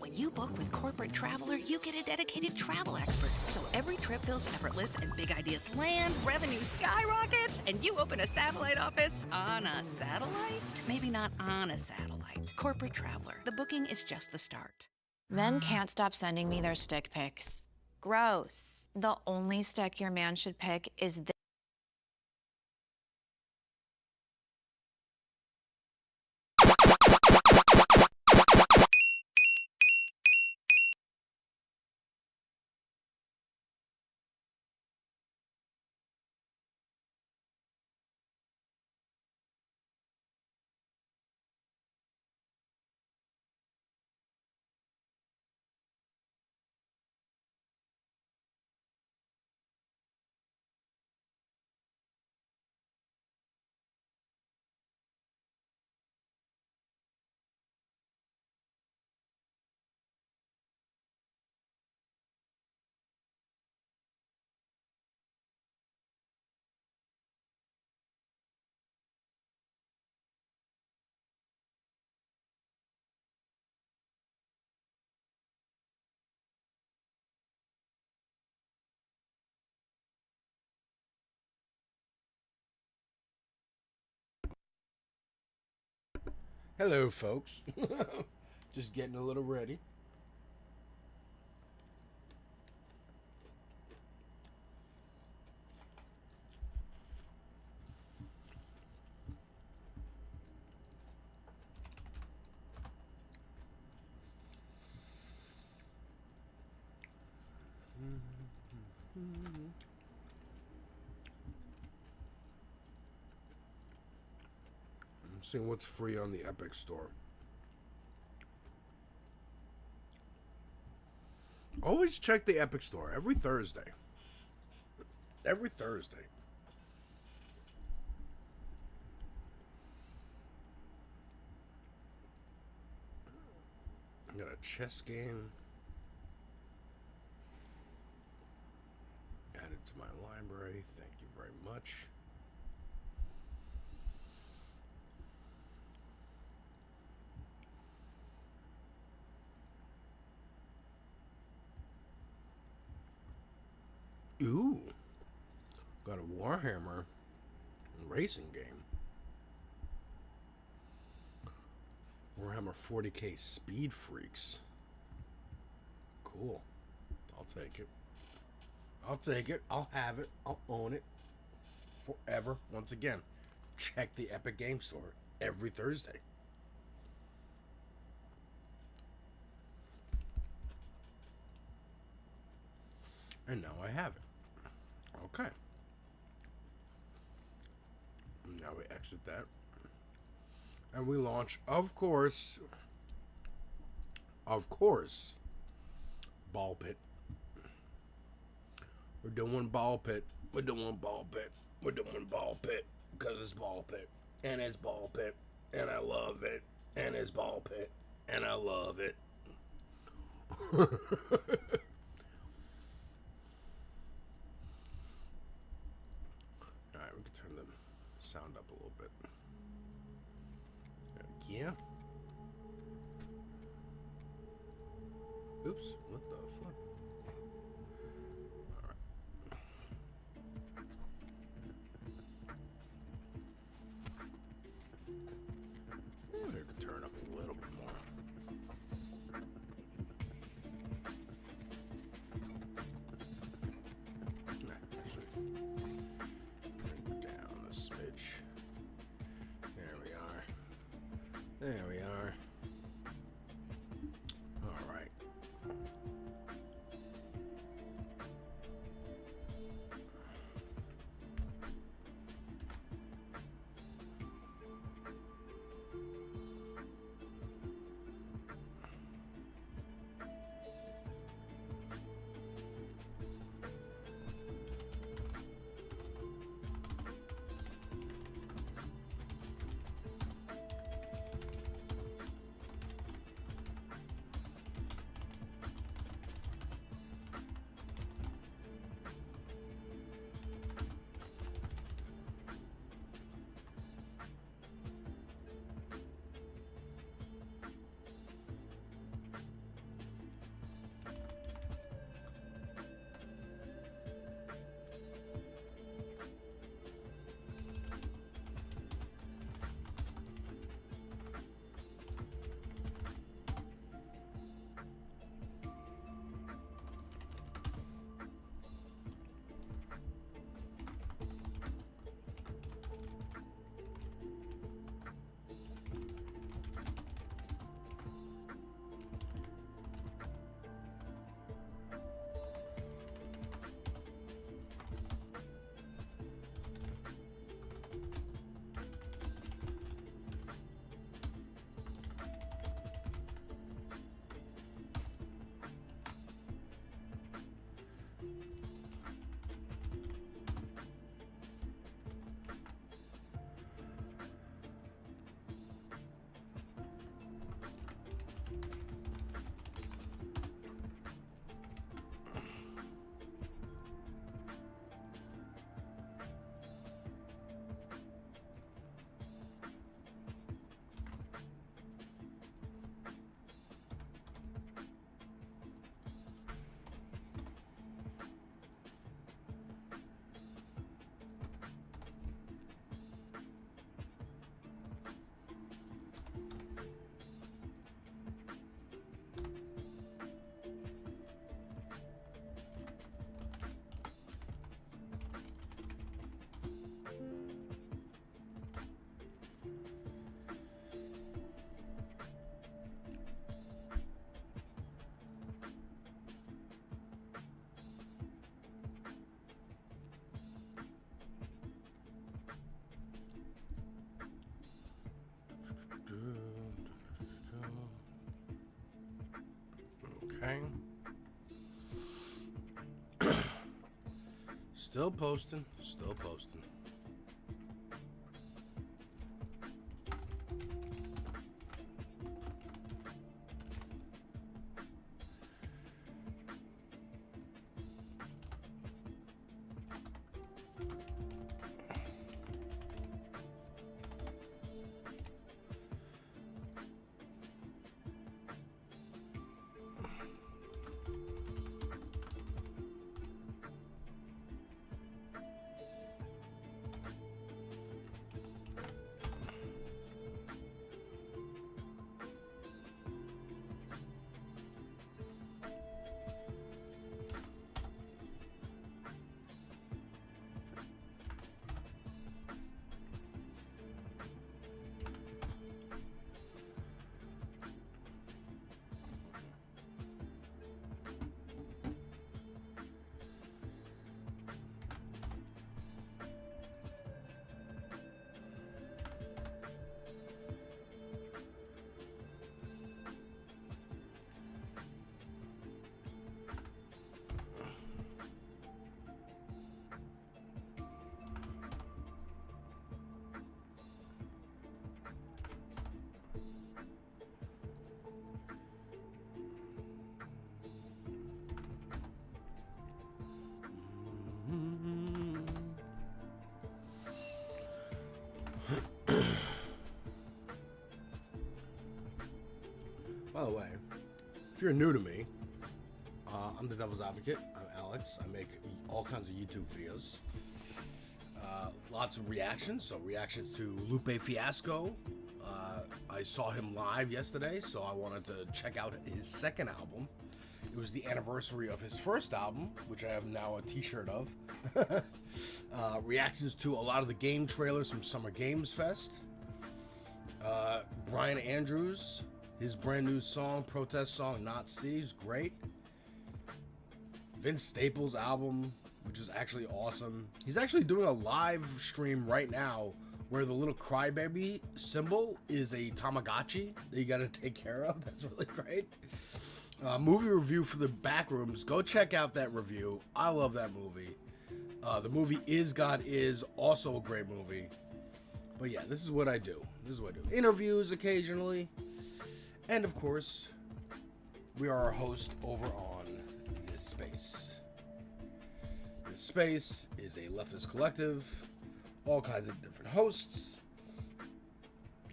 When you book with Corporate Traveler, you get a dedicated travel expert. So every trip feels effortless and big ideas land, revenue skyrockets, and you open a satellite office on a satellite? Maybe not on a satellite. Corporate Traveler. The booking is just the start. Men can't stop sending me their stick pics. Gross. The only stick your man should pick is this. Hello, folks. Just getting a little ready. I'm seeing what's free on the Epic Store. Always check the Epic Store every Thursday. Every Thursday. I got a chess game added to my library. Thank you very much. Ooh. Got a Warhammer racing game. Warhammer 40k Speed Freaks. Cool. I'll take it. I'll take it. I'll have it. I'll own it. Forever. Once again, check the Epic Game Store every Thursday. And now I have it. Okay. Now we exit that. And we launch, of course, Ball Pit. We're doing Ball Pit. We're doing Ball Pit. We're doing Ball Pit. Because it's Ball Pit. And it's Ball Pit. And I love it. And it's Ball Pit. And I love it. Alright, we can turn the sound up a little bit. Yeah. Oops, what the fuck? Alright. I could turn up a little bit more. Actually, bring it down a smidge. There we are. There we are. All right. Still posting. Still posting. By the way, if you're new to me, I'm the Devil's Advocate. I'm Alex. I make all kinds of YouTube videos. Lots of reactions. So reactions to Lupe Fiasco. I saw him live yesterday, so I wanted to check out his second album. It was the anniversary of his first album, which I have now a t-shirt of. Reactions to a lot of the game trailers from Summer Games Fest. Brian Andrews, his brand new song, protest song, Not See, is great. Vince Staples' album, which is actually awesome. He's actually doing a live stream right now where the little crybaby symbol is a Tamagotchi that you gotta take care of. That's really great. Movie review for the Backrooms. Go check out that review. I love that movie. The movie Is God Is, also a great movie. But yeah, this is what I do. Interviews occasionally. And of course, we are our host over on This Space. This Space is a leftist collective, all kinds of different hosts,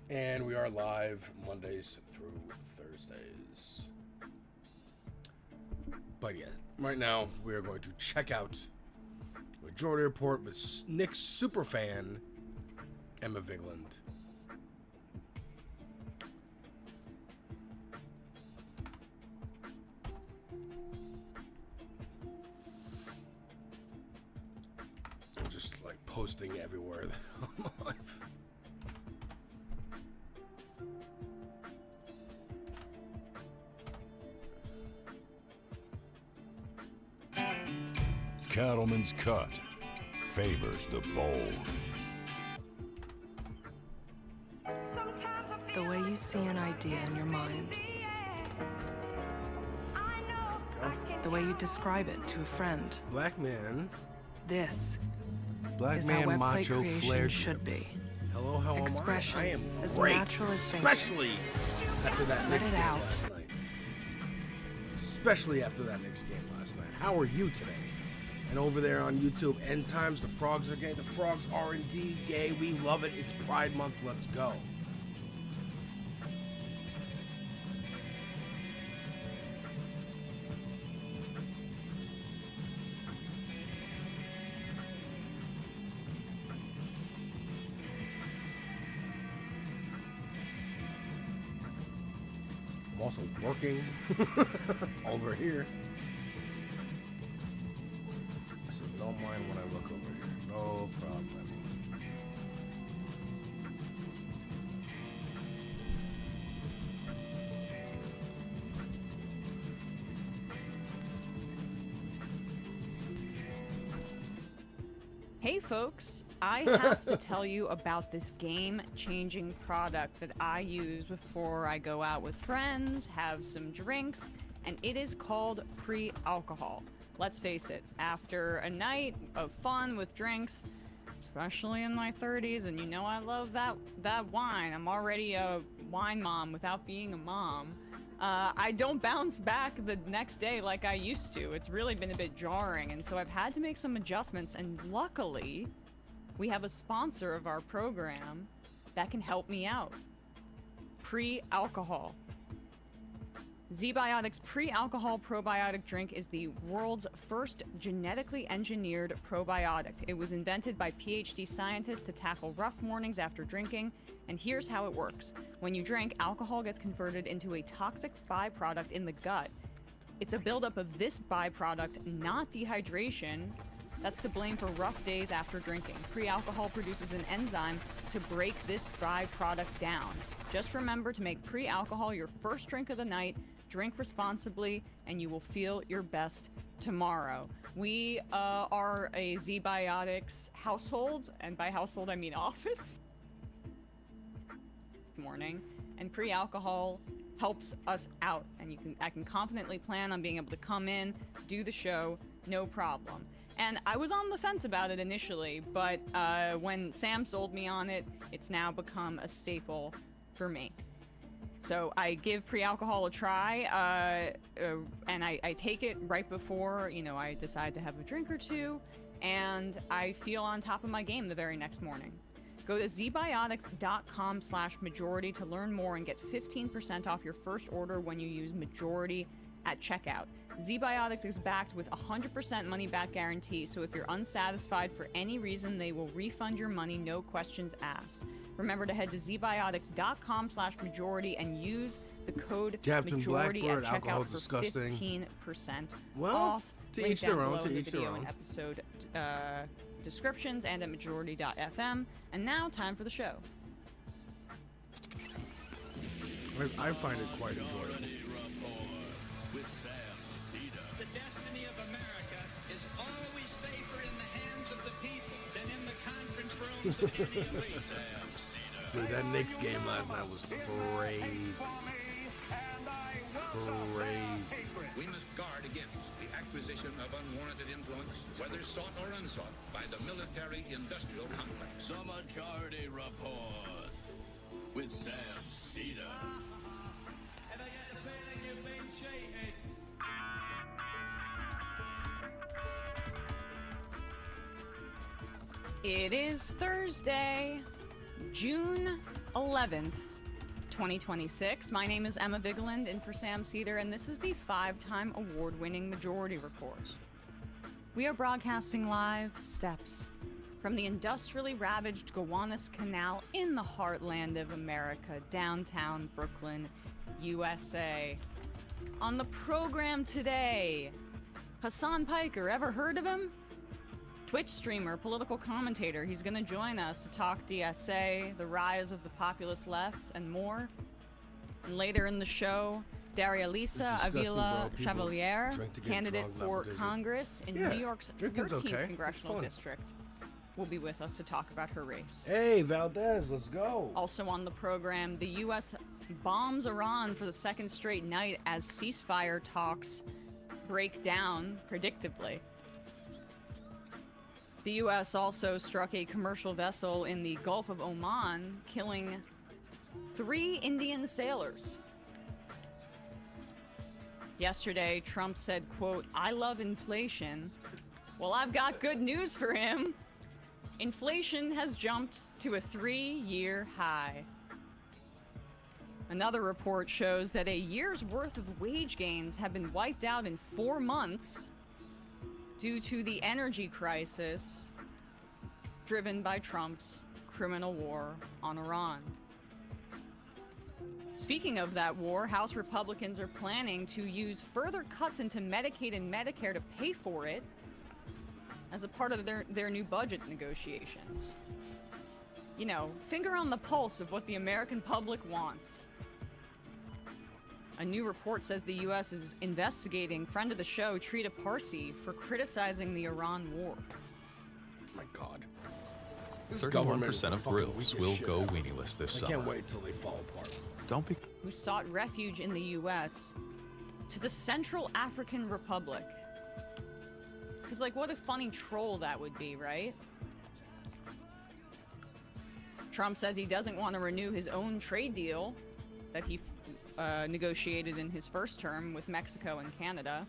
and we are live Mondays through Thursdays. But yeah, right now we are going to check out Majority Report with Knicks superfan Emma Vigeland. I'm just like posting everywhere that I'm live. Cattleman's cut favors the bold. The way you see an idea in your mind. The way you describe it to a friend. Black man. This Black is man how website macho creation flair should be. Hello, how Expression am I? I am as great, natural as especially after that Let Knicks it game out. last night. Especially after that Knicks game last night. How are you today? And over there on YouTube, End Times, the frogs are gay. The frogs are indeed gay. We love it. It's Pride Month. Let's go. I'm also working over here. So don't mind when I look over here. No problem. Hey folks, I have to tell you about this game-changing product that I use before I go out with friends, have some drinks, and it is called pre-alcohol. let's face it, after a night of fun with drinks, especially in my 30s, and you know I love that wine. I'm already a wine mom without being a mom. I don't bounce back the next day like I used to. It's really been a bit jarring, and so I've had to make some adjustments, and luckily, we have a sponsor of our program that can help me out. Pre-alcohol. ZBiotics pre-alcohol probiotic drink is the world's first genetically engineered probiotic. It was invented by PhD scientists to tackle rough mornings after drinking, and here's how it works. When you drink, alcohol gets converted into a toxic byproduct in the gut. It's a buildup of this byproduct, not dehydration, that's to blame for rough days after drinking. Pre-alcohol produces an enzyme to break this byproduct down. Just remember to make pre-alcohol your first drink of the night. Drink responsibly, and you will feel your best tomorrow. We are a ZBiotics household, and by household I mean office. Morning, and pre-alcohol helps us out, and I can confidently plan on being able to come in, do the show, no problem. And I was on the fence about it initially, but when Sam sold me on it, it's now become a staple for me. So I give pre-alcohol a try, and I take it right before, you know, I decide to have a drink or two, and I feel on top of my game the very next morning. Go to zbiotics.com/majority to learn more and get 15% off your first order when you use majority at checkout. ZBiotics is backed with 100% money-back guarantee, so if you're unsatisfied for any reason, they will refund your money, no questions asked. Remember to head to zbiotics.com/majority and use the code Captain majority Blackbird, at alcohol checkout for disgusting. 15% Well, off. to Link each down their own, below to in the each their video own. and episode descriptions and at majority.fm. And now, time for the show. I find it quite enjoyable. The destiny of America is always safer in the hands of the people than in the conference rooms of any elite. Dude, that Knicks game last night was crazy. Crazy. We must guard against the acquisition of unwarranted influence, whether sought or unsought, by the military-industrial complex. The Majority Report with Sam Cedar. Ever get the feeling you've been cheated? It is Thursday, June 11th, 2026. My name is Emma Vigeland, in for Sam Cedar, and this is the 5-time award-winning Majority Report. We are broadcasting live steps from the industrially ravaged Gowanus Canal in the heartland of America, downtown Brooklyn, USA. On the program today, Hassan Piker, ever heard of him? Twitch streamer, political commentator. He's going to join us to talk DSA, the rise of the populist left, and more. And later in the show, Daria Lisa Avila Chevalier, candidate for Congress in New York's 13th congressional district, will be with us to talk about her race. Hey, Valdez, let's go. Also on the program, the U.S. bombs Iran for the second straight night as ceasefire talks break down, predictably. The U.S. also struck a commercial vessel in the Gulf of Oman, killing 3 Indian sailors. Yesterday, Trump said, quote, "I love inflation." Well, I've got good news for him. Inflation has jumped to a 3-year high. Another report shows that a year's worth of wage gains have been wiped out in 4 months due to the energy crisis driven by Trump's criminal war on Iran. Speaking of that war, House Republicans are planning to use further cuts into Medicaid and Medicare to pay for it as a part of their new budget negotiations. You know, finger on the pulse of what the American public wants. A new report says the U.S. is investigating friend of the show, Trita Parsi, for criticizing the Iran war. My God. 31% of grills will go weenieless this summer. I can't wait till they fall apart. Don't be... Who sought refuge in the U.S. to the Central African Republic. Because, like, what a funny troll that would be, right? Trump says he doesn't want to renew his own trade deal that he negotiated in his first term with Mexico and Canada.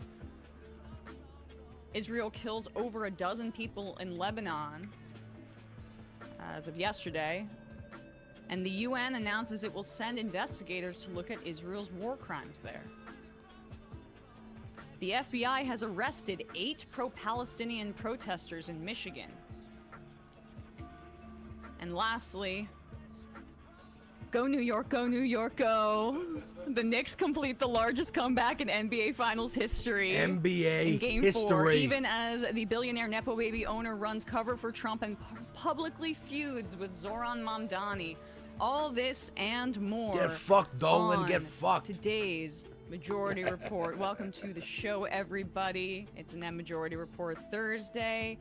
Israel kills over a dozen people in Lebanon as of yesterday. And the UN announces it will send investigators to look at Israel's war crimes there. The FBI has arrested 8 pro-Palestinian protesters in Michigan. And lastly, go New York, go New York, go. The Knicks complete the largest comeback in NBA Finals history. NBA in Game history. 4, even as the billionaire Nepo Baby owner runs cover for Trump and publicly feuds with Zoran Mamdani. All this and more. Get fucked, Dolan. Get fucked. Today's Majority Report. Welcome to the show, everybody. It's an M Majority Report Thursday.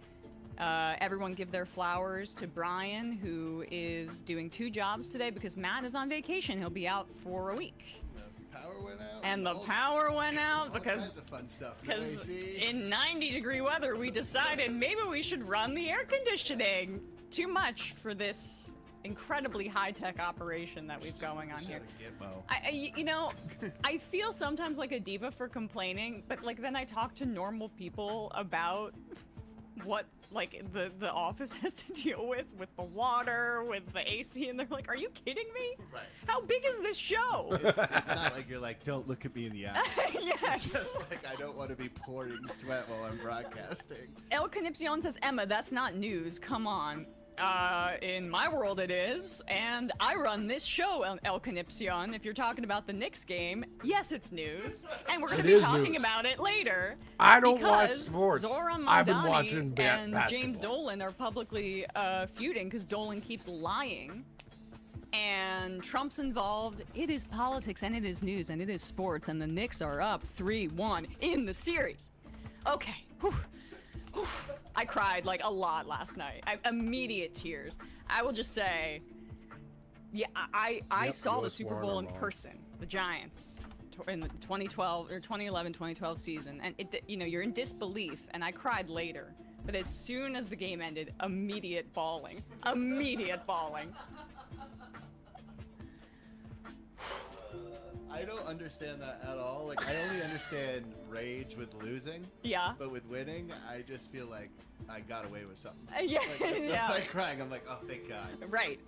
Everyone give their flowers to Brian, who is doing 2 jobs today because Matt is on vacation. He'll be out for a week. The power went out. And the power went out because kinds of fun stuff. in 90-degree weather, we decided maybe we should run the air conditioning. Too much for this incredibly high-tech operation that we've going on here. You know, I feel sometimes like a diva for complaining, but like then I talk to normal people about what like the office has to deal with the water, with the AC, and they're like, "Are you kidding me? Right. How big is this show?" It's not like you're like, "Don't look at me in the eyes." Yes. Just like I don't want to be pouring sweat while I'm broadcasting. El Canipsion says, "Emma, that's not news. Come on." In my world it is, and I run this show, El Canipsion. If you're talking about the Knicks game, yes, it's news, and we're going to be talking about it later. I don't watch sports. Zoran I've been Mamdani watching and basketball. James Dolan are publicly feuding because Dolan keeps lying, and Trump's involved. It is politics, and it is news, and it is sports, and the Knicks are up 3-1 in the series. Okay. Whew. Whew. I cried like a lot last night. Immediate tears. I will just say, yeah, I saw the Super Bowl in person, the Giants, in the 2012 or 2011-2012 season, and it, you know, you're in disbelief, and I cried later. But as soon as the game ended, immediate bawling. Immediate bawling. I don't understand that at all. Like, I only understand rage with losing. Yeah. But with winning, I just feel like I got away with something. Yeah. Like, Yeah. Like crying. I'm like, oh, thank God. Right.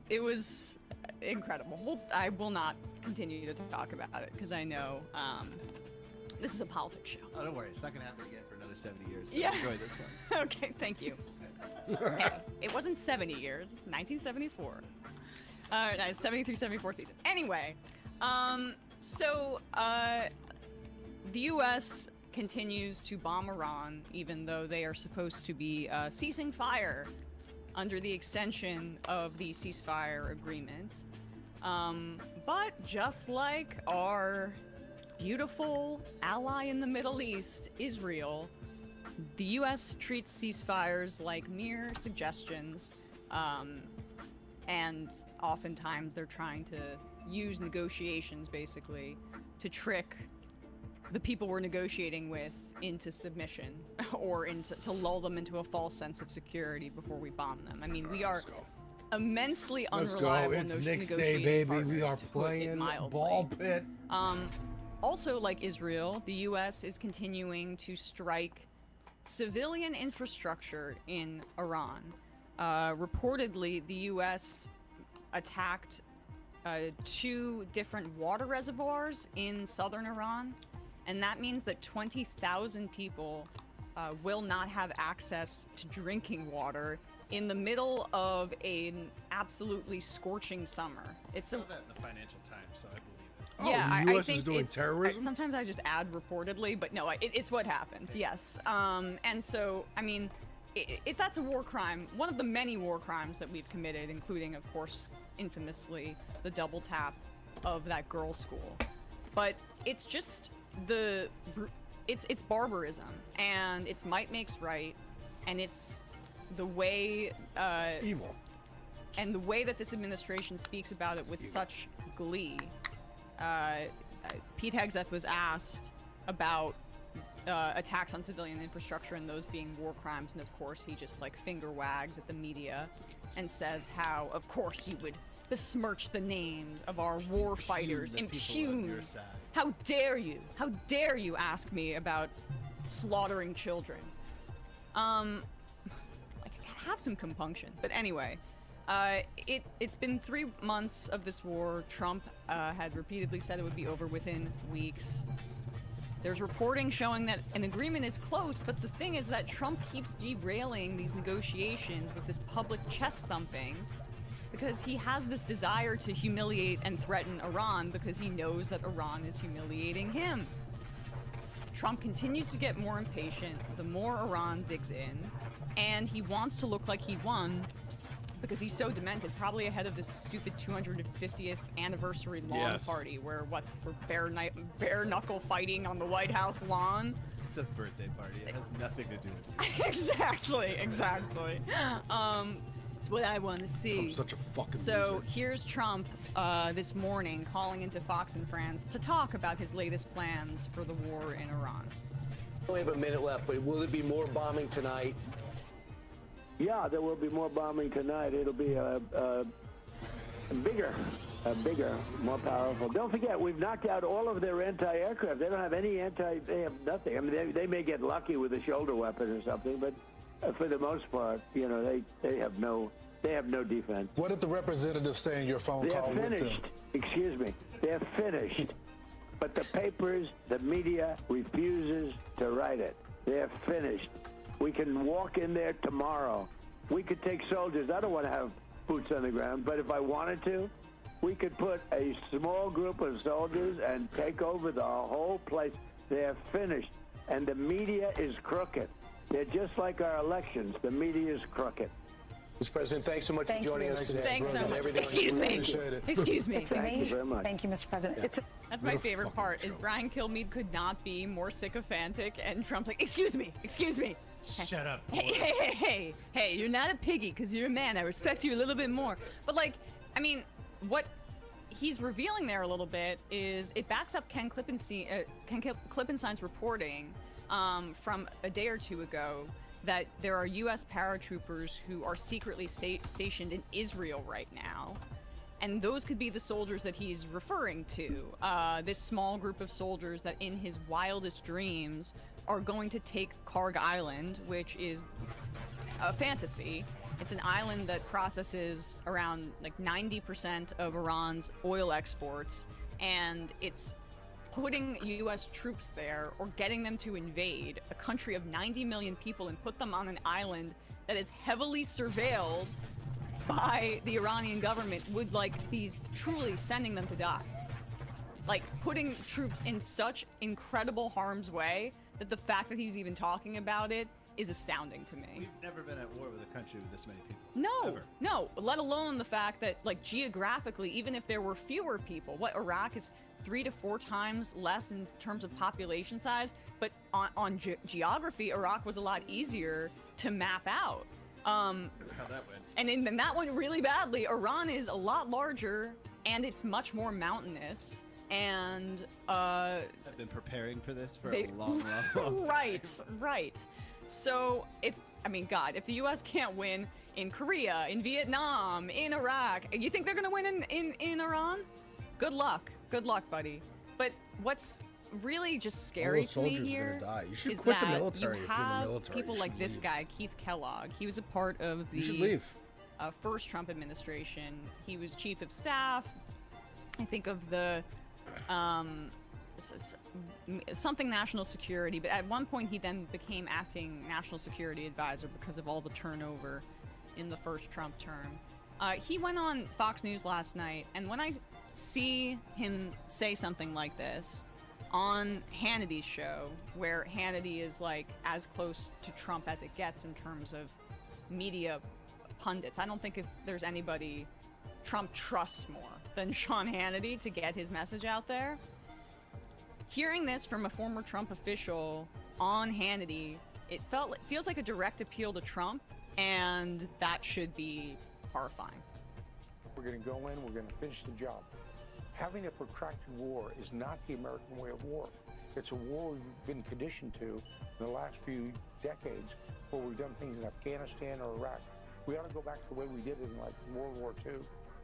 It was incredible. I will not continue to talk about it because I know this is a politics show. Oh, don't worry. It's not going to happen again for another 70 years. So Yeah. enjoy this one. Okay, thank you. It wasn't 70 years, 1974. 73-74 season. Anyway, the U.S. continues to bomb Iran, even though they are supposed to be ceasing fire under the extension of the ceasefire agreement. But just like our beautiful ally in the Middle East, Israel, the U.S. treats ceasefires like mere suggestions, and oftentimes they're trying to use negotiations, basically, to trick the people we're negotiating with into submission, or to lull them into a false sense of security before we bomb them. I mean, we are immensely unreliable. Let's go. It's Knicks Day, baby. We are playing ball pit. Also, like Israel, the U.S. is continuing to strike civilian infrastructure in Iran. Reportedly, the U.S. attacked 2 different water reservoirs in southern Iran, and that means that 20,000 people will not have access to drinking water in the middle of an absolutely scorching summer. It's I saw that in the Financial Times, so I believe it. Oh, yeah, the I U.S. think is doing it's, terrorism? Sometimes I just add reportedly, but no, it's what happens, yes. And so, I mean, if that's a war crime, one of the many war crimes that we've committed, including, of course, infamously, the double tap of that girls' school. But it's just it's barbarism, and it's might makes right, and it's the way It's evil. and the way that this administration speaks about it with such glee. Pete Hegseth was asked about attacks on civilian infrastructure and those being war crimes, and of course he just like finger wags at the media and says how, of course, you would besmirch the name of our war fighters, impugn. How dare you? How dare you ask me about slaughtering children? Like, have some compunction. But anyway, it's been 3 months of this war. Trump had repeatedly said it would be over within weeks. There's reporting showing that an agreement is close, but the thing is that Trump keeps derailing these negotiations with this public chest thumping because he has this desire to humiliate and threaten Iran because he knows that Iran is humiliating him. Trump continues to get more impatient the more Iran digs in, and he wants to look like he won because he's so demented, probably ahead of this stupid 250th anniversary lawn party where we're bare knuckle fighting on the White House lawn. It's a birthday party. It has nothing to do with it. Exactly. It's what I want to see. Trump's such a fucking So loser. here's Trump this morning calling into Fox and Friends to talk about his latest plans for the war in Iran. We only have a minute left, but will there be more bombing tonight? Yeah, there will be more bombing tonight. It'll be bigger, more powerful. Don't forget, we've knocked out all of their anti-aircraft. They don't have any they have nothing. I mean, they may get lucky with a shoulder weapon or something, but for the most part, you know, they have no defense. What did the representative say in your phone call with them? They're finished. Excuse me. They're finished. But the papers, the media refuses to write it. They're finished. We can walk in there tomorrow. We could take soldiers. I don't want to have boots on the ground, but if I wanted to, we could put a small group of soldiers and take over the whole place. They're finished. And the media is crooked. They're just like our elections. The media is crooked. Mr. President, thanks so much for joining us today. Thanks so much. Excuse me. Excuse me. Thank you very much. Thank you, Mr. President. That's my favorite part, is Brian Kilmeade could not be more sycophantic, and Trump's like, excuse me. Shut up. Hey, you're not a piggy because you're a man. I respect you a little bit more. But, like, I mean, what he's revealing there a little bit is it backs up Ken Klippenstein's reporting from a day or two ago that there are U.S. paratroopers who are secretly stationed in Israel right now. And those could be the soldiers that he's referring to. This small group of soldiers that in his wildest dreams are going to take Karg Island, which is a fantasy. It's an island that processes around like 90% of Iran's oil exports, and it's putting U.S. troops there or getting them to invade a country of 90 million people and put them on an island that is heavily surveilled by the Iranian government would like be truly sending them to die. Like putting troops in such incredible harm's way that the fact that he's even talking about it is astounding to me. We've never been at war with a country with this many people. No, let alone the fact that, like, geographically, even if there were fewer people, Iraq is 3 to 4 times less in terms of population size, but on geography, Iraq was a lot easier to map out. How that went. And in that one really badly. Iran is a lot larger, and it's much more mountainous, and I've been preparing for this for a long time. Right. So if the U.S. can't win in Korea, in Vietnam, in Iraq, you think they're gonna win in Iran? Good luck, buddy. But what's really just scary to me here is that you have people like this guy, Keith Kellogg. He was a part of the first Trump administration. He was chief of staff, I think, of the something national security, but at one point he then became acting national security advisor because of all the turnover in the first Trump term. He went on Fox News last night, and when I see him say something like this on Hannity's show, where Hannity is like as close to Trump as it gets in terms of media pundits, I don't think if there's anybody Trump trusts more than Sean Hannity to get his message out there. Hearing this from a former Trump official on Hannity, it feels like a direct appeal to Trump, and that should be horrifying. We're going to go in, we're going to finish the job. Having a protracted war is not the American way of war. It's a war we've been conditioned to in the last few decades, where we've done things in Afghanistan or Iraq. We ought to go back to the way we did it in like World War II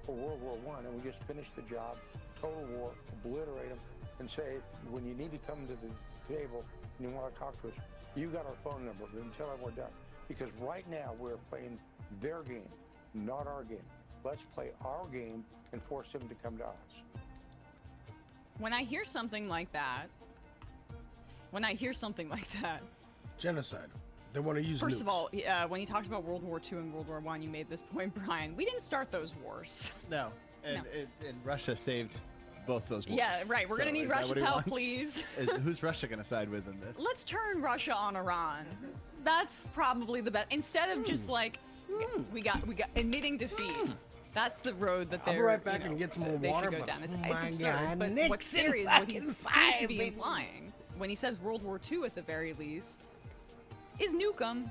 or World War I, and we just finish the job, total war, obliterate them, and say, when you need to come to the table and you want to talk to us, you got our phone number, then tell them we're done. Because right now we're playing their game, not our game. Let's play our game and force them to come to us. When I hear something like that, Genocide. They want to use first nukes. of all, when you talked about World War II and World War I, you made this point, Brian. We didn't start those wars. No, and Russia saved both those wars. Yeah, right. We're gonna need Russia's help, please. Who's Russia gonna side with in this? Let's turn Russia on Iran. That's probably the best. Instead of just like we got admitting defeat. That's the road that they're. I'll be right back and get some more they water. should go down. It's my absurd. God, But Knicks what's in scary is what he fucking seems to be five, implying when he says World War II at the very least is nuke them,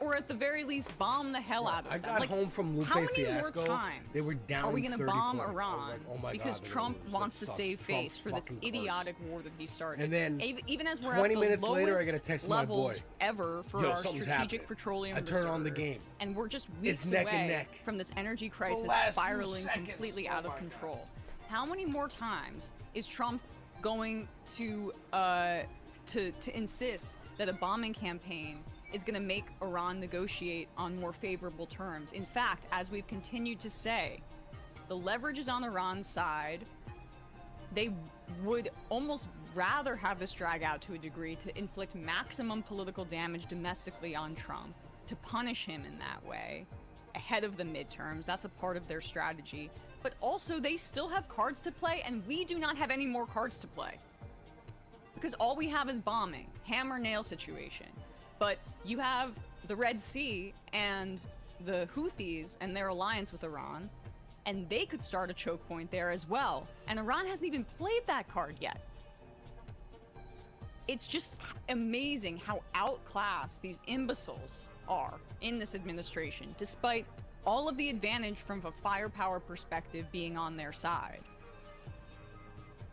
or at the very least bomb the hell out of I them. got Like, home from Lupe how many Fiasco. more times They were down are we gonna 30 bomb points. I was Iran like, oh my because God, Trump that wants to sucks. save Trump's face for this fucking idiotic war that he started? And then even as we're 20 at the minutes later, I lowest get a text from my boy. levels ever for Yo, our something's strategic happening. petroleum I turn on the reserve, game. and we're just weeks It's neck away and neck. from this energy crisis last few spiraling seconds. completely Oh out of my control. How many more times is Trump going to insist that a bombing campaign is going to make Iran negotiate on more favorable terms? In fact, as we've continued to say, the leverage is on Iran's side. They would almost rather have this drag out to a degree to inflict maximum political damage domestically on Trump, to punish him in that way ahead of the midterms. That's a part of their strategy. But also, they still have cards to play, and we do not have any more cards to play. Because all we have is bombing, hammer-nail situation. But you have the Red Sea and the Houthis and their alliance with Iran, and they could start a choke point there as well. And Iran hasn't even played that card yet. It's just amazing how outclassed these imbeciles are in this administration, despite all of the advantage from a firepower perspective being on their side.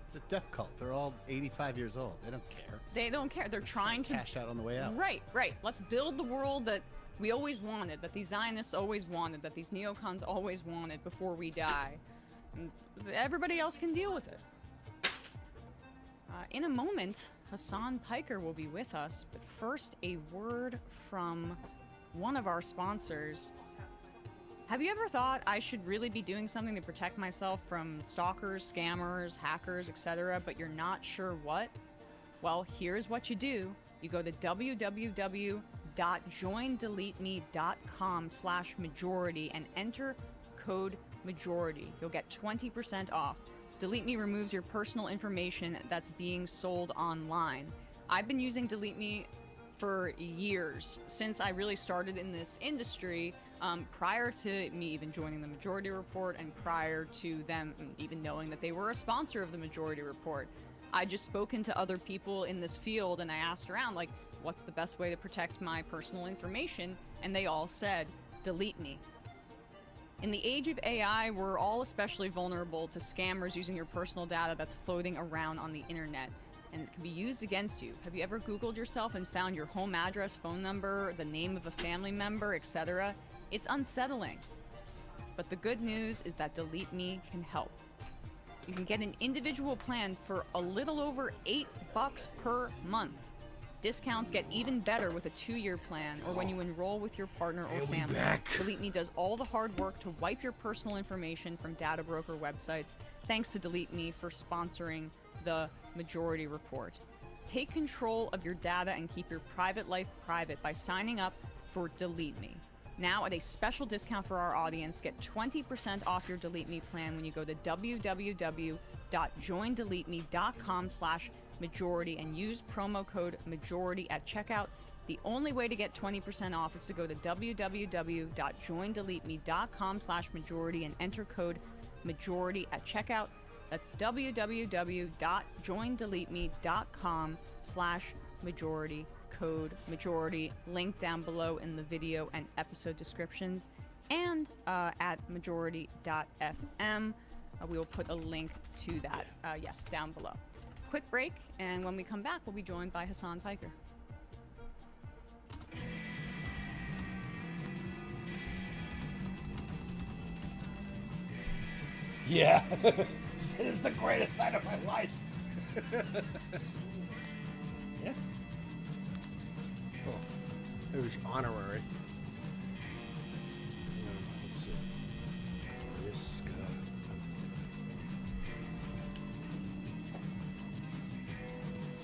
It's a death cult. They're all 85 years old. They don't care. They don't care. They're trying to cash out on the way out. Right. Let's build the world that we always wanted, that these Zionists always wanted, that these neocons always wanted before we die. And everybody else can deal with it. In a moment, Hassan Piker will be with us, but first, a word from one of our sponsors. Have you ever thought I should really be doing something to protect myself from stalkers, scammers, hackers, etc., but you're not sure what? Well, here's what you do. You go to www.joindeleteme.com/majority and enter code majority. You'll get 20% off. Delete Me removes your personal information that's being sold online. I've been using Delete Me for years, since I really started in this industry, prior to me even joining the Majority Report and prior to them even knowing that they were a sponsor of the Majority Report. I just spoken to other people in this field and I asked around, like, what's the best way to protect my personal information? And they all said, Delete Me. In the age of AI, we're all especially vulnerable to scammers using your personal data that's floating around on the internet, and it can be used against you. Have you ever Googled yourself and found your home address, phone number, the name of a family member, etc.? It's unsettling. But the good news is that Delete Me can help. You can get an individual plan for a little over $8 per month. Discounts get even better with a 2-year plan or when you enroll with your partner or family. Delete Me does all the hard work to wipe your personal information from data broker websites. Thanks to Delete Me for sponsoring the Majority Report. Take control of your data and keep your private life private by signing up for Delete Me. Now, at a special discount for our audience, get 20% off your Delete Me plan when you go to www.joindeleteme.com/majority and use promo code majority at checkout. The only way to get 20% off is to go to www.joindeleteme.com/majority and enter code majority at checkout. That's www.joindeleteme.com/majority. Code majority, link down below in the video and episode descriptions, and at majority.fm. We will put a link to that, yes, down below. quick break, and when we come back, we'll be joined by Hassan Piker. Yeah. This is the greatest night of my life. Yeah. Oh, it was honorary. Let's see. Risk.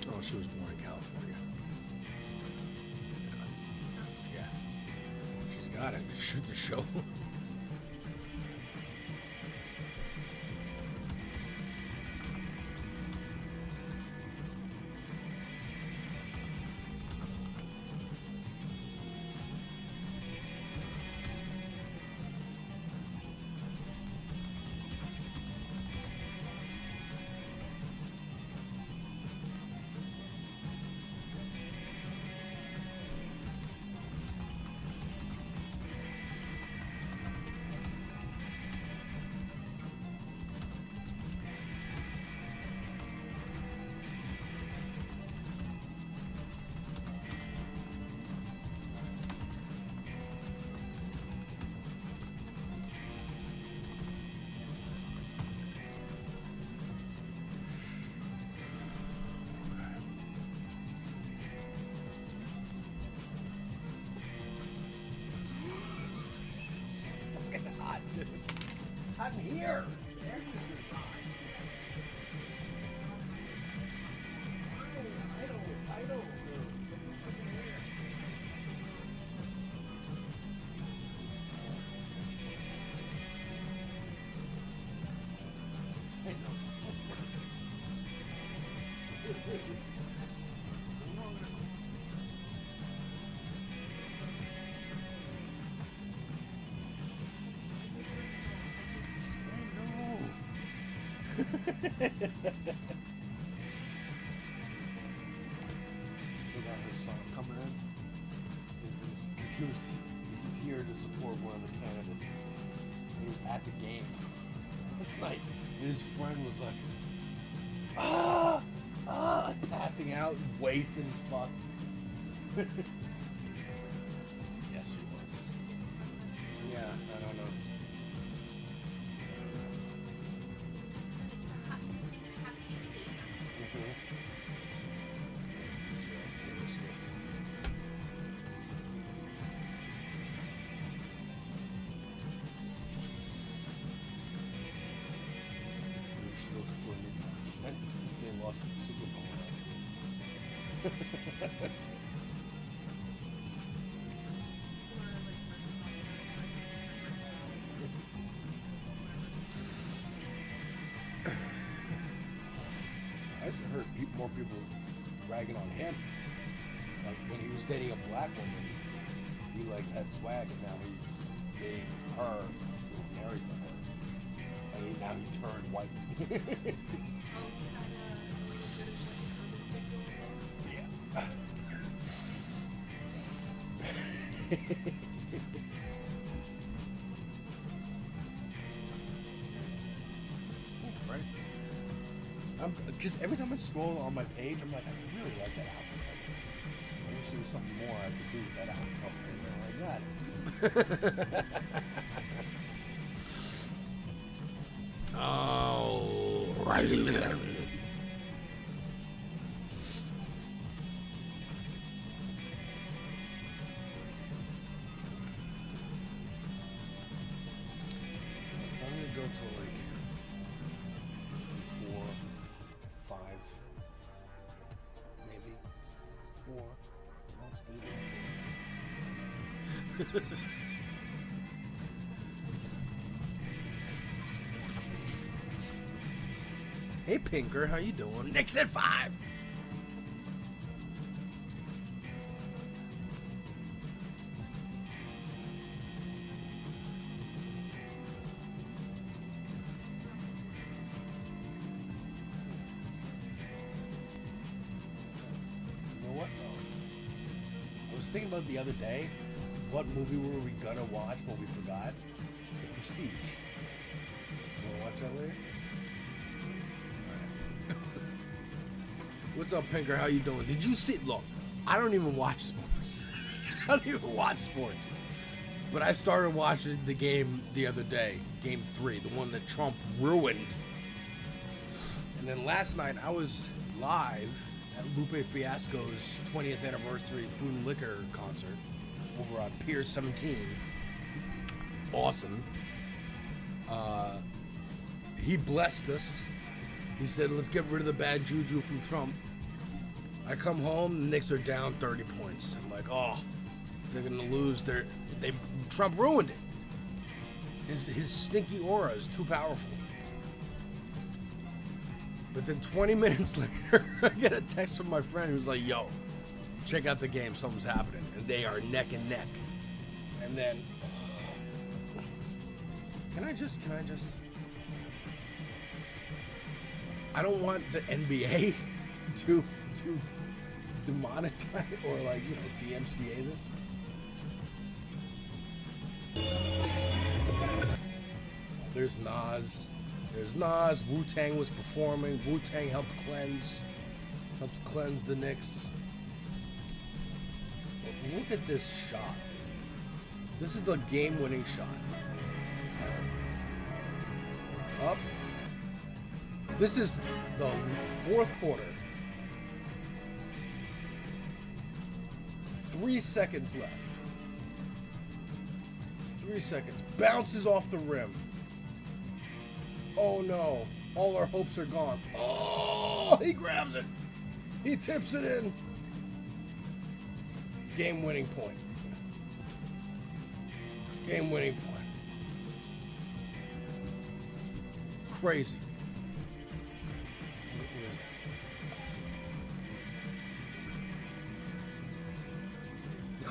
Oh, she was born in California. Yeah. She's got it. Shoot the show. I'm here. I don't. We got his son coming in because he's here to support one of the candidates. He was at the game last night, and his friend was like, passing out, wasted as fuck. Yes, he was. Yeah, I don't know. Lost the Super Bowl last year. I just heard more people ragging on him. Like when he was dating a black woman, he like had swag, and now he's dating her, who's married to her, and now he turned white. Right? Because every time I scroll on my page, I'm like, I really like that album. I wish there was something more I could do with that album cover. And I got it. Oh, righty there. Go to like 4, 5, maybe 4. I'll stay there. Hey Pinker, how you doing? Knicks at 5. Thinking about the other day, what movie were we gonna watch but we forgot? The Prestige. You wanna watch that later? What's up, Pinker? How you doing? Did you see? Look, I don't even watch sports. I don't even watch sports. But I started watching the game the other day, Game 3, the one that Trump ruined. And then last night, I was live at Lupe Fiasco's 20th anniversary Food and Liquor concert over on Pier 17. Awesome. He blessed us. He said, let's get rid of the bad juju from Trump. I come home, the Knicks are down 30 points. I'm like, oh, they're going to lose. Trump ruined it. His stinky aura is too powerful. But then 20 minutes later, I get a text from my friend who's like, yo, check out the game, something's happening. And they are neck and neck. And then, can I just, I don't want the NBA to demonetize or like, you know, DMCA this. There's Nas. Wu-Tang was performing. Wu-Tang helped cleanse the Knicks. But look at this shot. This is the game-winning shot. Up. This is the fourth quarter. 3 seconds left. 3 seconds. Bounces off the rim. Oh no. All our hopes are gone. Oh, he grabs it. He tips it in. Game-winning point. Game-winning point. Crazy.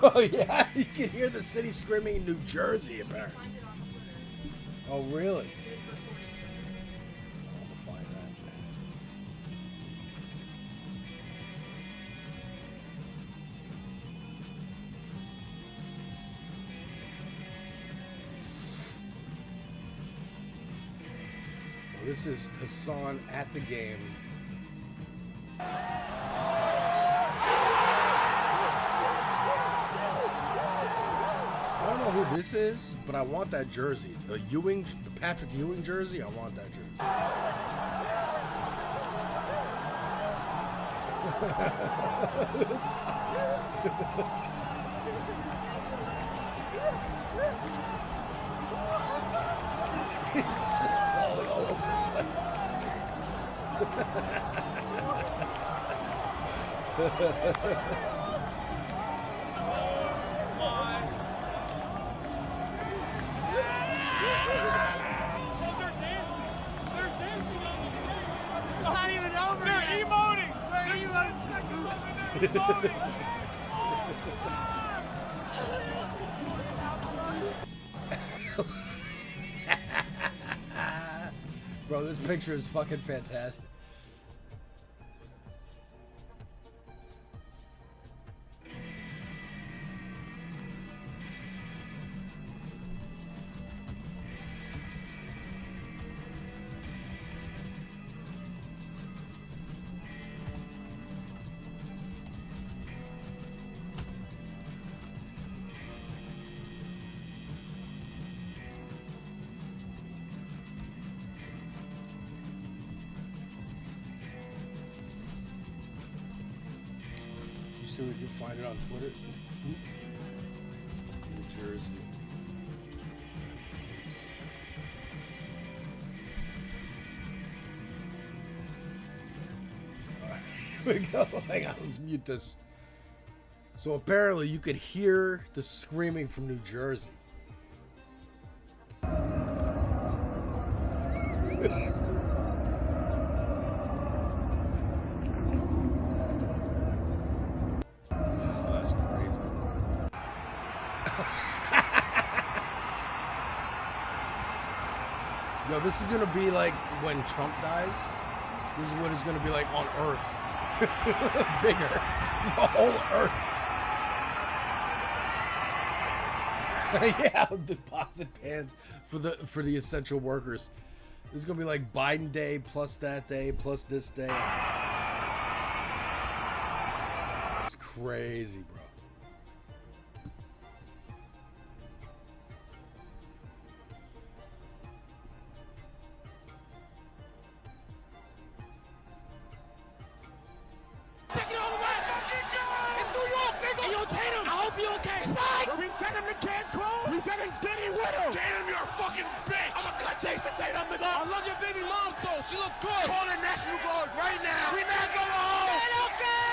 Oh yeah, you can hear the city screaming in New Jersey apparently. Oh really? I'll find that. Well, this is Hassan at the game. I don't know who this is, but I want that jersey. The Patrick Ewing jersey, I want that jersey. He's just falling all over the place. Bro, this picture is fucking fantastic. So we can find it on Twitter. New Jersey. Alright, here we go. Hang on, let's mute this. So apparently you could hear the screaming from New Jersey. Yo, this is gonna be like when Trump dies. This is what it's gonna be like on Earth. Bigger. The whole Earth. Yeah, deposit pans for the essential workers. This is gonna be like Biden Day plus that day plus this day. crazy, bro. Take it all the way. It's New York, nigga. Hey, yo, Tatum, I hope you okay. Slide. We sent him to Cancun. We sent him Diddy with him. Tatum, you're a fucking bitch. I'm a cut Jason Tatum, nigga. I love your baby mom, so she look good. Call the National Guard right now. We not going home. Hey, okay.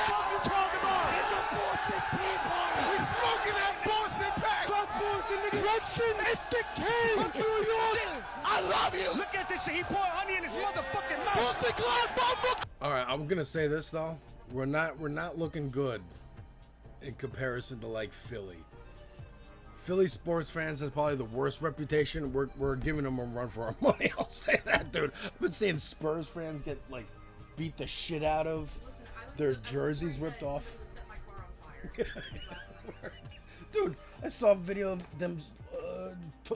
What you talking about? It's a Boston Tea Party. We smoking that Boston pack. Fuck Boston, nigga. Russian, it's the king of New York. I love you. Look at this shit. He poured honey in his motherfucking mouth. Boston Clyde Bomb. All right, I'm gonna say this though. We're not looking good in comparison to like Philly. Philly sports fans has probably the worst reputation. We're giving them a run for our money. I'll say that, dude. I've been seeing Spurs fans get like beat the shit out of, their jerseys ripped off. Dude, I saw a video of them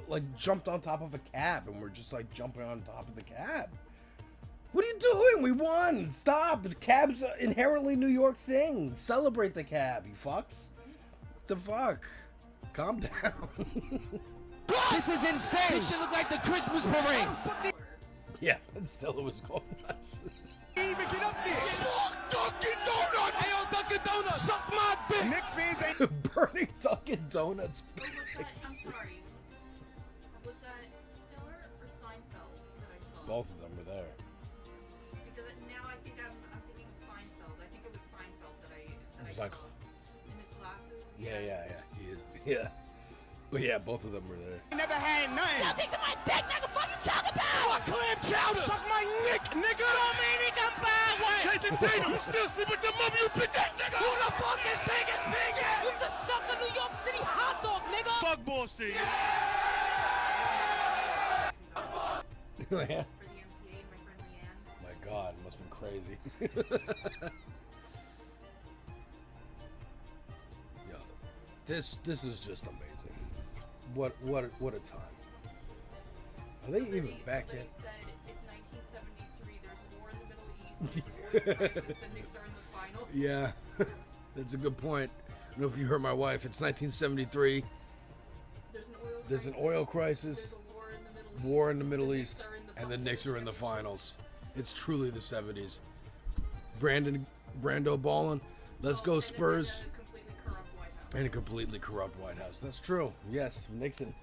like jumped on top of a cab and we're just like jumping on top of the cab. What are you doing? We won. Stop. The cab's an inherently New York thing. Celebrate the cab, you fucks. What the fuck? Calm down. This is insane. This shit look like the Christmas parade. Yeah, and still it was going nuts. Even get up there. Fuck Dunkin' Donuts. Hey, yo, Dunkin' Donuts. Suck my dick. Knicks fans ain't burning Dunkin' Donuts. I'm sorry. Was that Stiller or Seinfeld that I saw? Both of them were there. Because now I think I'm thinking of Seinfeld. I think it was Seinfeld that I saw. In his glasses? Yeah. He is. Yeah. But yeah, both of them were there. Never had nothing. Celtics on my dick, nigga. Fuck you talking about? Fuck clam chowder. Suck my nick, nigga. Dominican Byway. Jason Tatum, you still sleep with your mother, you bitch ass nigga. Who the fuck is biggest nigga? You just suck a New York City hot dog, nigga. Fuck Boston. Yeah. For the MTA, my friend Leanne. My God, it must have been crazy. Yo, this is just amazing. What a time. Are they even back yet? Said it's 1973. There's war in the Middle East. There's a war crisis. The Knicks are in the final. Yeah, that's a good point. I don't know if you heard my wife. It's 1973. There's an oil crisis. There's a war in the Middle East. And the Knicks are in the finals. It's truly the 70s. Brando ballin'. Let's go Spurs. And a completely corrupt White House. That's true. Yes, Nixon.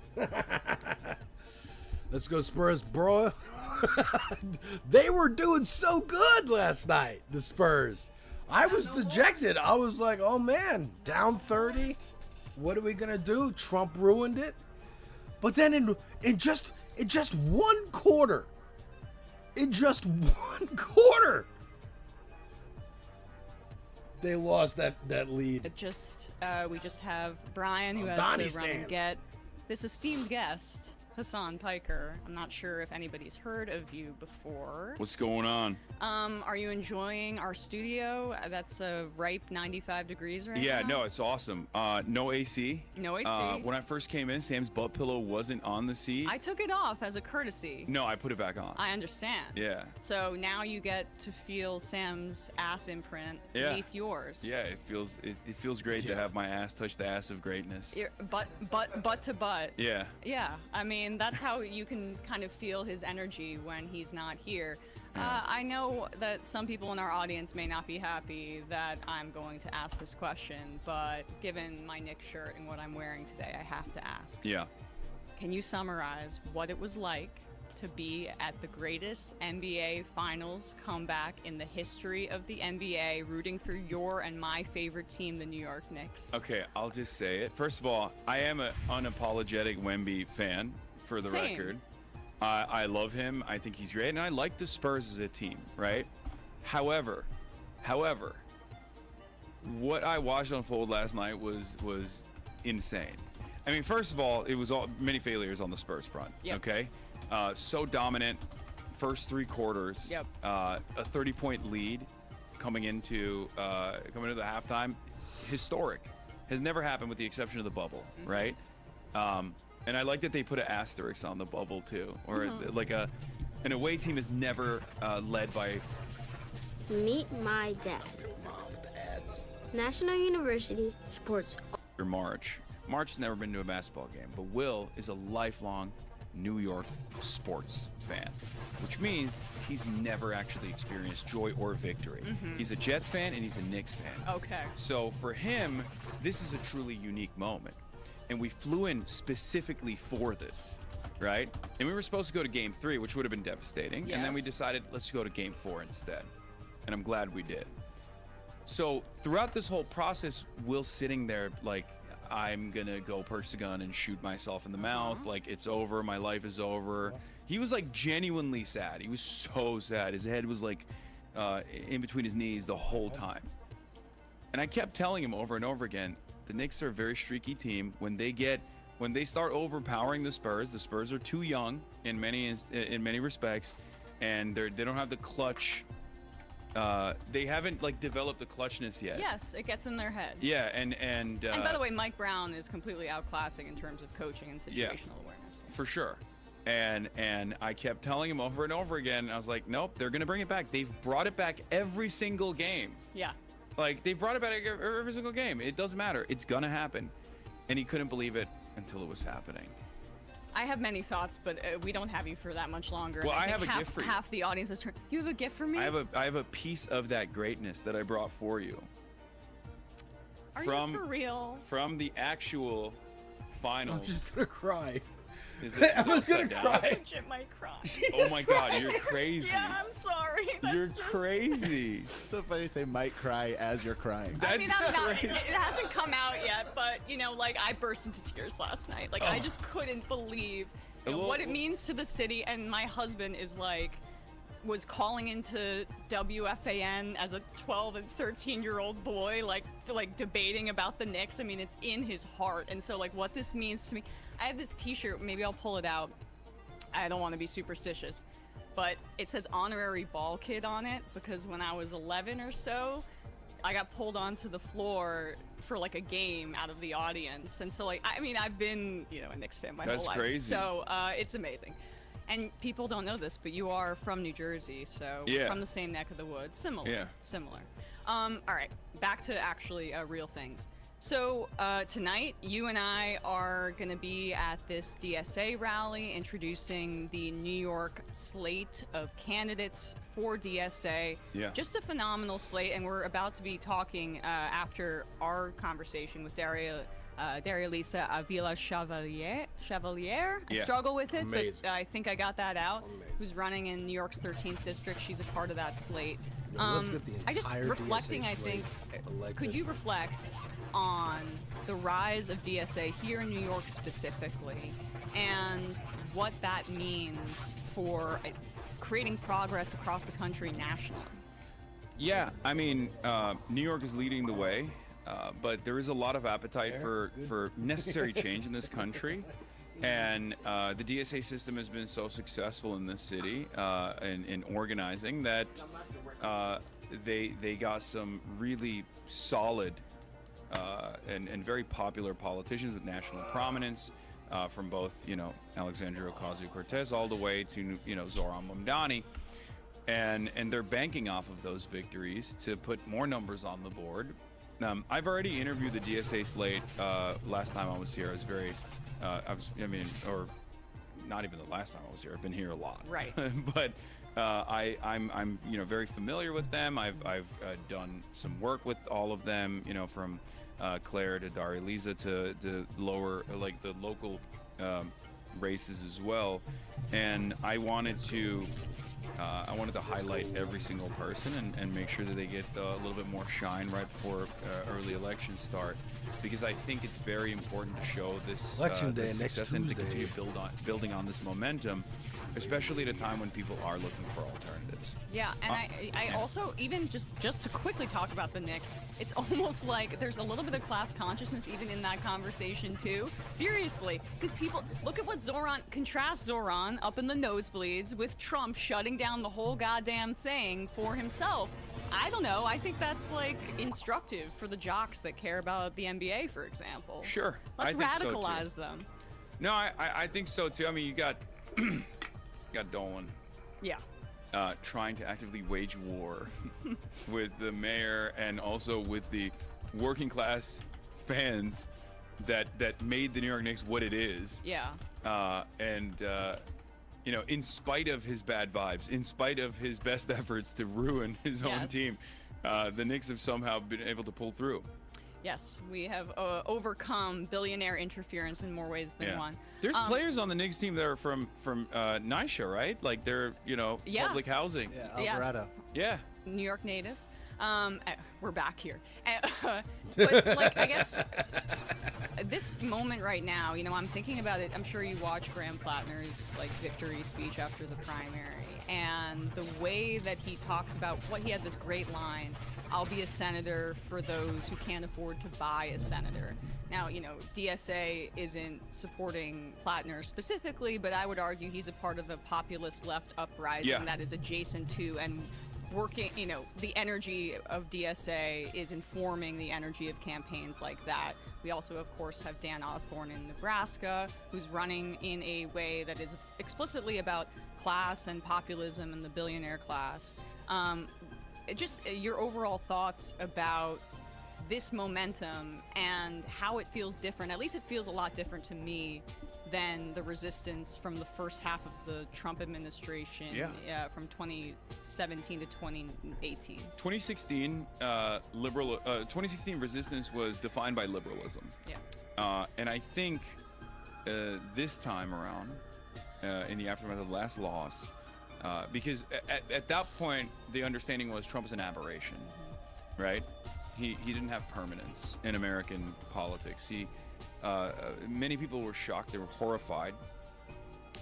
Let's go Spurs, bro. They were doing so good last night, the Spurs. I was dejected. I was like, oh man, down 30. What are we gonna do? Trump ruined it. But then in just one quarter, they lost that lead. We just have Brian, who has to run and get this esteemed guest, Hassan Piker. I'm not sure if anybody's heard of you before. What's going on? Are you enjoying our studio? That's a ripe 95 degrees right now. Yeah, no, it's awesome. No AC. No AC. When I first came in, Sam's butt pillow wasn't on the seat. I took it off as a courtesy. No, I put it back on. I understand. Yeah. So now you get to feel Sam's ass imprint beneath yours. Yeah, it feels great to have my ass touch the ass of greatness. Butt to butt. Yeah. Yeah, I mean, that's how you can kind of feel his energy when he's not here. I know that some people in our audience may not be happy that I'm going to ask this question, but given my Knicks shirt and what I'm wearing today, I have to ask. Yeah. Can you summarize what it was like to be at the greatest NBA Finals comeback in the history of the NBA, rooting for your and my favorite team, the New York Knicks? Okay, I'll just say it. First of all, I am an unapologetic Wemby fan, for the record. I love him. I think he's great, and I like the Spurs as a team, right? However, what I watched unfold last night was insane. I mean, first of all, it was many failures on the Spurs front. Yep. Okay, so dominant first three quarters. Yep. A 30-point lead coming into the halftime, historic. Has never happened with the exception of the bubble, right? And I like that they put an asterisk on the bubble too, or like an away team is never led by. Meet my dad. Mom with the ads. National University supports. Or March. March has never been to a basketball game, but Will is a lifelong New York sports fan, which means he's never actually experienced joy or victory. He's a Jets fan and he's a Knicks fan. Okay. So for him, this is a truly unique moment. And we flew in specifically for this, right? And we were supposed to go to game 3, which would have been devastating. And then we decided, let's go to game 4 instead. And I'm glad we did. So throughout this whole process, Will's sitting there like, I'm gonna go perch the gun and shoot myself in the mouth. Like, it's over, my life is over. He was like genuinely sad. He was so sad. His head was like in between his knees the whole time. And I kept telling him over and over again, the Knicks are a very streaky team. When they start overpowering the Spurs are too young in many respects, and they don't have the clutch. They haven't like developed the clutchness yet. Yes, it gets in their head. Yeah, and by the way, Mike Brown is completely outclassing in terms of coaching and situational awareness. For sure. And I kept telling him over and over again. I was like, nope, they're gonna bring it back. They've brought it back every single game. Yeah. Like, they've brought it back every single game. It doesn't matter. It's gonna happen. And he couldn't believe it until it was happening. I have many thoughts, but we don't have you for that much longer. Well, I have think a gift for you. Half the audience is turned. You have a gift for me? I have a piece of that greatness that I brought for you. Are you for real? From the actual finals. I'm just gonna cry. I was gonna cry. Legit might cry. Oh my God, you're crazy. Yeah, I'm sorry. You're crazy. It's so funny to say might cry as you're crying. I mean, I'm not, it hasn't come out yet, but you know, like I burst into tears last night. Like I just couldn't believe what it means to the city. And my husband is like, was calling into WFAN as a 12 and 13-year-old boy, like debating about the Knicks. I mean, it's in his heart. And so like what this means to me, I have this t-shirt, maybe I'll pull it out. I don't want to be superstitious, but it says honorary ball kid on it because when I was 11 or so, I got pulled onto the floor for like a game out of the audience. And so like, I mean, I've been, a Knicks fan my whole life. That's crazy. So it's amazing. And people don't know this, but you are from New Jersey, so from the same neck of the woods. Similar. All right, back to actually real things. So tonight, you and I are going to be at this DSA rally introducing the New York slate of candidates for DSA. Yeah. Just a phenomenal slate, and we're about to be talking after our conversation with Daria Lisa Avila Chevalier. I struggle with it, Amazing. but I think I got that out. Who's running in New York's 13th district. She's a part of that slate. Let's get the I just entire reflecting, DSA I think, slate could elected. you reflect on the rise of DSA here in New York specifically and what that means for creating progress across the country nationally? Yeah, I mean, New York is leading the way, but there is a lot of appetite for necessary change in this country. And the DSA system has been so successful in this city in organizing that they got some really solid and very popular politicians with national prominence from both, Alexandria Ocasio-Cortez all the way to, Zoran Mamdani. And they're banking off of those victories to put more numbers on the board. I've already interviewed the DSA slate last time I was here. I was very, or not even the last time I was here. I've been here a lot. Right. But I'm very familiar with them. I've done some work with all of them. From Claire to Daria Lisa to the lower, like the local races as well. And I wanted to highlight every single person and make sure that they get a little bit more shine right before early elections start, because I think it's very important to show this Election day this next success and to Tuesday. continue building on this momentum, especially at a time when people are looking for alternatives. Yeah, and I also, even just to quickly talk about the Knicks, it's almost like there's a little bit of class consciousness even in that conversation too. Seriously, because people, look at what contrast Zoran up in the nosebleeds with Trump shutting down the whole goddamn thing for himself. I don't know, I think that's like instructive for the jocks that care about the NBA, for example. Sure, Let's I think so, too. radicalize them. No, I think so too. I mean, you got Dolan. Yeah. Trying to actively wage war with the mayor and also with the working class fans that made the New York Knicks what it is. Yeah. You know, in spite of his bad vibes, in spite of his best efforts to ruin his own team, the Knicks have somehow been able to pull through. Yes, we have overcome billionaire interference in more ways than one. There's players on the Knicks team that are from NYCHA, right? Like they're, you know, public housing. Yeah, Alvarado. Yeah. New York native. We're back here. But like, I guess this moment right now, you know, I'm thinking about it. I'm sure you watched Graham Plattner's like victory speech after the primary, and the way that he talks about what he had this great line, "I'll be a senator for those who can't afford to buy a senator." Now, you know, DSA isn't supporting Plattner specifically, but I would argue he's a part of a populist left uprising that is adjacent to and working, you know, the energy of DSA is informing the energy of campaigns like that. We also, of course, have Dan Osborne in Nebraska, who's running in a way that is explicitly about class and populism and the billionaire class. Just your overall thoughts about this momentum and how it feels different. At least it feels a lot different to me than the resistance from the first half of the Trump administration, from 2017 to 2018. 2016, 2016 resistance was defined by liberalism. Yeah. And I think this time around, in the aftermath of the last loss, because at that point, the understanding was Trump is an aberration, right? He didn't have permanence in American politics. Many people were shocked, they were horrified,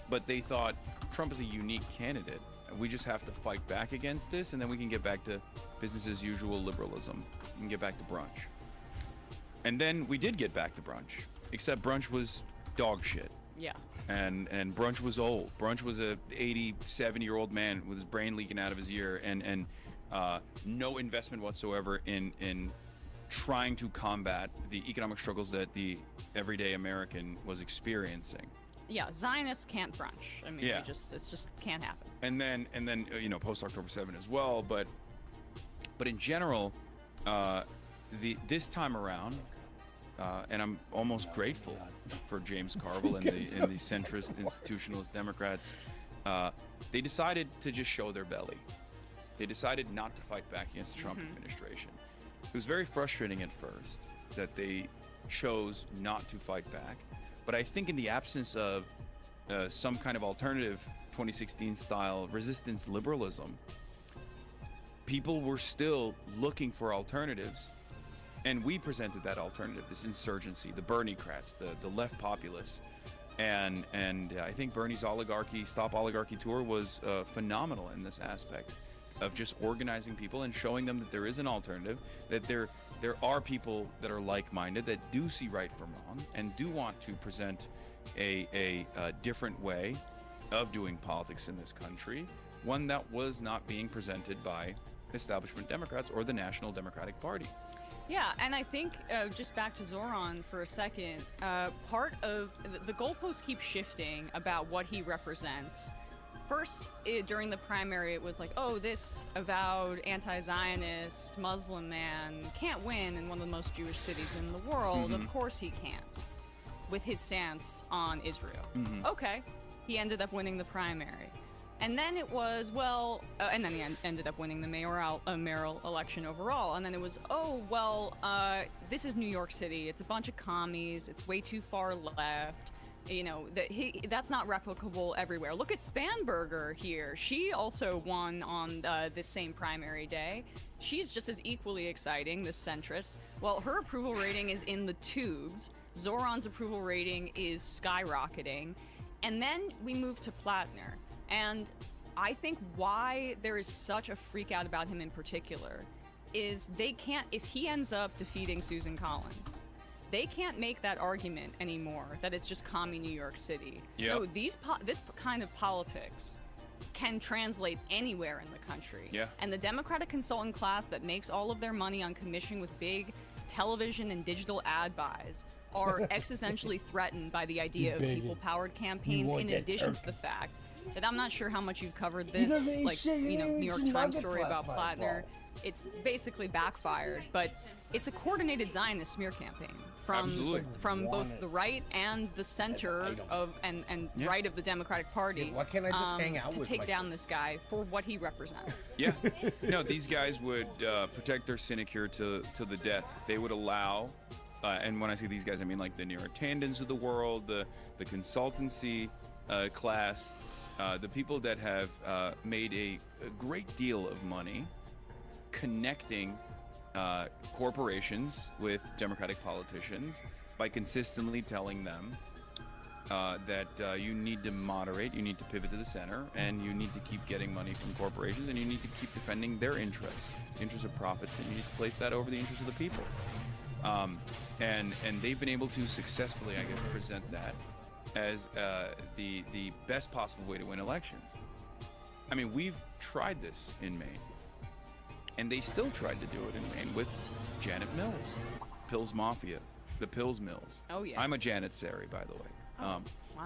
but they thought Trump is a unique candidate. We just have to fight back against this, and then we can get back to business as usual liberalism. We can get back to brunch. And then we did get back to brunch, except brunch was dog shit. Yeah. And brunch was old. Brunch was a 87-year-old man with his brain leaking out of his ear, and no investment whatsoever in trying to combat the economic struggles that the everyday American was experiencing. Yeah, Zionists can't brunch. I mean, it just can't happen. And then you know, post October 7 as well. But in general, this time around, and I'm almost grateful for James Carville and the centrist institutionalist Democrats. They decided to just show their belly. They decided not to fight back against the Trump administration. It was very frustrating at first that they chose not to fight back. But I think in the absence of some kind of alternative 2016 style resistance liberalism, people were still looking for alternatives. And we presented that alternative, this insurgency, the Bernie-crats, the left populists. And I think Bernie's Stop Oligarchy tour was phenomenal in this aspect of just organizing people and showing them that there is an alternative, that there are people that are like-minded, that do see right from wrong, and do want to present a different way of doing politics in this country, one that was not being presented by establishment Democrats or the National Democratic Party. Yeah, and I think, just back to Zoran for a second, part of the goalposts keep shifting about what he represents. First, during the primary, it was like, oh, this avowed anti-Zionist Muslim man can't win in one of the most Jewish cities in the world. Of course he can't, with his stance on Israel. Okay, he ended up winning the primary. And then it was, well, and then he ended up winning the mayoral election overall. And then it was, oh, well, this is New York City. It's a bunch of commies. It's way too far left. You know, that's not replicable everywhere. Look at Spanberger here. She also won on this same primary day. She's just as equally exciting, this centrist. Well, her approval rating is in the tubes. Zoran's approval rating is skyrocketing. And then we move to Plattner. And I think why there is such a freak out about him in particular is they can't, if he ends up defeating Susan Collins, they can't make that argument anymore that it's just commie New York City. Yep. No, this kind of politics can translate anywhere in the country. Yeah. And the Democratic consultant class that makes all of their money on commission with big television and digital ad buys are existentially threatened by the idea of people-powered campaigns, in addition to the fact I'm not sure how much you've covered He doesn't this, eat like, shit. He ate New York two Times nuggets story about last night, Plattner. bro. It's basically backfired, but it's a coordinated Zionist smear campaign from Absolutely. from Want both it the right and the center of and Yeah. right of the Democratic Party. Yeah, why can't I just hang out to with take my down this guy for what he represents? Yeah. No, these guys would protect their sinecure to the death. They would allow, and when I say these guys, I mean like the Neera Tandons of the world, the consultancy class, the people that have made a great deal of money connecting corporations with Democratic politicians by consistently telling them that you need to moderate, you need to pivot to the center, and you need to keep getting money from corporations, and you need to keep defending their interests, the interests of profits, and you need to place that over the interests of the people. And they've been able to successfully, I guess, present that as the best possible way to win elections. I mean, we've tried this in Maine, and they still tried to do it in Maine with Janet Mills, Pills Mafia, the Pills Mills. Oh, yeah. I'm a Janet Sari, by the way. Wow.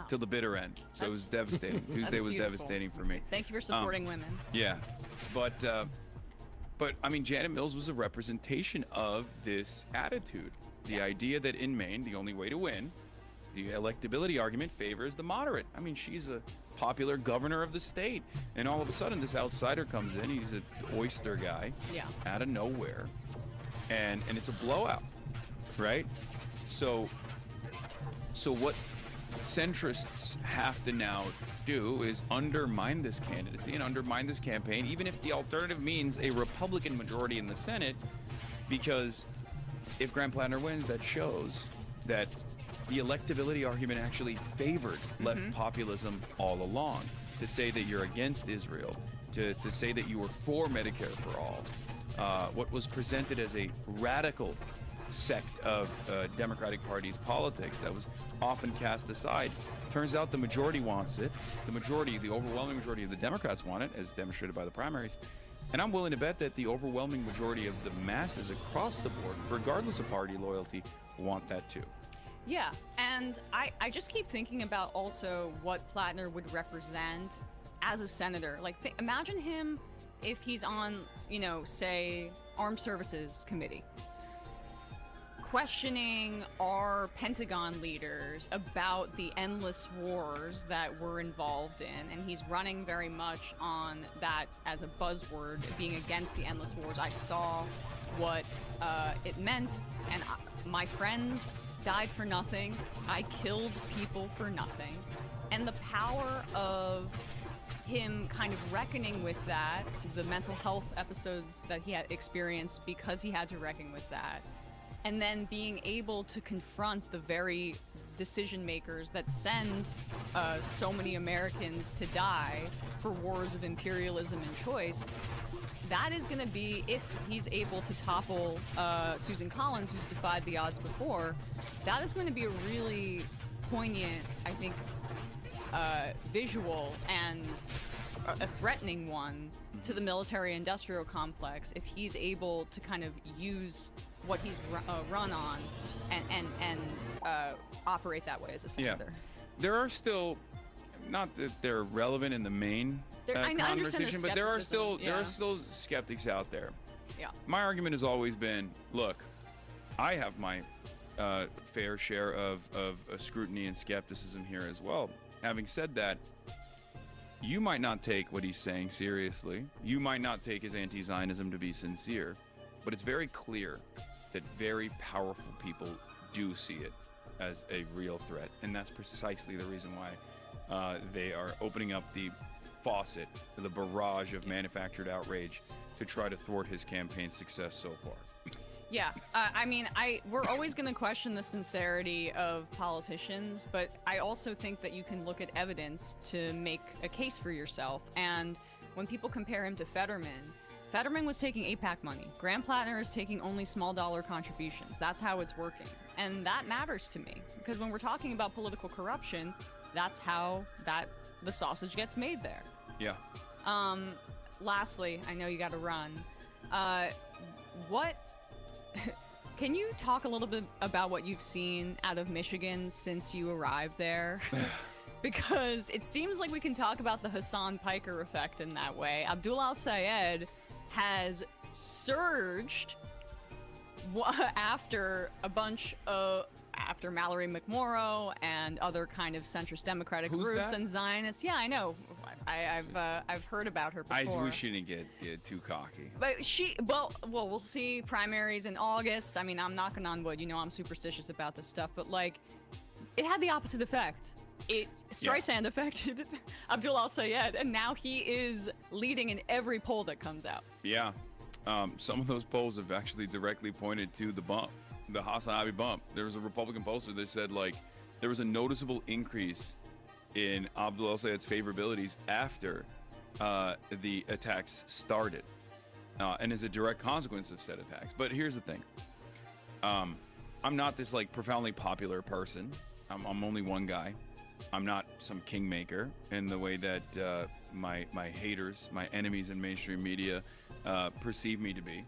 Till the bitter end. So it was That's- devastating. Tuesday That's was beautiful. devastating for me. Thank you for supporting women. Yeah, but I mean, Janet Mills was a representation of this attitude. The idea that in Maine, the only way to win, the electability argument favors the moderate. I mean, she's a popular governor of the state, and all of a sudden, this outsider comes in. He's an oyster guy, out of nowhere, and it's a blowout, right? So what centrists have to now do is undermine this candidacy and undermine this campaign, even if the alternative means a Republican majority in the Senate, because if Graham Plattner wins, that shows that the electability argument actually favored left populism all along. To say that you're against Israel, to say that you were for Medicare for all, what was presented as a radical sect of Democratic Party's politics that was often cast aside. Turns out the majority wants it. The overwhelming majority of the Democrats want it, as demonstrated by the primaries. And I'm willing to bet that the overwhelming majority of the masses across the board, regardless of party loyalty, want that too. Yeah, and I just keep thinking about also what Plattner would represent as a senator. Like, imagine him if he's on, say, Armed Services Committee, questioning our Pentagon leaders about the endless wars that we're involved in, and he's running very much on that as a buzzword, being against the endless wars. I saw what it meant, and my friends died for nothing. I killed people for nothing. And the power of him kind of reckoning with that, the mental health episodes that he had experienced because he had to reckon with that, and then being able to confront the very decision makers that send so many Americans to die for wars of imperialism and choice. That is going to be, if he's able to topple Susan Collins, who's defied the odds before, that is going to be a really poignant, I think, visual and a threatening one to the military-industrial complex if he's able to kind of use what he's run on and operate that way as a senator. Yeah. There are still, not that they're relevant in the main conversation, but there are still skeptics out there. Yeah. My argument has always been, look, I have my fair share of scrutiny and skepticism here as well. Having said that, you might not take what he's saying seriously. You might not take his anti-Zionism to be sincere, but it's very clear that very powerful people do see it as a real threat, and that's precisely the reason why they are opening up the faucet, the barrage of manufactured outrage to try to thwart his campaign's success so far. Yeah, I mean, we're always going to question the sincerity of politicians, but I also think that you can look at evidence to make a case for yourself. And when people compare him to Fetterman was taking AIPAC money. Graham Plattner is taking only small dollar contributions. That's how it's working. And that matters to me, because when we're talking about political corruption, that's how the sausage gets made there. Yeah. Lastly, I know you got to run. Can you talk a little bit about what you've seen out of Michigan since you arrived there? because it seems like we can talk about the Hassan Piker effect in that way. Abdul al-Sayed has surged after a bunch of after Mallory McMorrow and other kind of centrist democratic groups and Zionists. Yeah, I know. I've heard about her before. I wish she didn't get too cocky. But well, we'll see. Primaries in August. I mean, I'm knocking on wood. You know, I'm superstitious about this stuff, but like, it had the opposite effect. Streisand affected Abdul al-Sayed, and now he is leading in every poll that comes out. Yeah. Some of those polls have actually directly pointed to the bump, the Hassan Abi bump. There was a Republican pollster that said, like, there was a noticeable increase in Abdul al-Sayed's favorabilities after the attacks started, and as a direct consequence of said attacks. But here's the thing. I'm not this, like, profoundly popular person. I'm only one guy. I'm not some kingmaker in the way that my haters, my enemies in mainstream media perceive me to be.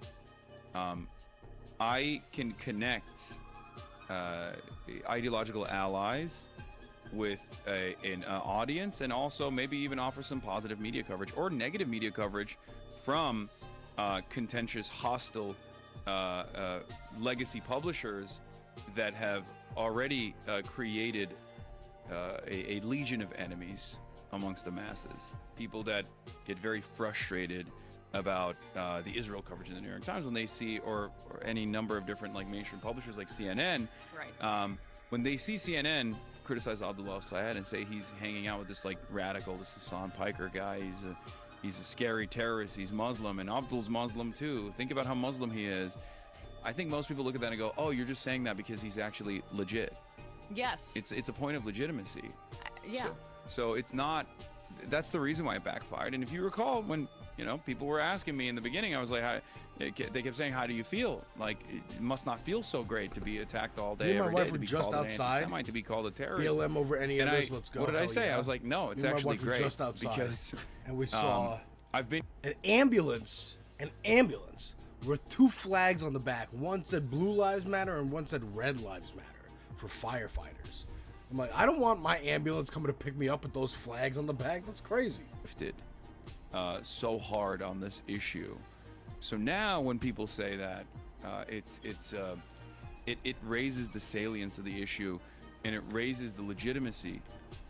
I can connect ideological allies with an audience, and also maybe even offer some positive media coverage or negative media coverage from contentious, hostile legacy publishers that have already created a legion of enemies amongst the masses. People that get very frustrated about the Israel coverage in the New York Times when they see, or any number of different like mainstream publishers like CNN, right? When they see CNN criticize Abdul al-Sayed and say he's hanging out with this like radical, this Hassan Piker guy, he's a scary terrorist, he's Muslim, and Abdul's Muslim too. Think about how Muslim he is. I think most people look at that and go, "Oh, you're just saying that because he's actually legit." Yes. It's a point of legitimacy. Yeah. So it's not. That's the reason why it backfired. And if you recall, when people were asking me in the beginning, I was like, they kept saying, "How do you feel?" Like, it must not feel so great to be attacked all day, every day, to be just called outside. an anti-Semite, to be called a terrorist. BLM over any others. Let's go. What did I say? Yeah. I was like, no, it's actually great. Just outside, because and we saw I've been an ambulance with two flags on the back. One said Blue Lives Matter and one said Red Lives Matter for firefighters. I'm like, I don't want my ambulance coming to pick me up with those flags on the back. That's crazy. So hard on this issue. So now when people say that, it raises the salience of the issue, and it raises the legitimacy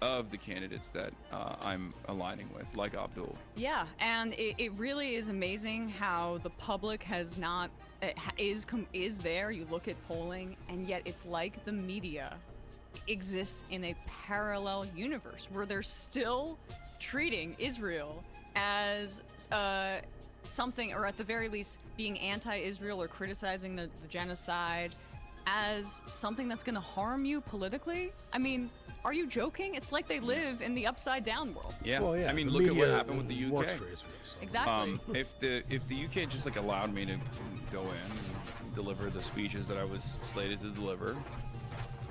of the candidates that I'm aligning with, like Abdul. Yeah, and it really is amazing how the public has not is there. You look at polling, and yet it's like the media exists in a parallel universe where they're still treating Israel as something, or at the very least being anti-Israel or criticizing the genocide as something that's going to harm you politically. I mean, are you joking? It's like they live in the upside down world. Yeah, well, yeah. I mean, look at what happened with the UK. Works for Israel, so. Exactly. If the UK just like allowed me to go in and deliver the speeches that I was slated to deliver,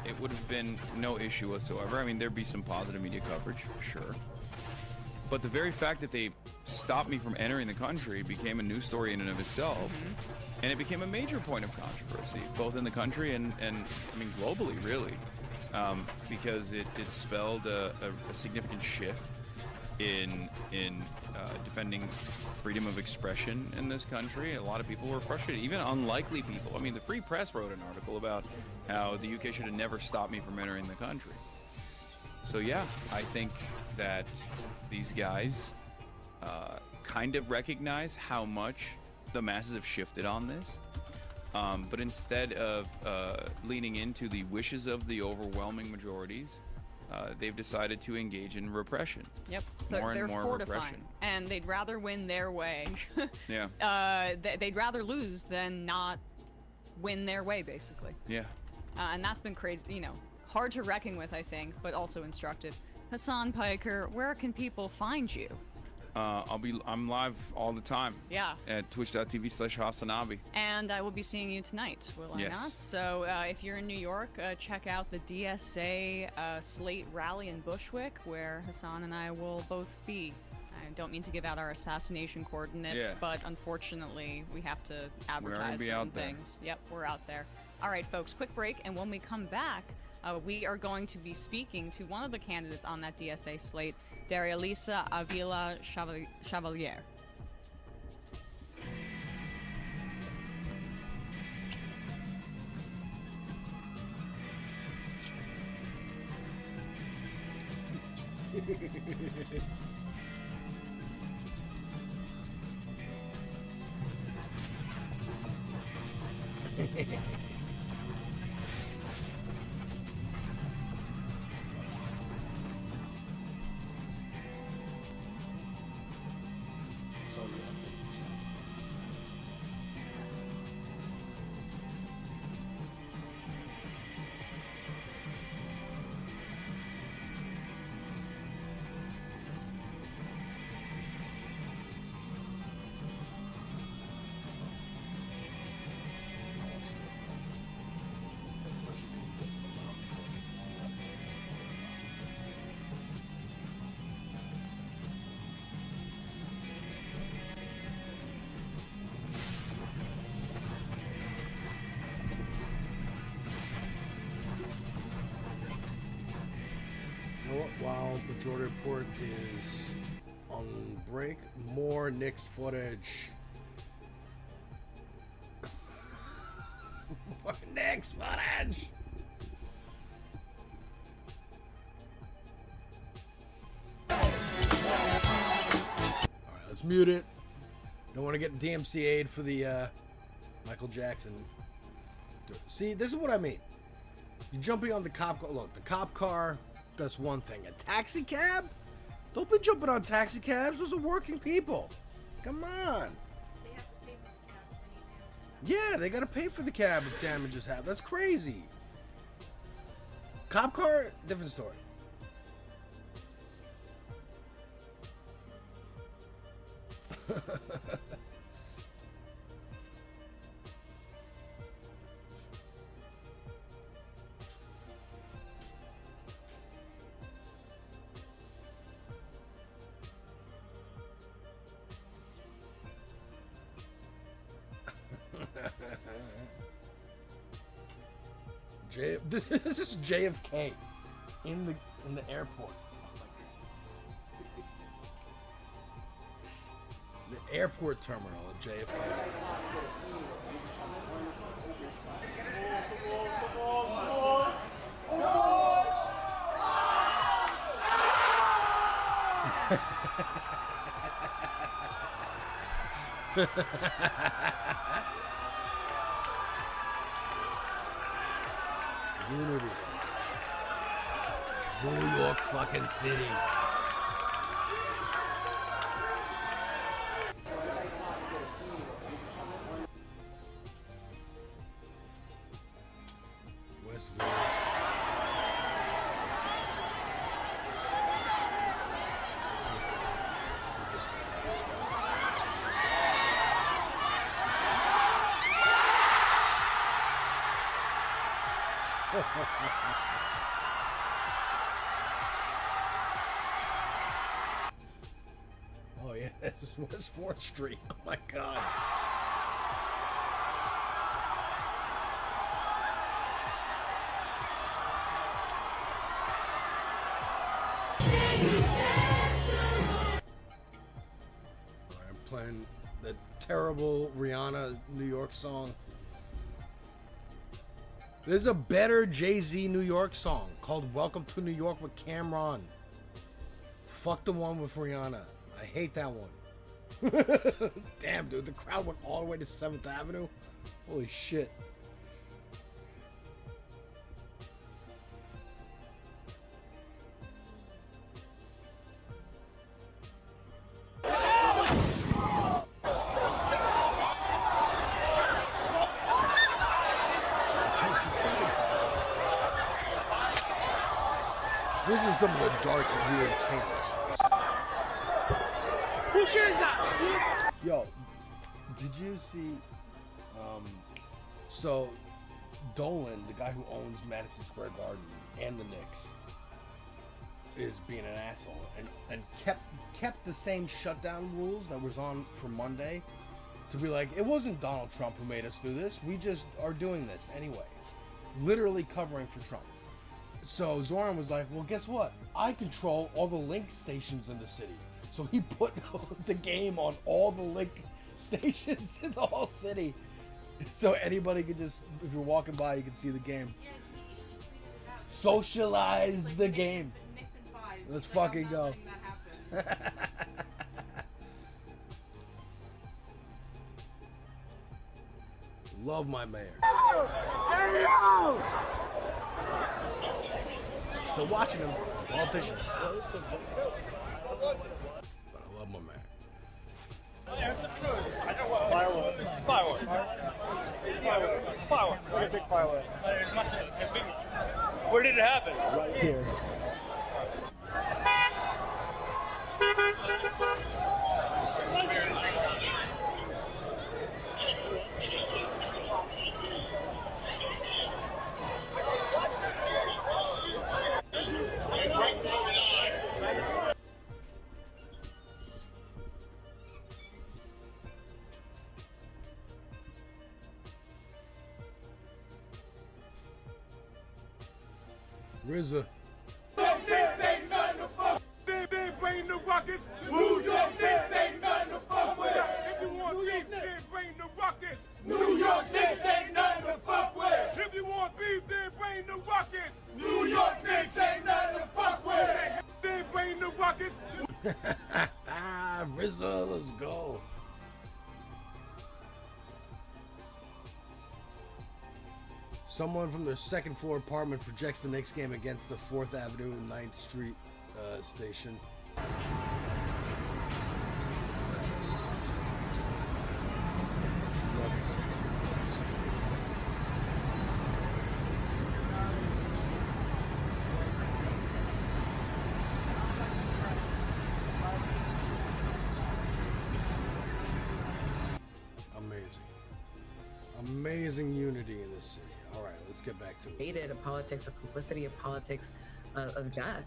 it would have been no issue whatsoever. I mean, there'd be some positive media coverage, for sure. But the very fact that they stopped me from entering the country became a news story in and of itself. And it became a major point of controversy, both in the country and I mean, globally, really. Because it spelled a significant shift in defending freedom of expression in this country. A lot of people were frustrated, even unlikely people. I mean, the Free Press wrote an article about how the UK should have never stopped me from entering the country. So yeah, I think that these guys kind of recognize how much the masses have shifted on this. But instead of leaning into the wishes of the overwhelming majorities, they've decided to engage in repression. Yep, more they're and more fortifying, repression. and they'd rather win their way. Yeah. They'd rather lose than not win their way, basically. Yeah. And that's been crazy, hard to reckon with, I think, but also instructive. Hassan Piker, where can people find you? I'm live all the time. Yeah. At twitch.tv/HassanAbi. And I will be seeing you tonight, will I not? So if you're in New York, check out the DSA Slate rally in Bushwick, where Hassan and I will both be. I don't mean to give out our assassination coordinates, but unfortunately, we have to advertise certain things. Yep, we're out there. All right, folks, quick break, and when we come back, We are going to be speaking to one of the candidates on that DSA slate, Darialisa Avila Chevalier. While Majority Report is on break, more Knicks footage. More Knicks footage! Alright, let's mute it. Don't want to get DMCA'd for the Michael Jackson. See, this is what I mean. You're jumping on the cop car. Look, the cop car, that's one thing. A taxi cab? Don't be jumping on taxi cabs. Those are working people. Come on. Yeah, they gotta pay for the cab if damages happen. That's crazy. Cop car, different story. This is JFK in the airport. The airport terminal at JFK. Unity. New York fucking City. Westville. Oh yeah, this is West 4th Street. Oh my god. I'm playing the terrible Rihanna New York song. There's a better Jay-Z New York song called Welcome to New York with Cameron. Fuck the one with Rihanna. I hate that one. Damn, dude. The crowd went all the way to 7th Avenue. Holy shit. This is some of the dark, weird chaos. Who shares that? Yo, did you see? So Dolan, the guy who owns Madison Square Garden and the Knicks, is being an asshole and kept the same shutdown rules that was on for Monday to be like, it wasn't Donald Trump who made us do this. We just are doing this anyway. Literally covering for Trump. So Zoran was like, well, guess what? I control all the link stations in the city. So he put the game on all the link stations in the whole city. So anybody could just, if you're walking by, you can see the game. Yeah, he tweeted it out. Socialize Like, the Knicks- game. Knicks in 5. Let's He's like, fucking I'm go. not letting that happen. Love my mayor. Hey, yo! Still watching him. He's a politician. But I love my mayor. Firework. Firework. Firework. Firework. What a big firework. Where did it happen? Right here. RZA. This ain't nothing to fuck. They bring the ruckus. New York, this ain't nothing to fuck with. If you want beef, then bring the ruckus. New York, this ain't nothing to fuck with. If you want beef, then bring the ruckus. New York, this ain't nothing to fuck with. Then bring the ruckus. RZA, let's go. Someone from their second floor apartment projects the Knicks game against the 4th Avenue and 9th Street station. Amazing unity in this city. All right, let's get back to it. Hated a politics of complicity, a politics of death.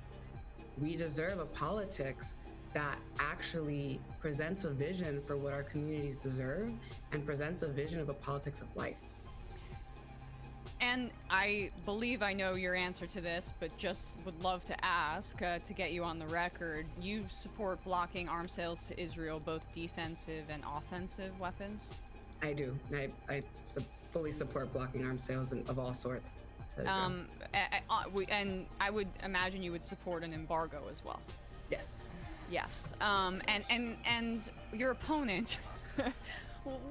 We deserve a politics that actually presents a vision for what our communities deserve and presents a vision of a politics of life. And I believe I know your answer to this, but just would love to ask, to get you on the record, you support blocking arms sales to Israel, both defensive and offensive weapons? I do. I fully support blocking arms sales of all sorts to Israel. And I would imagine you would support an embargo as well. Yes. Yes. And your opponent,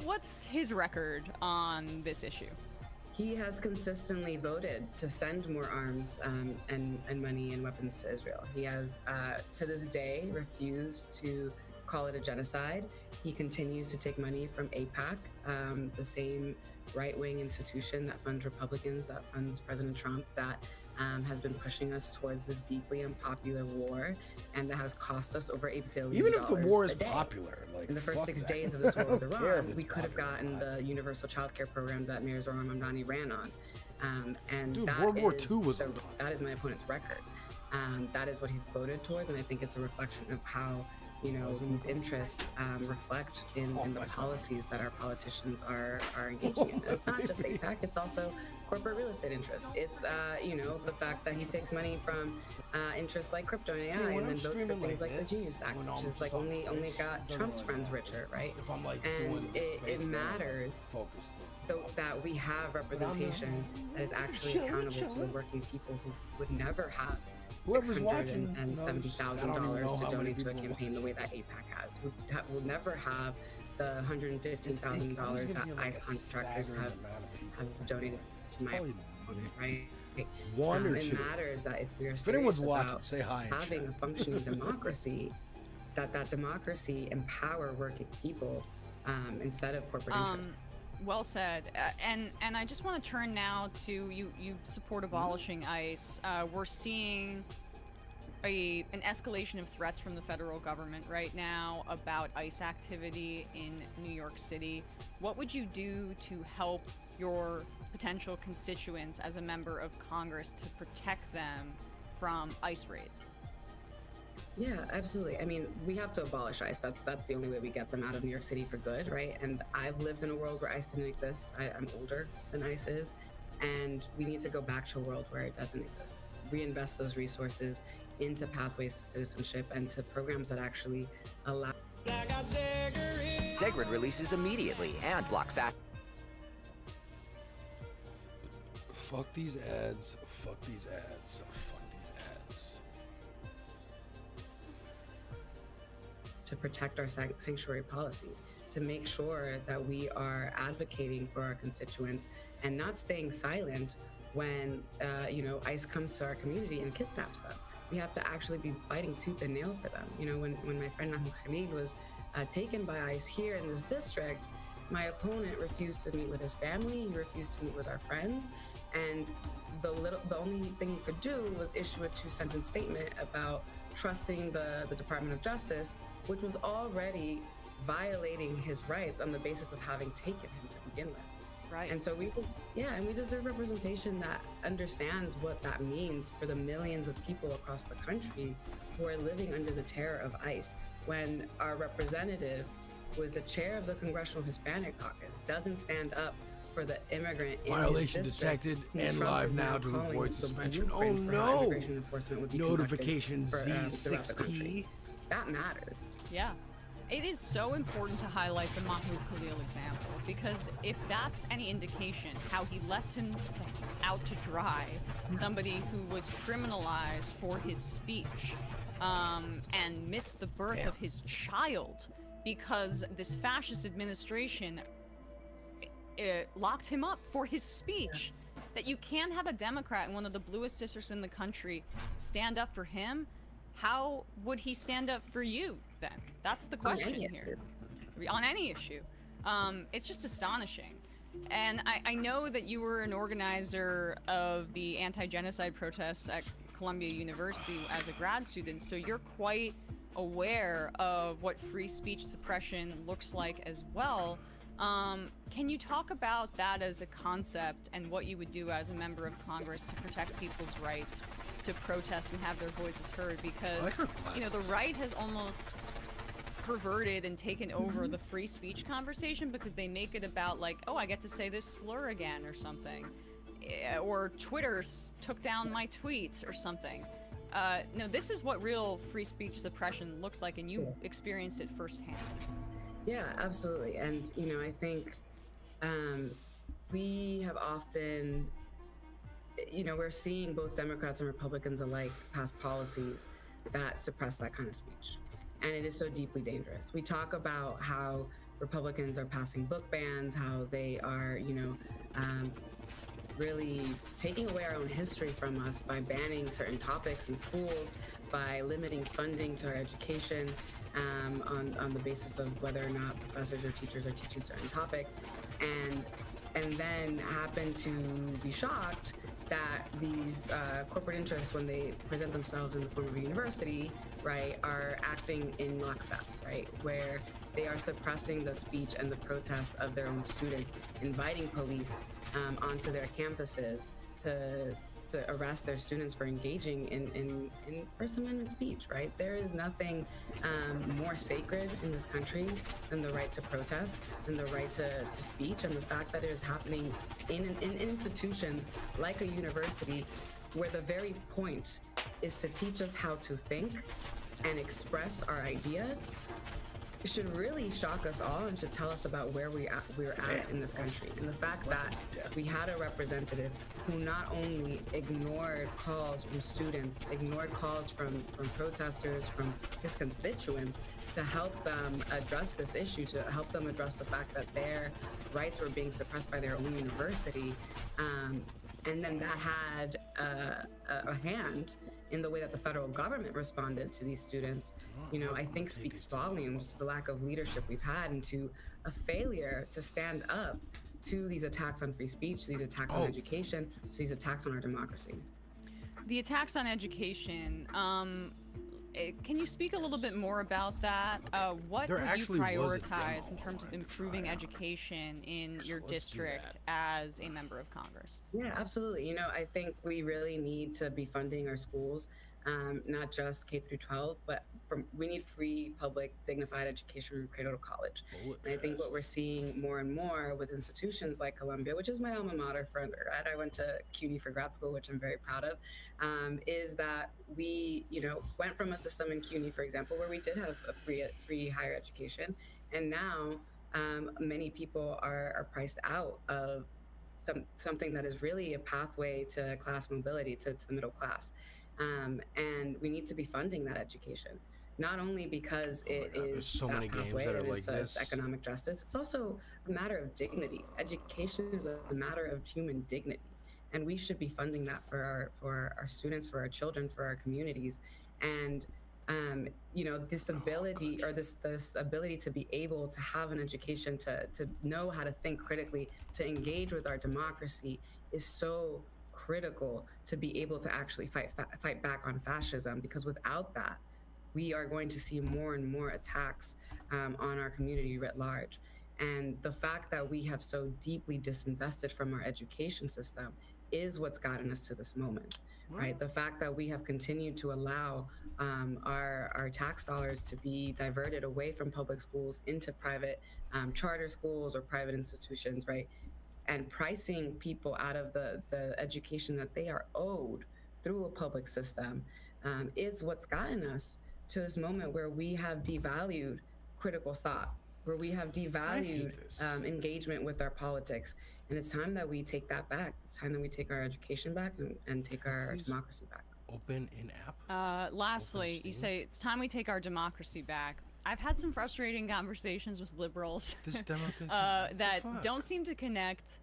what's his record on this issue? He has consistently voted to send more arms and money and weapons to Israel. He has, to this day, refused to call it a genocide. He continues to take money from AIPAC, the same right-wing institution that funds Republicans, that funds President Trump, that has been pushing us towards this deeply unpopular war, and that has cost us over $1 billion. Even if the war is a day. popular, like In the first fuck 6 that. days of this war with I don't care Iran, if we it's could have popular or gotten the universal child care program that Mayor Zoran Mamdani ran on. And Dude, that World War is II was the- unpopular. that is my opponent's record. That is what he's voted towards, and I think it's a reflection of how these interests reflect in the policies that our politicians are engaging in. It's not just AIPAC; it's also corporate real estate interests. It's the fact that he takes money from interests like crypto and AI, and then votes for things like the Genius Act, which is like only got Trump's friends richer, right? And it matters that we have representation that is actually accountable to the working people who would never have $670,000 to donate to a campaign the way that AIPAC has. We'll never have the $115,000 that ICE contractors have donated to my opponent, right? One or two. It matters that if we are If anyone's serious watching, about say hi in having chat. a functioning democracy, that democracy empower working people instead of corporate interests. Well said. And I just want to turn now to you support abolishing ICE. We're seeing an escalation of threats from the federal government right now about ICE activity in New York City. What would you do to help your potential constituents as a member of Congress to protect them from ICE raids? Yeah, absolutely. I mean, we have to abolish ICE. That's the only way we get them out of New York City for good, right? And I've lived in a world where ICE didn't exist. I'm older than ICE is, and we need to go back to a world where it doesn't exist. reinvest those resources into pathways to citizenship and to programs that actually allow. Segrid releases immediately and blocks ads. Fuck these ads. Fuck these ads. Fuck these ads. To protect our sanctuary policy, to make sure that we are advocating for our constituents and not staying silent when ICE comes to our community and kidnaps them. We have to actually be fighting tooth and nail for them. When my friend Mahmoud Khalid was taken by ICE here in this district, my opponent refused to meet with his family. He refused to meet with our friends, and the only thing he could do was issue a 2-sentence statement about trusting the Department of Justice, which was already violating his rights on the basis of having taken him to begin with. Right. And so we deserve representation that understands what that means for the millions of people across the country who are living under the terror of ICE. When our representative, who is the chair of the Congressional Hispanic Caucus, doesn't stand up for the immigrant Violation in his district, detected whom and Trump live is now to calling avoid the suspension. Oh blueprint for how no! immigration enforcement would be Notification conducted throughout the Z6P. country. That matters. Yeah. It is so important to highlight the Mahmoud Khalil example, because if that's any indication how he left him out to dry, somebody who was criminalized for his speech and missed the birth of his child because this fascist administration locked him up for his speech, that you can't have a Democrat in one of the bluest districts in the country stand up for him. How would he stand up for you then? That's the question here. On any issue. It's just astonishing. And I know that you were an organizer of the anti-genocide protests at Columbia University as a grad student, so you're quite aware of what free speech suppression looks like as well. Can you talk about that as a concept and what you would do as a member of Congress to protect people's rights to protest and have their voices heard? Because, the right has almost perverted and taken over the free speech conversation because they make it about like, oh, I get to say this slur again or something. Or Twitter took down my tweets or something. No, this is what real free speech suppression looks like, and you experienced it firsthand. Yeah, absolutely. And, I think we have often, we're seeing both Democrats and Republicans alike pass policies that suppress that kind of speech. And it is so deeply dangerous. We talk about how Republicans are passing book bans, how they are, really taking away our own history from us by banning certain topics in schools, by limiting funding to our education on the basis of whether or not professors or teachers are teaching certain topics, and then happen to be shocked that these corporate interests, when they present themselves in the form of a university, right, are acting in lockstep, right, where they are suppressing the speech and the protests of their own students, inviting police onto their campuses to arrest their students for engaging in First Amendment speech, right? There is nothing more sacred in this country than the right to protest and the right to speech, and the fact that it is happening in institutions like a university where the very point is to teach us how to think and express our ideas. It should really shock us all and should tell us about where we're at in this country. And the fact that we had a representative who not only ignored calls from students, ignored calls from protesters, from his constituents to help them address this issue, to help them address the fact that their rights were being suppressed by their own university. And then that had a hand in the way that the federal government responded to these students, I think speaks volumes to the lack of leadership we've had and to a failure to stand up to these attacks on free speech, to these attacks on education, to these attacks on our democracy. The attacks on education, can you speak a little bit more about that? What would you prioritize in terms of improving education in your district as a member of Congress? Yeah, absolutely. I think we really need to be funding our schools, not just K through 12, but we need free, public, dignified education from cradle to college. And I think what we're seeing more and more with institutions like Columbia, which is my alma mater for undergrad, I went to CUNY for grad school, which I'm very proud of, is that we, went from a system in CUNY, for example, where we did have a free higher education, and now many people are priced out of something that is really a pathway to class mobility, to the middle class. And we need to be funding that education, not only because there's so many games that are like it's this. economic justice, it's also a matter of dignity. Education is a matter of human dignity, and we should be funding that for our students, for our children, for our communities. And this ability this ability to be able to have an education, to know how to think critically, to engage with our democracy is so critical to be able to actually fight back on fascism, because without that, we are going to see more and more attacks on our community writ large. And the fact that we have so deeply disinvested from our education system is what's gotten us to this moment, right? The fact that we have continued to allow our tax dollars to be diverted away from public schools into private charter schools or private institutions, right? And pricing people out of the education that they are owed through a public system is what's gotten us to this moment where we have devalued critical thought, where we have devalued engagement with our politics. And it's time that we take that back. It's time that we take our education back and take our democracy back. Open in-app? Lastly, you say it's time we take our democracy back. I've had some frustrating conversations with liberals that don't seem to connect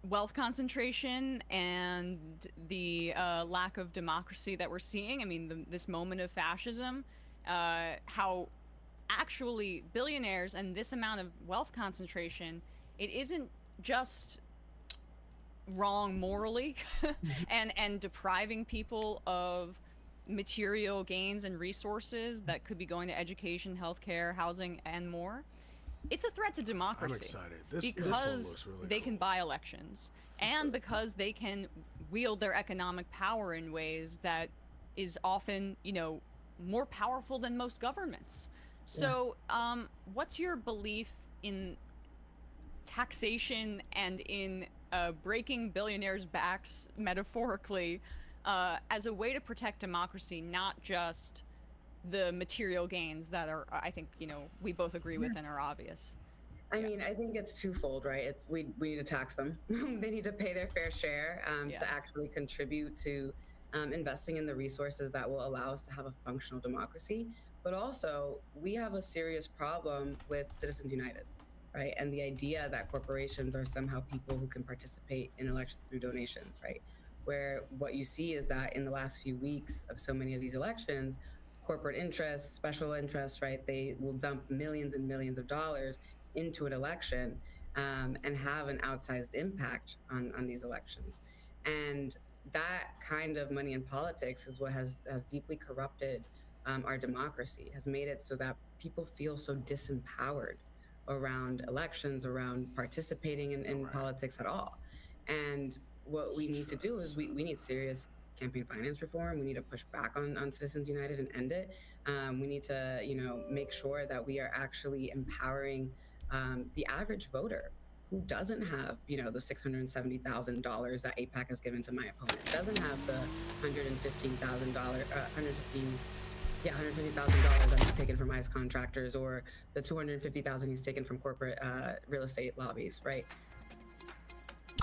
wealth concentration and the lack of democracy that we're seeing. I mean, this moment of fascism, how actually billionaires and this amount of wealth concentration, it isn't just wrong morally and depriving people of material gains and resources that could be going to education, healthcare, housing, and more. It's a threat to democracy. I'm excited. This one looks really they cool. can buy elections, and because they can wield their economic power in ways that is often, more powerful than most governments. So, what's your belief in taxation and in breaking billionaires' backs, metaphorically, as a way to protect democracy, not just the material gains that are, I think, we both agree with and are obvious? I mean, I think it's twofold, right? It's we need to tax them. They need to pay their fair share to actually contribute to investing in the resources that will allow us to have a functional democracy. But also, we have a serious problem with Citizens United, right? And the idea that corporations are somehow people who can participate in elections through donations, right? Where what you see is that in the last few weeks of so many of these elections, corporate interests, special interests, right? They will dump millions and millions of dollars into an election and have an outsized impact on these elections. And that kind of money in politics is what has deeply corrupted our democracy, has made it so that people feel so disempowered around elections, around participating in politics at all. And what we need to do is we need serious campaign finance reform. We need to push back on Citizens United and end it. We need to, make sure that we are actually empowering the average voter who doesn't have, the $670,000 that AIPAC has given to my opponent, doesn't have the $115,000 that he's taken from ICE contractors, or the $250,000 he's taken from corporate real estate lobbies, right?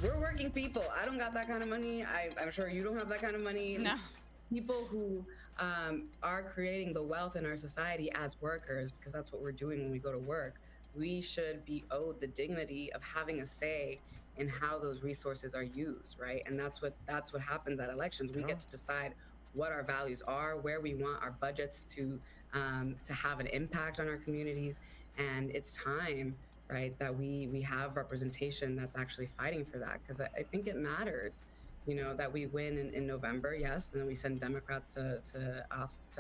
We're working people. I don't got that kind of money. I'm sure you don't have that kind of money. No. People who are creating the wealth in our society as workers, because that's what we're doing when we go to work, we should be owed the dignity of having a say in how those resources are used, right? And that's what happens at elections. We get to decide what our values are, where we want our budgets to have an impact on our communities. And it's time, right, that we have representation that's actually fighting for that, because I think it matters, that we win in November, yes, and then we send Democrats to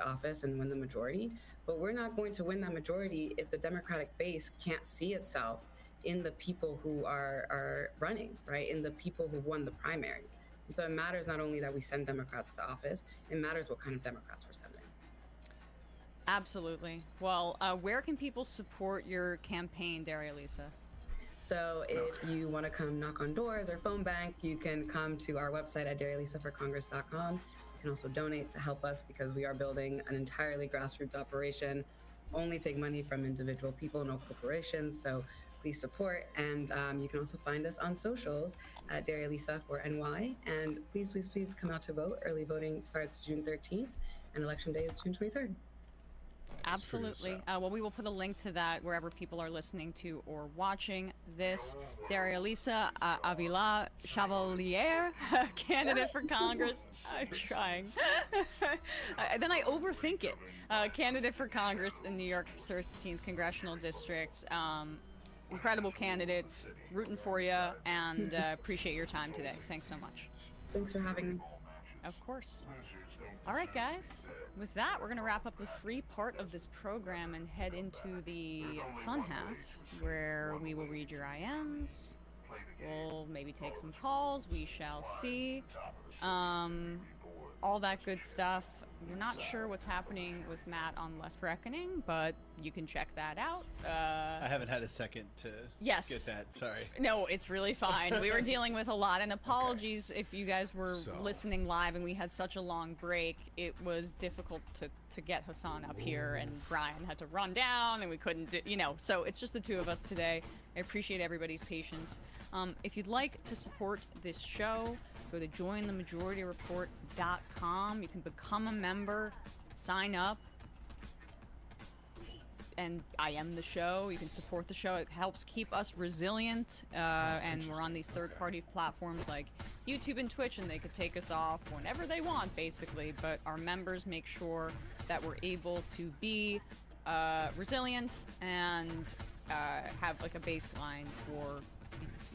office and win the majority. But we're not going to win that majority if the Democratic base can't see itself in the people who are running, right, in the people who won the primaries. And so it matters not only that we send Democrats to office, it matters what kind of Democrats we're sending. Absolutely. Well, where can people support your campaign, Daria Lisa? So if you want to come knock on doors or phone bank, you can come to our website at darialisaforcongress.com. You can also donate to help us because we are building an entirely grassroots operation. Only take money from individual people, no corporations. So please support. And you can also find us on socials at Daria for NY. And please, please, please come out to vote. Early voting starts June 13th and election day is June 23rd. Absolutely. Well, we will put a link to that wherever people are listening to or watching this. Daria Lisa Avila Chevalier, candidate for Congress. I'm trying. Then I overthink it. Candidate for Congress in New York's 13th Congressional District. Incredible candidate. Rooting for you, and appreciate your time today. Thanks so much. Thanks for having me. Of course. All right, guys. With that, we're going to wrap up the free part of this program and head into the fun half, where we will read your IMs. We'll maybe take some calls. We shall see. All that good stuff. We're not sure what's happening with Matt on Left Reckoning, but you can check that out. I haven't had a second to get that. Sorry. No, it's really fine. We were dealing with a lot, and apologies if you guys were listening live and we had such a long break. It was difficult to get Hassan up here, and Brian had to run down, and we couldn't do, so it's just the two of us today. I appreciate everybody's patience. If you'd like to support this show, go to jointhemajority.report.com. You can become a member, sign up, and IM the show. You can support the show. It helps keep us resilient, and we're on these third-party platforms like YouTube and Twitch, and they could take us off whenever they want, basically. But our members make sure that we're able to be resilient and have like a baseline for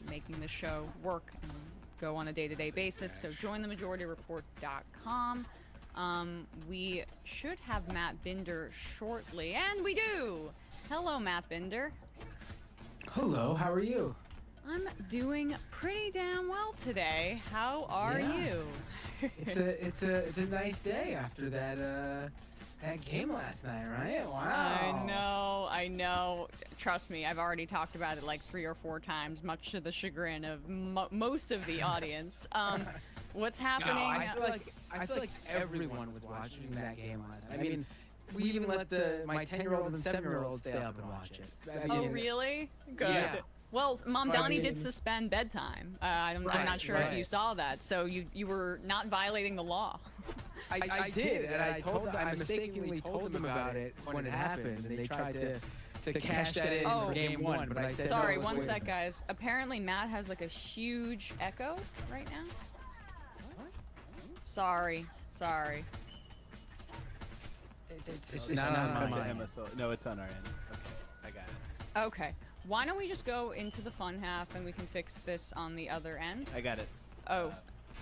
making the show work and go on a day-to-day basis. So jointhemajority.report.com. We should have Matt Binder shortly, and we do. Hello, Matt Binder. Hello, how are you? I'm doing pretty damn well today. How are you? It's a nice day after that game last night, right? Wow. I know. Trust me, I've already talked about it like 3 or 4 times, much to the chagrin of most of the audience. What's happening? No, I feel like everyone was watching that game last night. I mean, we even let my 10-year-old and 7-year-old stay up and watch it. Oh, really? Good. Yeah. Well, Mom Donnie did suspend bedtime. I'm not sure if you saw that. So you were not violating the law. I did, and I mistakenly told them about it when it happened, and they tried to cash that in for game 1. But I said, sorry, no, one sec, guys. Apparently, Matt has like a huge echo right now. Sorry. It's not on my end. No, it's on our end. Okay, I got it. Okay. Why don't we just go into the fun half and we can fix this on the other end? I got it. Oh,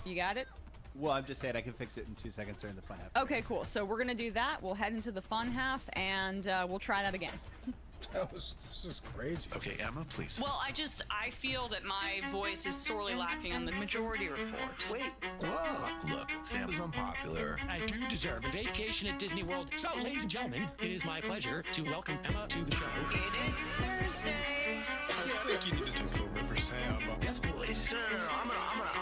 you got it? Well, I'm just saying I can fix it in 2 seconds during the fun half. Okay, cool. So we're going to do that. We'll head into the fun half, and we'll try that again. This is crazy. Okay, Emma, please. Well, I feel that my voice is sorely lacking on the majority report. Wait. Look, Sam is unpopular. I do deserve a vacation at Disney World. So, ladies and gentlemen, it is my pleasure to welcome Emma to the show. It is Thursday. I think you need to take over for Sam. Yes, please. No. I'm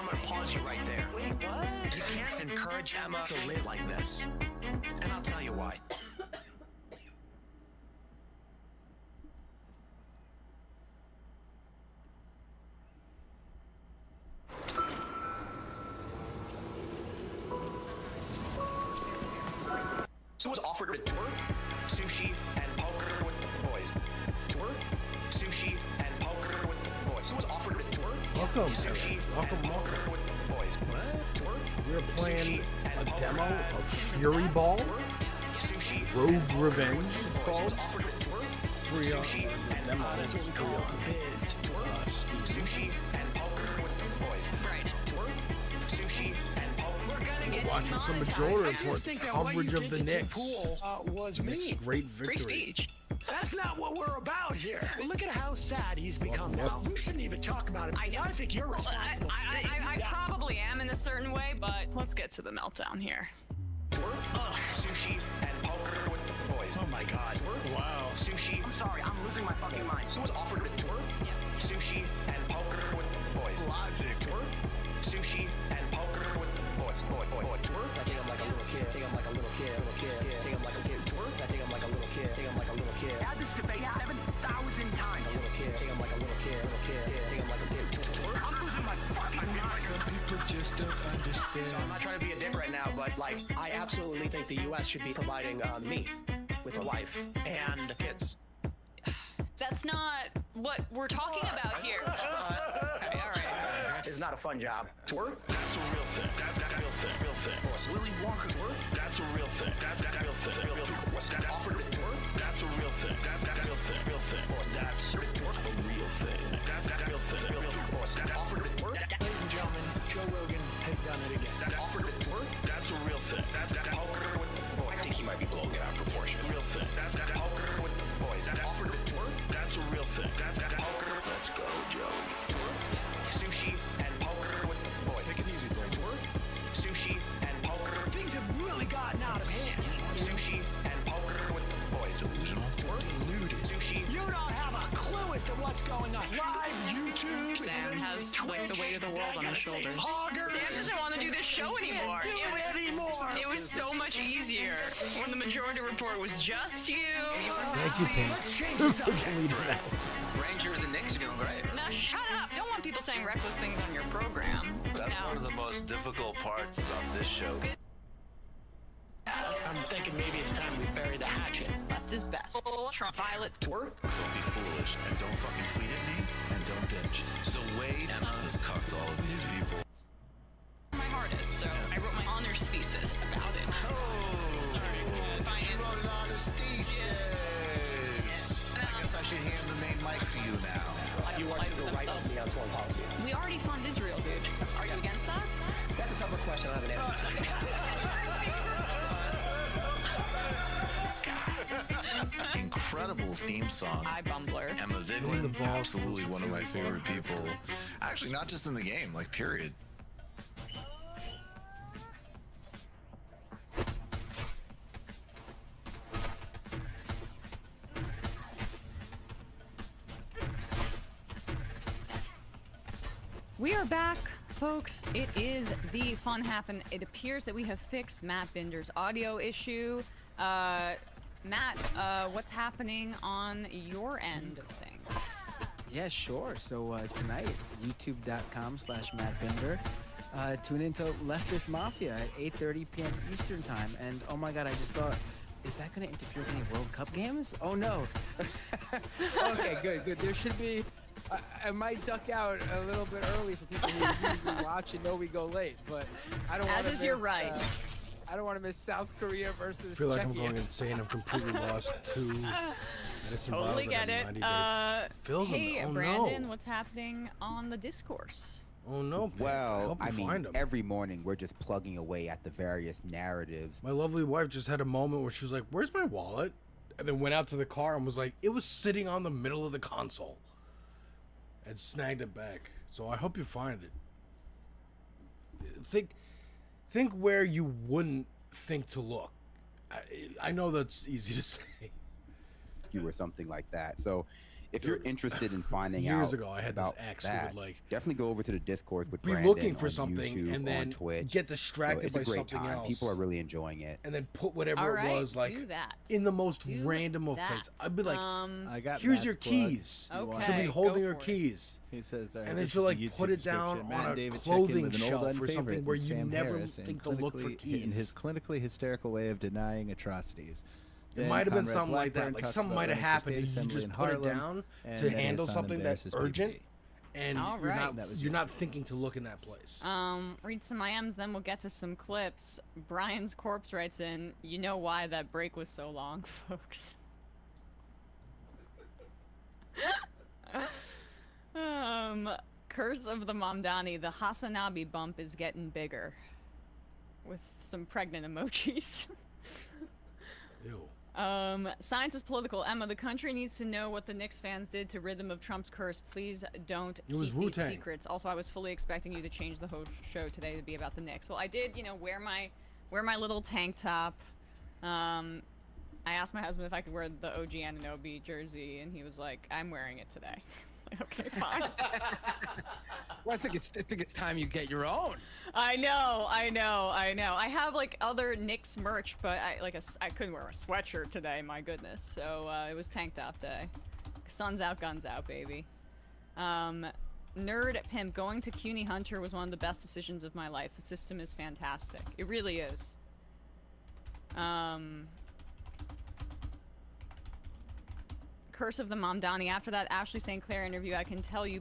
gonna pause you right there. Wait, what? You can't encourage Emma to live like this. And I'll tell you why. So was offered to tour, sushi, and poker with the boys. Tour, sushi, and poker with the boys. So was offered to tour, Welcome, sushi, welcome. poker with the boys. What? Tour, We're playing a demo of Fury Ball, sushi, Rogue Revenge, it's called. offered to tour, Free on sushi, the demo. that's what we Free call on biz. Tour, Steam. sushi, and poker with the boys. Right. Tour, sushi, and poker. We're gonna get Watching some Majority Report coverage of the Knicks. Was me. Knicks' great victory. That's not what we're about here. Look at how sad he's become now. You shouldn't even talk about it. I think you're responsible. I probably am in a certain way, but let's get to the meltdown here. Sushi and poker with the boys. Oh my God. Wow. Sushi. I'm sorry, I'm losing my fucking mind. So was offered a tour. Sushi and poker with the boys. Logic. Tour. Sushi and poker with the boys. Boy. Tour. I think I'm like a little kid. I think I'm like a little kid. I think I'm like a kid. Tour. I think I'm like a little kid. I think I'm like a little kid. Had this debate 7,000 times. A little kid. I think I'm like a little kid. I think I'm like a kid. Tour. I'm losing my fucking mind. Some people just don't understand. So I'm not trying to be a dick right now, but like, I absolutely think the U.S. should be providing me with a wife and kids. That's not what we're talking about here. Okay, all right. It's not a fun job. Tour? That's a real thing. That's a real thing. Real thing. Willy Wonka tour? That's a real thing. That's a real thing. Real thing. What's that offered a tour? That's a real thing. That's a real thing. Real thing. That's a tour? A real thing. That's a real thing. Real thing. What's that offered a tour? Ladies and gentlemen, Joe Rogan has done it again. That offered a tour? That's a real thing. That's poker with the boys. I think he might be blowing it out of proportion. Real thing. That's poker with the boys. That offered a tour? That's a real thing. That's poker. Let's go, Joey. Tour? Sushi and poker with the boys. Take it easy, Dave. Tour? Sushi and poker. Things have really gotten out of hand. Sushi and poker with the boys. Delusional. Tour? Deluded. Sushi. You don't have a clue as to what's going on. Live YouTube. Sam has like the weight of the world on his shoulders. Sam doesn't want to do this show anymore. It was so much easier when the Majority Report was just you. Thank you, Pink. Let's change the subject. Rangers and Knicks are doing great. Now shut up. Don't want people saying reckless things on your program. That's one of the most difficult parts about this show. I'm thinking maybe it's time we bury the hatchet. Left is best. Trump Violet tour. Don't be foolish and don't fucking tweet at me and don't bitch. The way Emma has cucked all of these people. My hardest, so I wrote my honors thesis about it. Oh, she wrote an honest thesis. I guess I should hand the main mic to you now. You are to the right of me on foreign policy. We already fund Israel, dude. Are you against that? That's a tougher question. I have an answer to. Incredible theme song. Hi, Bumbler. Emma Vigeland, absolutely one of my favorite people. Actually, not just in the game, like, period. We are back, folks. It is the Fun Happen. It appears that we have fixed Matt Binder's audio issue. Matt, what's happening on your end of things? Yeah, sure. So tonight, youtube.com/MattBinder. Tune into Leftist Mafia at 8:30 p.m. Eastern Time. And oh my God, I just thought, is that going to interfere with any World Cup games? Oh no. Okay, good. There should be. I might duck out a little bit early for people who usually watch and know we go late, but I don't want to. As is your right. I don't want to miss South Korea versus I feel like Czechia. I'm going insane. I've completely lost 2 minutes. Totally get it. Hey, oh, Brandon, no. what's happening on the discourse? Oh no. Well, I mean, find 'em. every morning we're just plugging away at the various narratives. My lovely wife just had a moment where she was like, "Where's my wallet?" And then went out to the car and was like, "It was sitting on the middle of the console." And snagged it back. So I hope you find it. Think where you wouldn't think to look. I know that's easy to say. Or something like that. So if you're interested in finding years out ago, I had this about ex who that, would like definitely go over to the Discord with be Brandon looking for on something YouTube, and then on Twitch. get distracted So by it's a great something time. else. People are really enjoying it. And then put whatever All it right, was like do that. in the most random of that. places. I'd be like, I got "Here's Matt's your plug. keys." Okay, She'll be go holding her for it. keys. He says, and then this she'll is the like put YouTube it down description. Matt on and a David check in clothing with an old shelf or something unfavorite, where you Sam never Harris, and think to look for clinically- in his keys. clinically hysterical way of denying atrocities. It Then might have been Conrad something like that. Blackburn Like talks something about might have running for happened state and you assembly just in put it Harlem, down and to then handle his son something that's embarrasses urgent. PBD. And All you're right. not you're not thinking to look in that place. Read some IMs, then we'll get to some clips. Brian's Corpse writes in, you know why that break was so long, folks. Curse of the Mamdani, the Hasanabi bump is getting bigger. With some pregnant emojis. Ew. Science is political. Emma, the country needs to know what the Knicks fans did to Rhythm of Trump's curse. Please don't It was keep these Wu-Tang. secrets. Also, I was fully expecting you to change the whole show today to be about the Knicks. Well, I did, wear my little tank top. I asked my husband if I could wear the OG Anunoby jersey, and he was like, "I'm wearing it today." Like, okay, fine. Well, I think it's time you get your own. I know. I have like other Knicks merch, but I couldn't wear a sweatshirt today. My goodness. So it was tank top day. Sun's out, guns out, baby. Nerd Pimp, going to CUNY Hunter was one of the best decisions of my life. The system is fantastic. It really is. Curse of the Mamdani. After that Ashley St. Clair interview, I can tell you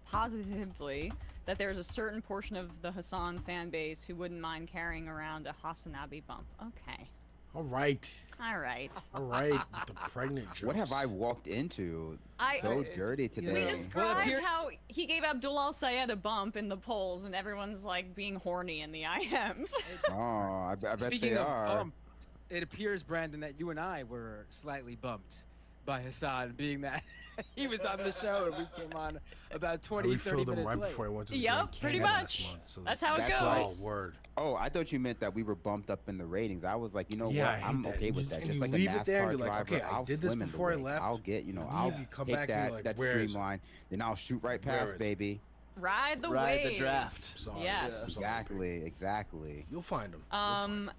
positively that there's a certain portion of the Hassan fan base who wouldn't mind carrying around a Hassanabi bump. Okay. All right. All right. The pregnant jokes. What have I walked into? So dirty today. We described how he gave Abdullah Sayed a bump in the polls, and everyone's like being horny in the IMs. Oh, I bet Speaking they of are. bump, it appears, Brandon, that you and I were slightly bumped by Hassan, being that he was on the show and we came on about 20, 30 minutes right late. before I went to the Yep, Grand pretty Canyon much. last month, so That's how it goes. Right. Oh, word. Oh, I thought you meant that we were bumped up in the ratings. I was like, you know Yeah, I what? hate I'm that. okay You with just- that. and Just you like a leave it there NASCAR and you're like, driver, okay, I I'll did this swim in the before I lake. left. I'll get, You I'll leave, you come take back and you're that, like, that where is it? streamline, then I'll shoot right Where past, is it? baby. Ride the Ride wave. the draft. Sorry. Yes. Exactly. You'll find them.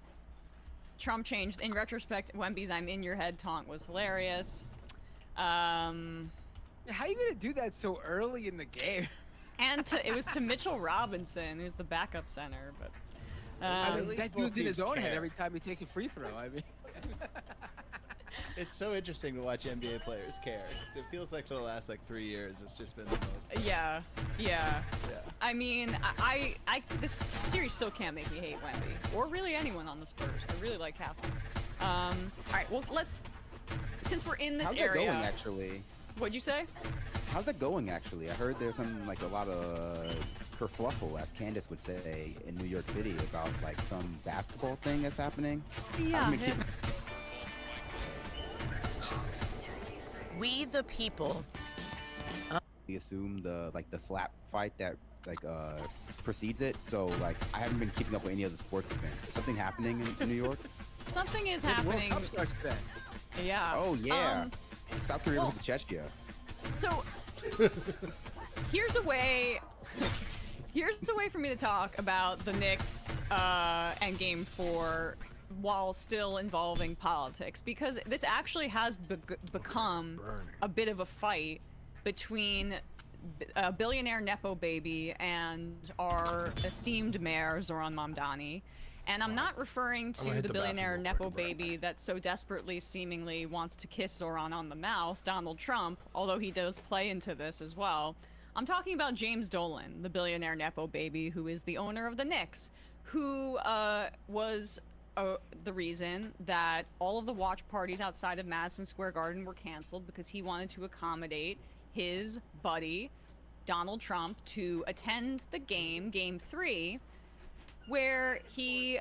Trump changed. In retrospect, Wemby's "I'm in your head" taunt was hilarious. How you gonna do that so early in the game? And it was to Mitchell Robinson, who's the backup center, but I mean, least that both dude's in his teams own head care. every time he takes a free throw. I mean, It's so interesting to watch NBA players care. It feels like for the last 3 years, it's just been the most. yeah. I mean, this series still can't make me hate Wemby or really anyone on the Spurs. I really like Castle. All right, well, since we're in this How's area. that going, actually? What'd you say? How's that going, actually? I heard there's a lot of kerfluffle, as Candace would say, in New York City about some basketball thing that's happening. Yeah. We the people. We assume the slap fight that precedes it. So I haven't been keeping up with any of the sports events. Is something happening in New York? Something is the World happening. Cup starts today. Yeah. Oh yeah. South Korea with Chechnya. So here's a way for me to talk about the Knicks and Game 4 while still involving politics, because this actually has become a bit of a fight between a billionaire Nepo baby and our esteemed mayor Zoran Mamdani. And I'm not referring to the billionaire Nepo baby that so desperately seemingly wants to kiss Zoran on the mouth, Donald Trump, although he does play into this as well. I'm talking about James Dolan, the billionaire Nepo baby who is the owner of the Knicks, who was the reason that all of the watch parties outside of Madison Square Garden were canceled, because he wanted to accommodate his buddy, Donald Trump, to attend the Game 3, where he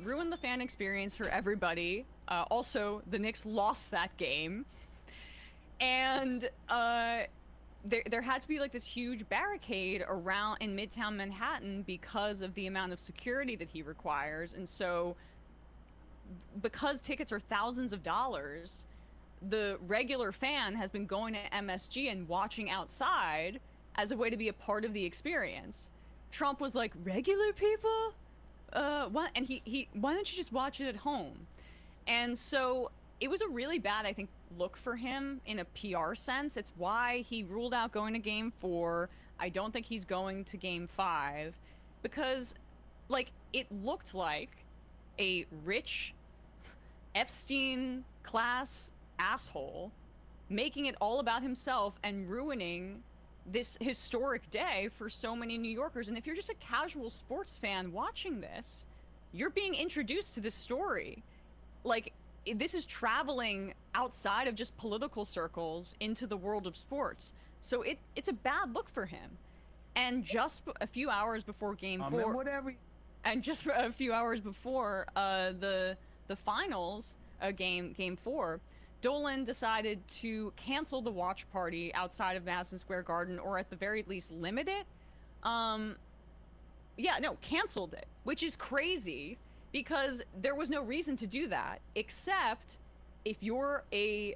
ruined the fan experience for everybody. Also, the Knicks lost that game. And there had to be this huge barricade around in Midtown Manhattan because of the amount of security that he requires. And so, because tickets are thousands of dollars, the regular fan has been going to MSG and watching outside as a way to be a part of the experience. Trump was like, regular people? What? And he why don't you just watch it at home? And so it was a really bad, I think, look for him in a PR sense. It's why he ruled out going to Game 4. I don't think he's going to Game 5, because it looked like a rich Epstein class asshole making it all about himself and ruining this historic day for so many New Yorkers. And if you're just a casual sports fan watching this, you're being introduced to this story. This is traveling outside of just political circles into the world of sports. So it's a bad look for him. And just a few hours before Game 4, and just a few hours before the finals, Game 4, Dolan decided to cancel the watch party outside of Madison Square Garden, or at the very least limit it. Canceled it, which is crazy, because there was no reason to do that, except if you're a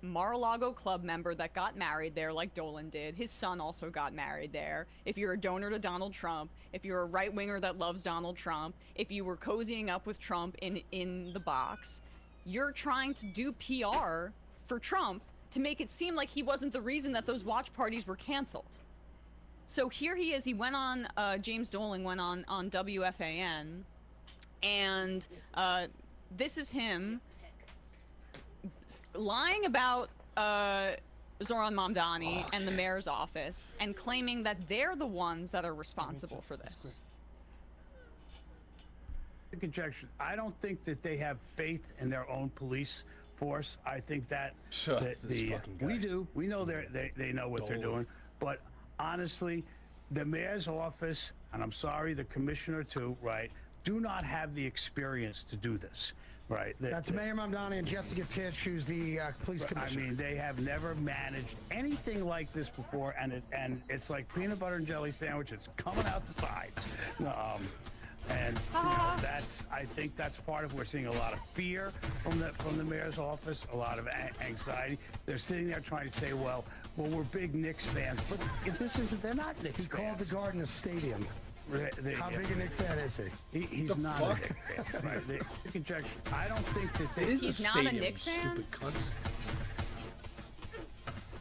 Mar-a-Lago club member that got married there like Dolan did. His son also got married there. If you're a donor to Donald Trump, if you're a right-winger that loves Donald Trump, if you were cozying up with Trump in the box, you're trying to do PR for Trump to make it seem like he wasn't the reason that those watch parties were canceled. So here he is, he went on, James Dolan went on WFAN, and this is him lying about Zoran Mamdani and the mayor's office and claiming that they're the ones that are responsible for this. Conjecture. I don't think that they have faith in their own police force. I think that, we do. We know they know what they're doing. But honestly, the mayor's office, and I'm sorry, the commissioner too, right, do not have the experience to do this. Right. That's Mayor Mamdani and Jessica Tisch, who's the police commissioner. I mean, they have never managed anything like this before, and it's like peanut butter and jelly sandwich. It's coming out the sides. And I think that's part of. We're seeing a lot of fear from the mayor's office, a lot of anxiety. They're sitting there trying to say, well, we're big Knicks fans, but if they're not Knicks fans. He called the Garden a stadium. How big a Knicks fan is he? He's not a Knicks fan. Right? I don't think that it is a stadium, not a Knicks fan? Stupid cunts.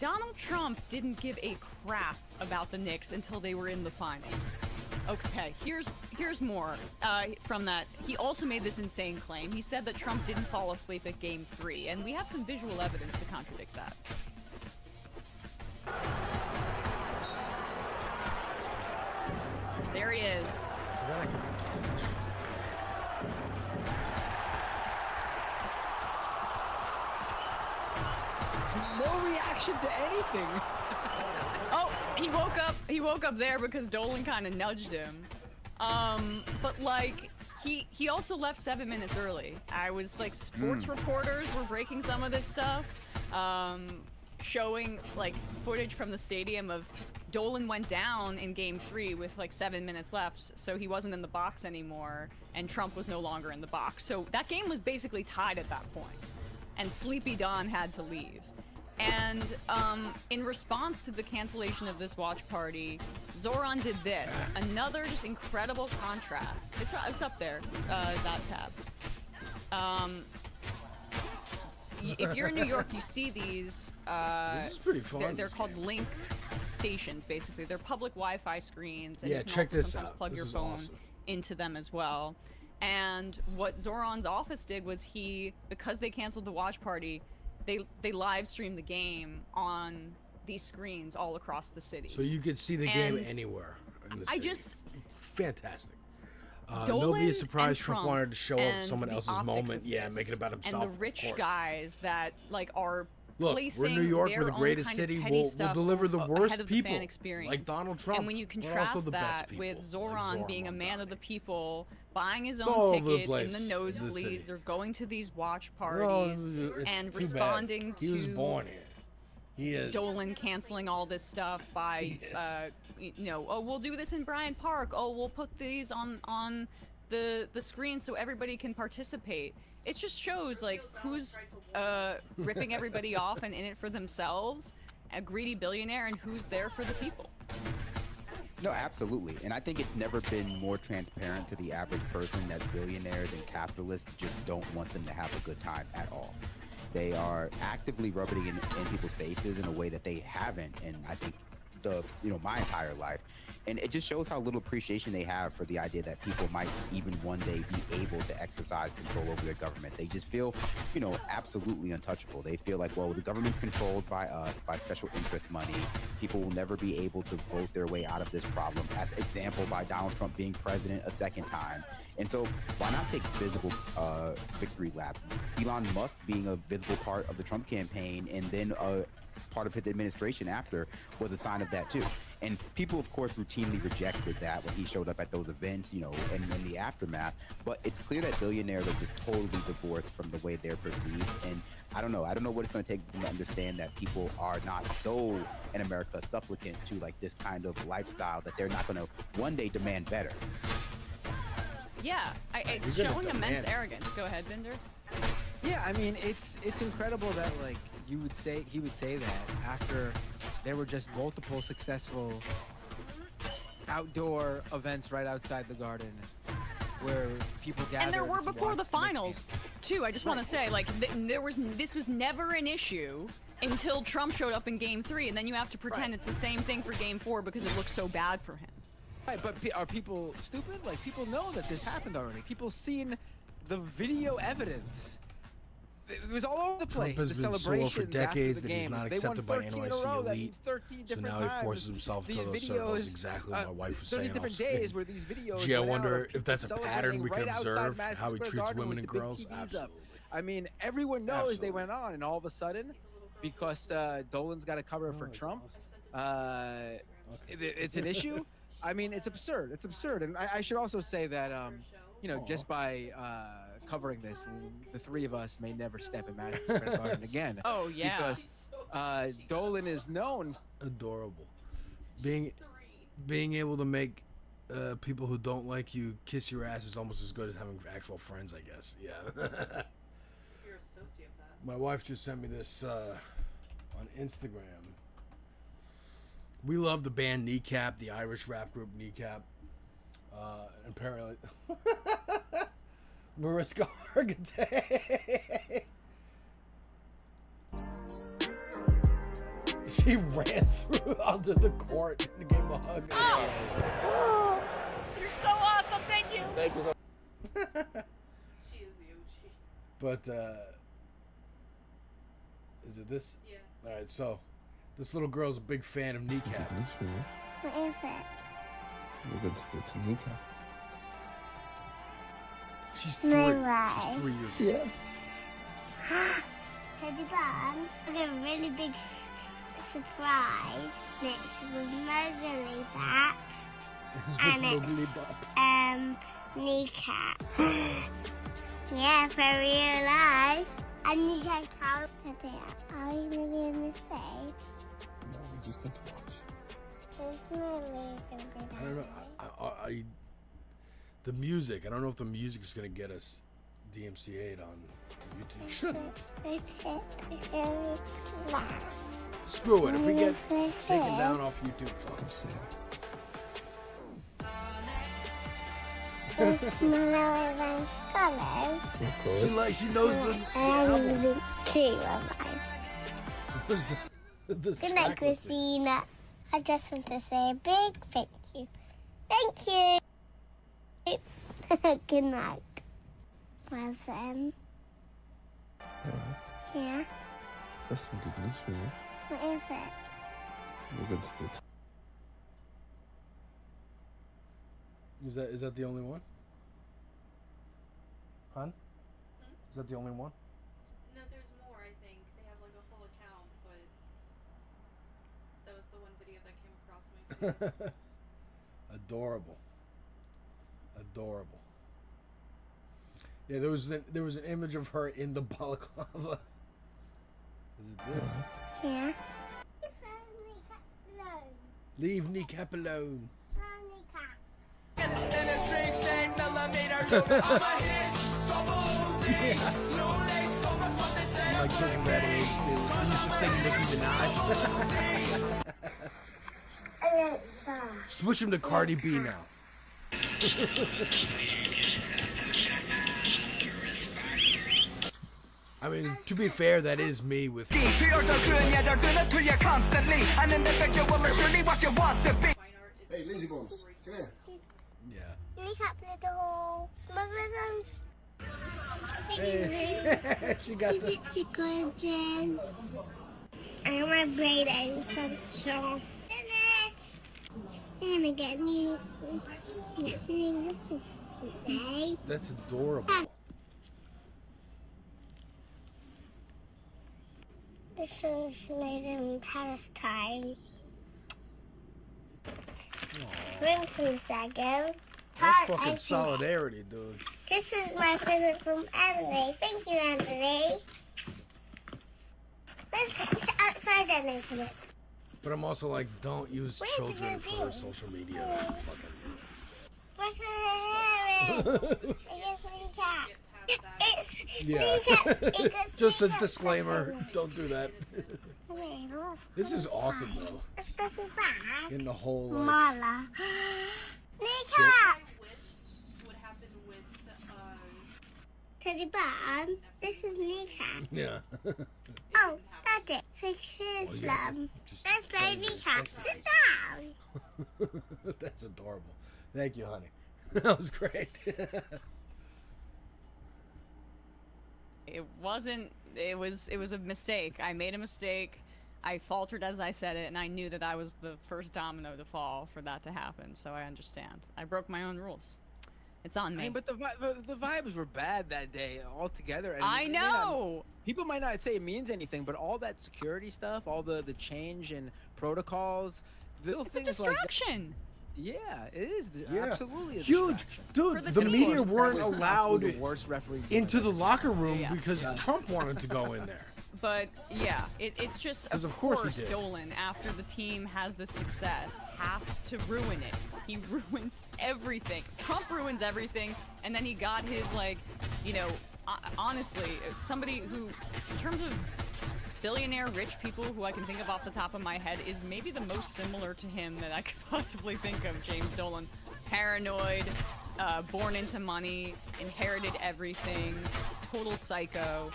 Donald Trump didn't give a crap about the Knicks until they were in the finals. Okay, here's more from that. He also made this insane claim. He said that Trump didn't fall asleep at Game 3, and we have some visual evidence to contradict that. There he is. No reaction to anything. Oh, he woke up there because Dolan kind of nudged him. But like, he also left 7 minutes early. I was like, sports reporters were breaking some of this stuff, showing like footage from the stadium of Dolan went down in Game 3 with like 7 minutes left, so he wasn't in the box anymore, and Trump was no longer in the box. So that game was basically tied at that point, and Sleepy Don had to leave. And in response to the cancellation of this watch party, Zoran did this. Another just incredible contrast. It's up there, that tab. If you're in New York, you see these. This is pretty fun. They're called Link stations, basically. They're public Wi-Fi screens, and yeah, you can check also this sometimes out. plug This your is phone awesome. into them as well. And what Zoran's office did was because they canceled the watch party, they live streamed the game on these screens all across the city. So you could see the game anywhere in the city. Fantastic. Nobody is surprised Trump wanted to show up someone else's moment. Yeah, make it about himself. And the rich guys that like are Look, placing we're in New York. their We're the own greatest kind of city. petty We'll stuff deliver the ahead worst of the people, fan experience. like Donald Trump. And when you We're also contrast the best that people, with like Zoran being a man of the people, buying his It's all own over the ticket in place the in the city. nosebleeds or going to these watch parties and Too responding bad. to He was born here. He is. Dolan canceling all this stuff by, oh, we'll do this in Bryant Park. Oh, we'll put these on the screen so everybody can participate. It just shows like who's ripping everybody off and in it for themselves, a greedy billionaire, and who's there for the people. No, absolutely. And I think it's never been more transparent to the average person that billionaires and capitalists just don't want them to have a good time at all. They are actively rubbing it in people's faces in a way that they haven't, and I think my entire life. And it just shows how little appreciation they have for the idea that people might even one day be able to exercise control over their government. They just feel, absolutely untouchable. They feel like, well, the government's controlled by us, by special interest money. People will never be able to vote their way out of this problem, as example by Donald Trump being president a second time. And so why not take visible victory laps? Elon Musk being a visible part of the Trump campaign and then part of his administration after was a sign of that too. And people, of course, routinely rejected that when he showed up at those events, and in the aftermath. But it's clear that billionaires are just totally divorced from the way they're perceived. And I don't know what it's going to take for them to understand that people are not so, in America, supplicant to like this kind of lifestyle that they're not going to one day demand better. Yeah, it's You're gonna showing immense demand it. arrogance. Go ahead, Binder. Yeah, I mean, it's incredible that like he would say that after there were just multiple successful outdoor events right outside the Garden where people gathered. And there were to before watch the Knicks finals too. I just want to say, like, this was never an issue until Trump showed up in Game 3, and then you have to pretend it's the same thing for Game 4 because it looks so bad for him. Right, but are people stupid? Like, people know that this happened already. People seen the video evidence. It was all over the place. Trump has the been celebrations sore for decades after that the he's game. not They accepted won by 13 in a NYC row. That elite. means 13 So different now he times. forces himself to These those circles. videos, Exactly what my wife was 30 saying. different days where these videos. Gee, I went out wonder of if that's a people pattern we celebrating can right outside observe, Madison how he Square treats Garden women with and the big girls. TVs up. Absolutely. I mean, everyone knows Absolutely. they went on, and all of a sudden, because Dolan's got to cover for Trump, it's an issue. I mean, it's absurd. It's absurd. And I should also say that, you know, just by covering this, the three of us may never step in Madison Square Garden again. Oh, yeah. Because Dolan is known. Adorable. Being able to make people who don't like you kiss your ass is almost as good as having actual friends, I guess. Yeah. You're a sociopath. My wife just sent me this on Instagram. We love the band Kneecap, the Irish rap group Kneecap. Apparently, Mariska Hargitay. She ran through onto the court and gave him a hug. Oh, you're so awesome. Thank you. Thank you. She is the OG. But is it this? Yeah. All right, so this little girl's a big fan of Kneecap. What is it? We're going to go to Kneecap. She's No 3. way. She's 3 years old. Yeah. Teddy Bun, I got a really big surprise next with Mowgli back and it's Kneecap. Yeah, for real life. And you can count it out. Are we living in the state? No, we're just going to watch. There's no way it's gonna be I don't know. The music. I don't know if the music is going to get us DMCA'd on YouTube. Shouldn't. Screw it. If we get taken down off YouTube, folks. She knows the album. Good night, Christina. I just want to say a big thank you. Thank you. Good night. Well then. Yeah? That's some good news for you. What is it? We're going to go to... Is that the only one? Hun? Is that the only one? No, there's more, I think. They have like a whole account, but that was the one video that came across my feed. Adorable. Adorable. Yeah, there was an image of her in the balaclava. Is it this? Yeah. Leave Kneecap alone. Like getting ready to used to sing Nicki Minaj. Switch him to Cardi B now. I mean, to be fair, that is me with. Hey, lazy bones, come here. Yeah. Kneecap little smugglers. Hey. She got the... gorgeous. I got my braid so I'm gonna get new today. That's adorable. This was made in Palestine. Ring from a second. That's fucking solidarity, dude. This is my present from Emily. Thank you, Emily. Let's get outside and open it. But I'm also like, don't use children for social media. What's in the hearing? It's kneecap. It's Yeah. kneecap. It's Just a kneecap. disclaimer. Don't do that. This is awesome, though. It's the back. In the whole like, Mala. Kneecap. Teddy bear. This is kneecap. yeah. Oh, that's it. So here's them. Let's play kneecap. Sit down. That's adorable. Thank you, honey. That was great. It wasn't. It was a mistake. I made a mistake. I faltered as I said it, and I knew that I was the first domino to fall for that to happen. So I understand. I broke my own rules. It's on me. I mean, but the vibes were bad that day altogether. And I know. People might not say it means anything, but all that security stuff, all the change in protocols, little It's a things like distraction. yeah, it is Yeah. absolutely a Huge. distraction. Dude, the And of media course, that weren't was allowed possibly the worst referee into the locker room Yeah. because Trump wanted to go in there. But yeah, it's just 'Cause of of course he course did. Dolan, after the team has the success, has to ruin it. He ruins everything. Trump ruins everything, and then he got his honestly, somebody who, in terms of billionaire rich people who I can think of off the top of my head, is maybe the most similar to him that I could possibly think of. James Dolan, paranoid, born into money, inherited everything, total psycho,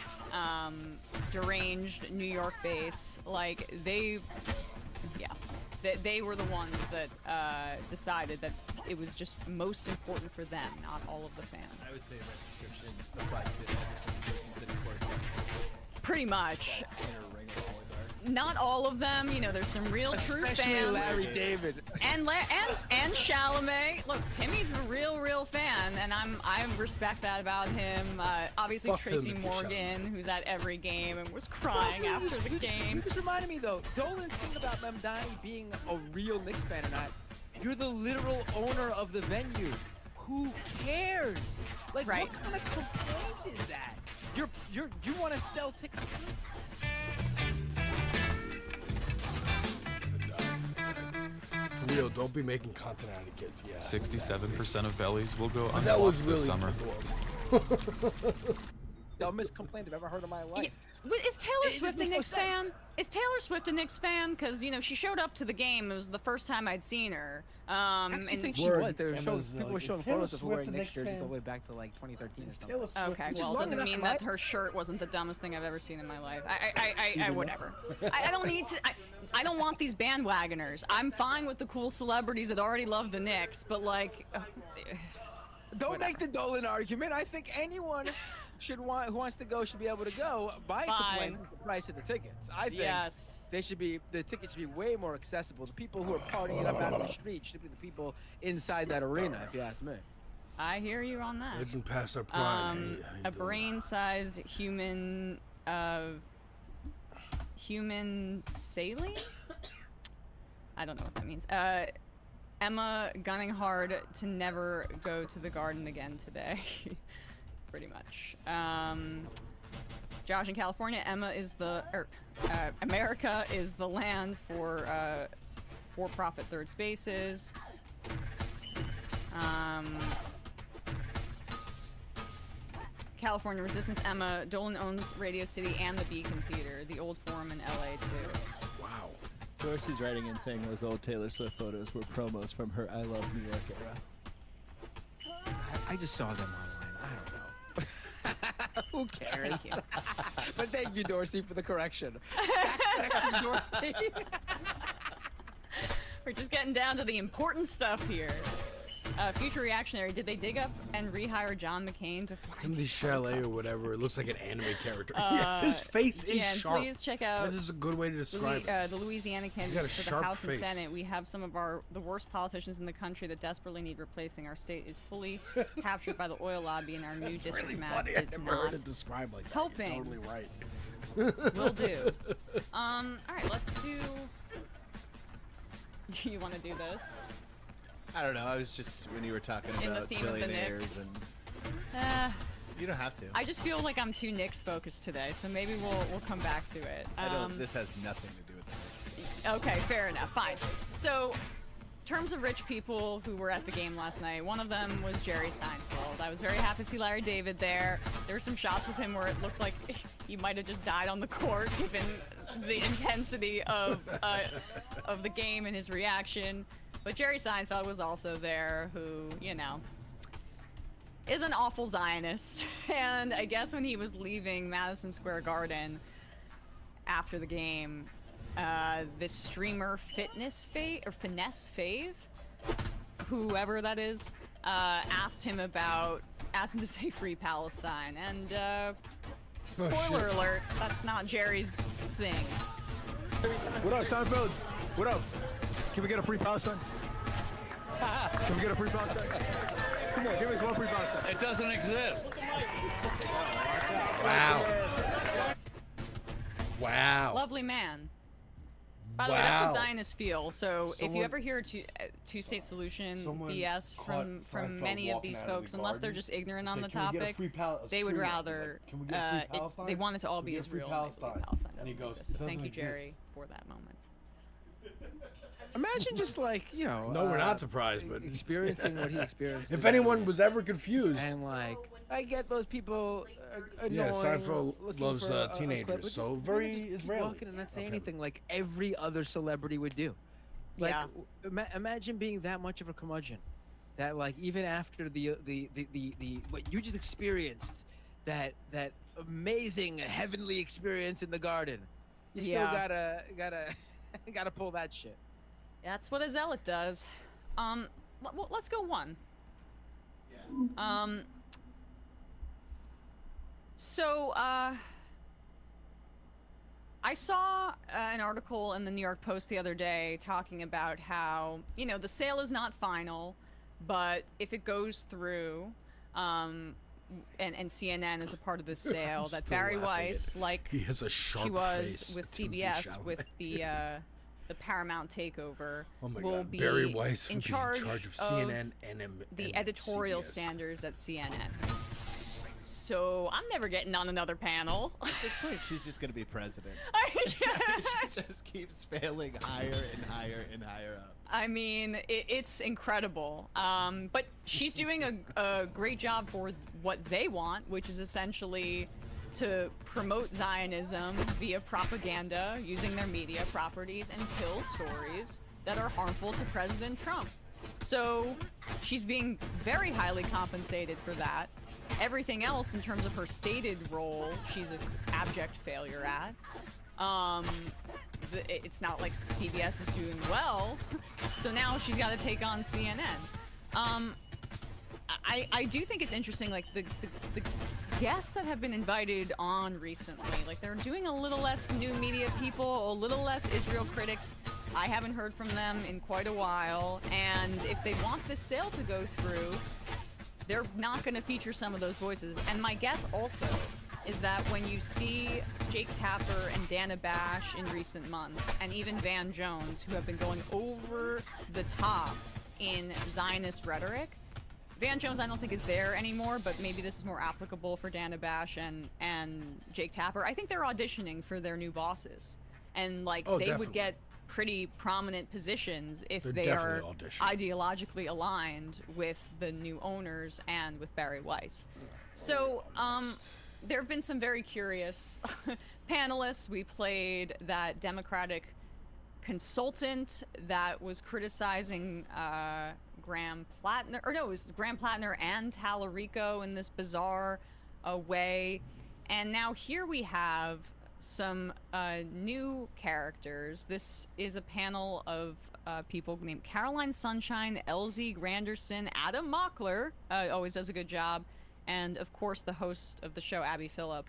deranged, New York based. Like they were the ones that decided that it was just most important for them, not all of the fans. I would say that description applies to every person sitting courtside. Pretty much. That inner ring of oligarchs. Not all of them, there's some real true Especially fans. Larry David. And Chalamet. Look, Timmy's a real fan, and I respect that about him. Obviously Fuck Tracy Timothy Morgan, who's at every game and was crying after the game. You just reminded me though, Dolan's thing about Mamdani being a real Knicks fan or not. You're the literal owner of the venue. Who cares? Like, Right. what kind of complaint is that? You want to sell tickets? For real, don't be making content out of kids. Yeah. 67% of bellies will go That was unflocked really this summer. adorable. Dumbest complaint I've ever heard in my life. But is Taylor It just Swift a makes no Knicks fan? sense. Is Taylor Swift a Knicks fan? Because she showed up to the game. It was the first time I'd seen her. I actually think she Word. was. They were Emma's, showing, people were is showing Taylor photos of her Swift wearing a Knicks Knicks jerseys fan? all the way back to like 2013 or something. Taylor Swift. Okay, Which is well, long doesn't enough mean in that my- her shirt wasn't the dumbest thing I've ever seen in my life. I whatever. I don't need to. I don't want these bandwagoners. I'm fine with the cool celebrities that already love the Knicks, but like, Don't make the Dolan argument. I think anyone who wants to go should be able to go. My complaint is the price of the tickets. I think Yes. the tickets should be way more accessible. The people who are partying it up out in the street should be the people inside that arena, if you ask me. I hear you on that. Legend past our prime. Hey, how you A doing? brain-sized human saline? I don't know what that means. Emma gunning hard to never go to the garden again today. Pretty much. Josh in California, America is the land for-profit third spaces. California Resistance, Emma. Dolan owns Radio City and the Beacon Theater, the old forum in LA too. Wow. Dorsey's writing in saying those old Taylor Swift photos were promos from her I Love New York era. I just saw them online. I don't know. Who cares? Thank you. But thank you, Dorsey, for the correction. Back to Dorsey. We're just getting down to the important stuff here. Future reactionary, did they dig up and rehire John McCain to find Timothy his Chalet or whatever. It looks like an anime character. Yeah, his face is and sharp. please check out That is a good way to describe it. the Louisiana got a candidates for the sharp House face. and Senate. We have some of the worst politicians in the country that desperately need replacing. Our state is fully captured by the oil lobby, and our new It's district really map funny. I is never not heard it described like that. helping. You're totally right. Will do. All right, let's do. You want to do this? I don't know. I was just when you were talking In the about theme of the billionaires Knicks. and you don't have to. I just feel like I'm too Knicks focused today, so maybe we'll come back to it. I don't. This has nothing to do with the Knicks. Okay, fair enough. Fine. So, terms of rich people who were at the game last night, one of them was Jerry Seinfeld. I was very happy to see Larry David there. There were some shots of him where it looked like he might have just died on the court, given the intensity of the game and his reaction. But Jerry Seinfeld was also there, who, you know, is an awful Zionist. And I guess when he was leaving Madison Square Garden after the game, this streamer Finesse Fave, whoever that is, asked him to say Free Palestine. And spoiler alert, that's not Jerry's thing. What up, Seinfeld? What up? Can we get a Free Palestine? Can we get a Free Palestine? Come on, give us one Free Palestine. It doesn't exist. Wow. Wow. Lovely man. By the way, that's what Zionists feel. So if you ever hear a two-state solution BS from many of these folks, unless they're just ignorant on the topic, they would rather they want it to all be Israel. Palestine and he goes, so thank you, Jerry, for that moment. Imagine just like, you know. No, we're not surprised, but experiencing what he experienced. If anyone was ever confused. And like, I get those people annoying. Yeah, Seinfeld loves teenagers, clip, so just, very just keep Israeli. walking and not say anything like every other celebrity would do. Like, imagine being that much of a curmudgeon, that like even after the what you just experienced, that amazing heavenly experience in the garden, you still gotta pull that shit. That's what a zealot does. Let's go one. Yeah. So, I saw an article in the New York Post the other day talking about how, you know, the sale is not final, but if it goes through, and CNN is a part of the sale, that Barry Weiss, like he has a sharp he was face, with TV CBS show. with the Paramount takeover, Oh my will God. be Barry Weiss in would be charge in charge of CNN and the editorial CBS. standards at CNN. So I'm never getting on another panel. At this point, she's just gonna be president. She just keeps failing higher and higher and higher up. I mean, it's incredible. But she's doing a great job for what they want, which is essentially to promote Zionism via propaganda, using their media properties, and kill stories that are harmful to President Trump. So she's being very highly compensated for that. Everything else, in terms of her stated role, she's an abject failure at. It's not like CBS is doing well, so now she's got to take on CNN. I do think it's interesting, like the guests that have been invited on recently, like they're doing a little less new media people, a little less Israel critics. I haven't heard from them in quite a while, and if they want this sale to go through, they're not going to feature some of those voices. And my guess also is that when you see Jake Tapper and Dana Bash in recent months, and even Van Jones, who have been going over the top in Zionist rhetoric, Van Jones I don't think is there anymore, but maybe this is more applicable for Dana Bash and Jake Tapper. I think they're auditioning for their new bosses. And like they would get pretty prominent positions if they are ideologically aligned with the new owners and with Barry Weiss. So there have been some very curious panelists. We played that Democratic consultant that was criticizing Graham Plattner, or no, it was Graham Plattner and Tallarico in this bizarre way. And now here we have some new characters. This is a panel of people named Caroline Sunshine, LZ Granderson, Adam Mockler, always does a good job, and of course the host of the show, Abby Phillip.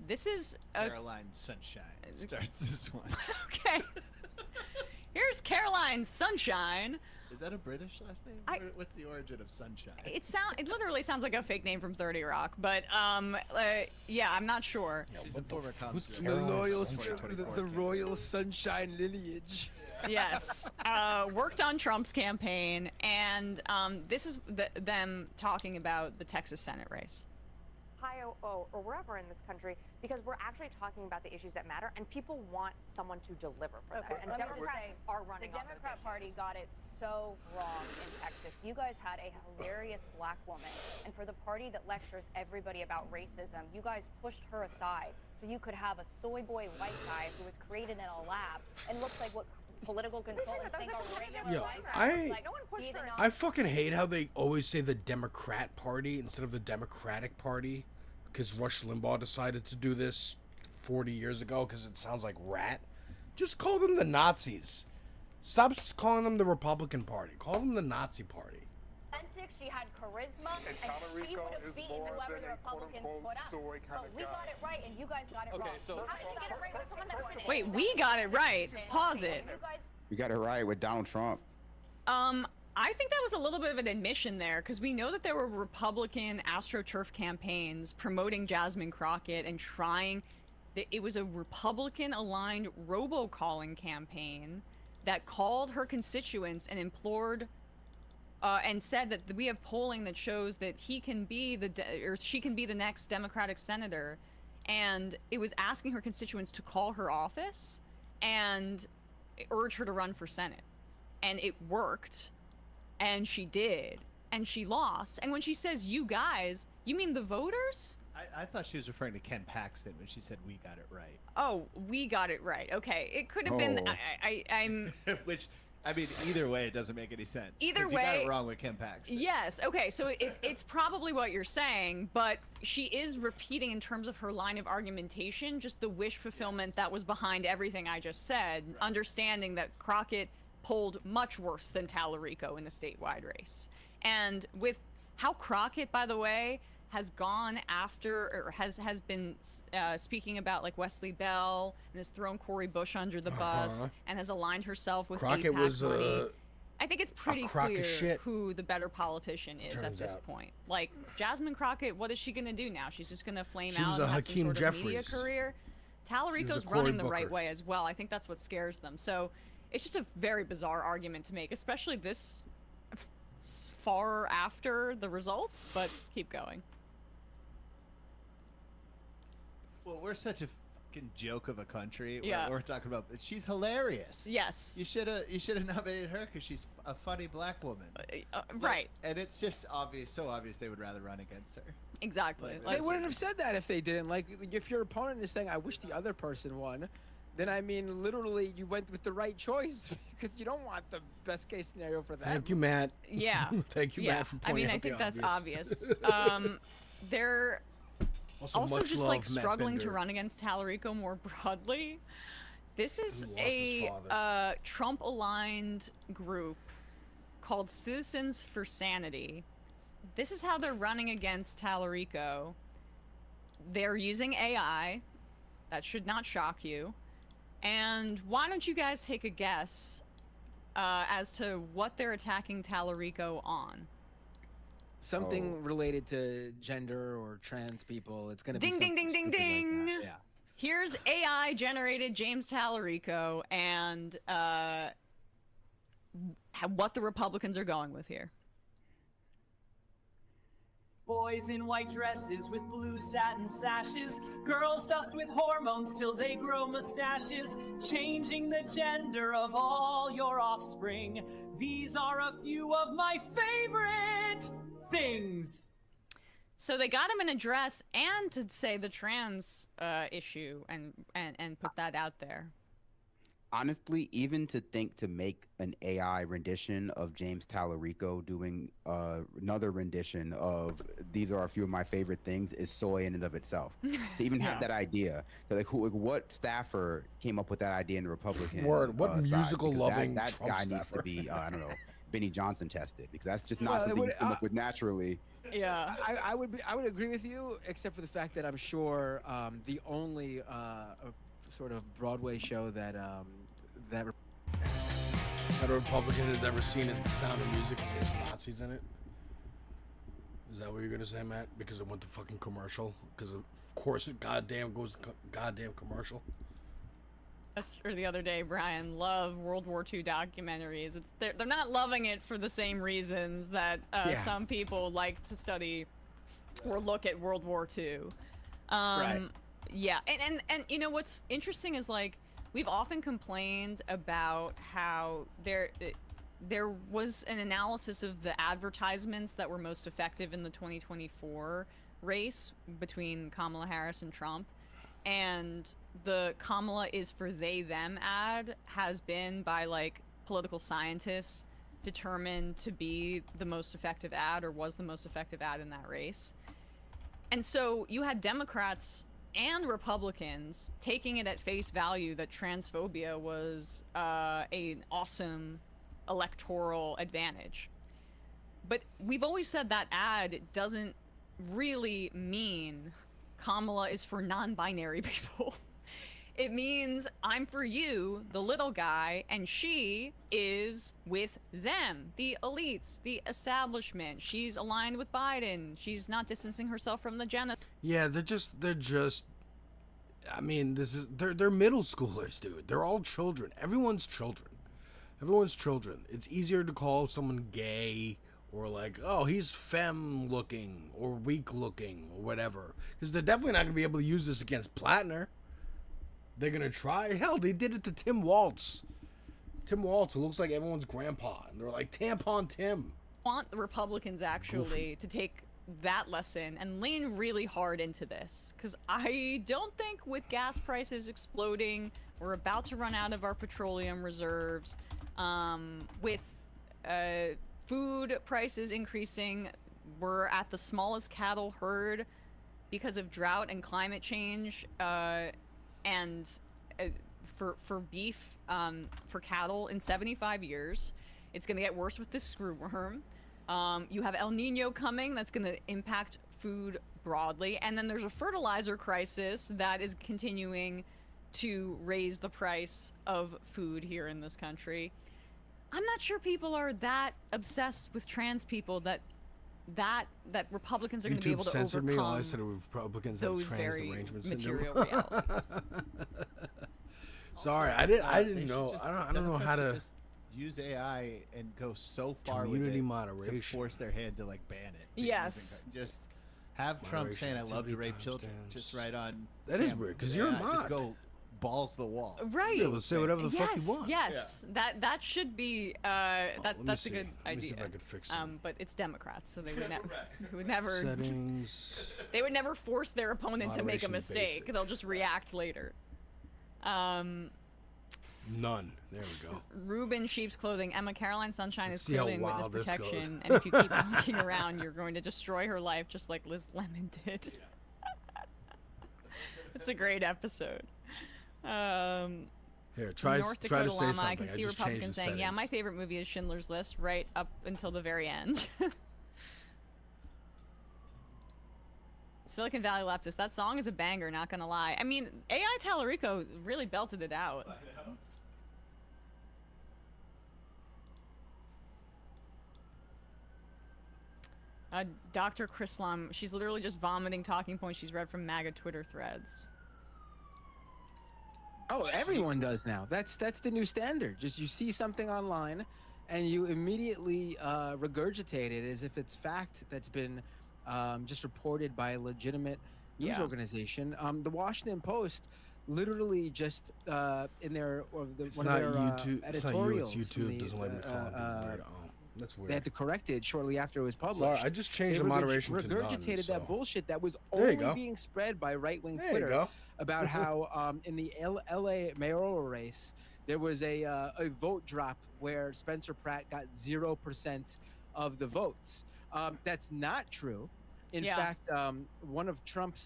This is Caroline Sunshine starts this one. Okay. Here's Caroline Sunshine. Is that a British last name? What's the origin of Sunshine? It literally sounds like a fake name from 30 Rock, but yeah, I'm not sure. The royal Sunshine lineage. Yes, worked on Trump's campaign, and this is them talking about the Texas Senate race. Ohio or wherever in this country, because we're actually talking about the issues that matter, and people want someone to deliver for them. And Democrats are running The on those Democrat Party issues. got it so wrong in Texas. You guys had a hilarious black woman, and for the party that lectures everybody about racism, you guys pushed her aside so you could have a soy boy white guy who was created in a lab and looks like what political consultants think are regular Yo, white guys. Like, he did not- I fucking hate how they always say the Democrat Party instead of the Democratic Party, because Rush Limbaugh decided to do this 40 years ago because it sounds like rat. Just call them the Nazis. Stop calling them the Republican Party. Call them the Nazi Party. Authentic, she had charisma, and she would have beaten whoever the Republicans put up. But we got it right, and you guys got it wrong. so- How did we get it right with someone that's finished? Wait, we got it right. Pause it. You guys We got it right with Donald Trump. I think that was a little bit of an admission there, because we know that there were Republican AstroTurf campaigns promoting Jasmine Crockett and trying. It was a Republican-aligned robocalling campaign that called her constituents and implored and said that we have polling that shows that he can be she can be the next Democratic senator, and it was asking her constituents to call her office and urge her to run for Senate, and it worked, and she did, and she lost. And when she says "you guys," you mean the voters? I thought she was referring to Ken Paxton when she said "we got it right." Oh, we got it right. Okay, it could have been. I'm. Which, I mean, either way, it doesn't make any sense. Either 'cause you got way- it wrong with Ken Paxton. Yes. Okay. So it's probably what you're saying, but she is repeating in terms of her line of argumentation just the wish fulfillment that was behind everything I just said, understanding that Crockett polled much worse than Tallarico in the statewide race. And with how Crockett, by the way, has gone after or has been speaking about like Wesley Bell and has thrown Cori Bush under the bus and has aligned herself with Crockett AIPAC was money. I think it's pretty crock of clear shit, who the better politician is at turns this out. point. Like Jasmine Crockett, what is she gonna do now? She's just gonna flame She out was and a have some Hakeem sort of media Jeffries. career. She Tallarico's was a Cory running the right Booker. way as well. I think that's what scares them. So it's just a very bizarre argument to make, especially this far after the results. But keep going. Well, we're such a fucking joke of a country. Yeah. We're talking about. She's hilarious. Yes. You should have nominated her because she's a funny black woman. Right. And it's just obvious, so obvious they would rather run against her. Exactly. They wouldn't have said that if they didn't. Like, if your opponent is saying, "I wish the other person won," then I mean, literally, you went with the right choice because you don't want the best case scenario for them. Thank you, Matt. Yeah. Thank you, Yeah. Matt, for pointing I out think the that's obvious. They're also much just love, like Matt struggling to Bender. run against Tallarico more broadly. This is Who lost his a father. Trump-aligned group called Citizens for Sanity. This is how they're running against Tallarico. They're using AI. That should not shock you. And why don't you guys take a guess as to what they're attacking Tallarico on? Something related to gender or trans people. It's gonna Ding, be ding, ding, ding, something stupid ding. like that. Yeah. Here's AI-generated James Tallarico and what the Republicans are going with here. Boys in white dresses with blue satin sashes, girls stuffed with hormones till they grow mustaches, changing the gender of all your offspring. These are a few of my favorite things. So they got him in a dress and to say the trans issue and put that out there. Honestly, even to think to make an AI rendition of James Tallarico doing another rendition of "These are a few of my favorite things" is soy in and of itself. To even have that idea, like what staffer came up with that idea in the Republican What side? musical Because loving that Trump guy needs staffer. to be I don't know, Benny Johnson tested, because that's just not Well, it something would- you come up with naturally. Yeah, I would agree with you, except for the fact that I'm sure the only sort of Broadway show that That a Republican has ever seen is The Sound of Music because it has Nazis in it. Is that what you're gonna say, Matt? Because it went to fucking commercial. Because of course it goddamn goes goddamn commercial. Or the other day, Brian loved World War II documentaries. They're not loving it for the same reasons that some people like to study or look at World War II. Right. Yeah, and you know what's interesting is like we've often complained about how there was an analysis of the advertisements that were most effective in the 2024 race between Kamala Harris and Trump, and the Kamala is for they them ad has been by like political scientists determined to be the most effective ad, or was the most effective ad in that race. And so you had Democrats and Republicans taking it at face value that transphobia was an awesome electoral advantage. But we've always said that ad doesn't really mean Kamala is for non-binary people. It means I'm for you, the little guy, and she is with them, the elites, the establishment. She's aligned with Biden. She's not distancing herself from the genocide. Yeah, they're just. I mean, they're middle schoolers, dude. They're all children. Everyone's children. It's easier to call someone gay or like, oh, he's femme looking or weak looking or whatever, because they're definitely not gonna be able to use this against Platner. They're gonna try. Hell, they did it to Tim Waltz. Tim Waltz, who looks like everyone's grandpa, and they're like, Tampon Tim. I want the Republicans actually to take that lesson and lean really hard into this, because I don't think with gas prices exploding, we're about to run out of our petroleum reserves, with food prices increasing, we're at the smallest cattle herd because of drought and climate change, and for beef, for cattle in 75 years. It's going to get worse with this screwworm. You have El Nino coming, that's going to impact food broadly, and then there's a fertilizer crisis that is continuing to raise the price of food here in this country. I'm not sure people are that obsessed with trans people that Republicans are going to be able to censored overcome me. All I said were Republicans have those trans very derangement material syndrome. realities. Sorry, I didn't know. I don't know how to just use AI and go so far Community with it moderation. to force their hand to like ban it. Yes. Just have Trump Moderation, saying I love to activity rape children timestamps. just right on. That is camera weird, 'cause with you're a AI. Just mod. go balls to the wall. Right. Be able to say whatever the fuck you want. Yes, that should be let me that's see. a good Let me see idea. if I could fix but it's Democrats, so they would never Settings. they would never force their opponent to make a Moderation mistake. basic. They'll just react later. None. There we go. Ruben Sheep's Clothing. Emma Caroline Sunshine Let's is see how clearly in witness wild this goes. protection, and if you keep walking around, you're going to destroy her life just like Liz Lemon did. It's a great episode. Here, try North to Dakota say Llama, something. I can see just changed Republicans the saying, "Yeah, my settings. favorite movie is Schindler's List," right up until the very end. Silicon Valley Leftist. That song is a banger, not gonna lie. I mean, AI Tallarico really belted it out. Dr. Chrislam, she's literally just vomiting talking points she's read from MAGA Twitter threads. Oh, everyone does now. That's the new standard. Just you see something online, and you immediately regurgitate it as if it's fact that's been just reported by a legitimate news Yeah. organization. The Washington Post literally just in their one It's of not their YouTube. It's not you. editorials. It's from YouTube. the, Doesn't let me call it weird. Oh, that's weird. They had to correct it shortly after it was published. Sorry, I just changed They the moderation to none, regurgitated so. that bullshit that was There you only go. being spread by right-wing There you Twitter go. about how in the LA mayoral race there was a vote drop where Spencer Pratt got 0% of the votes. That's not true. In Yeah. fact, one of Trump's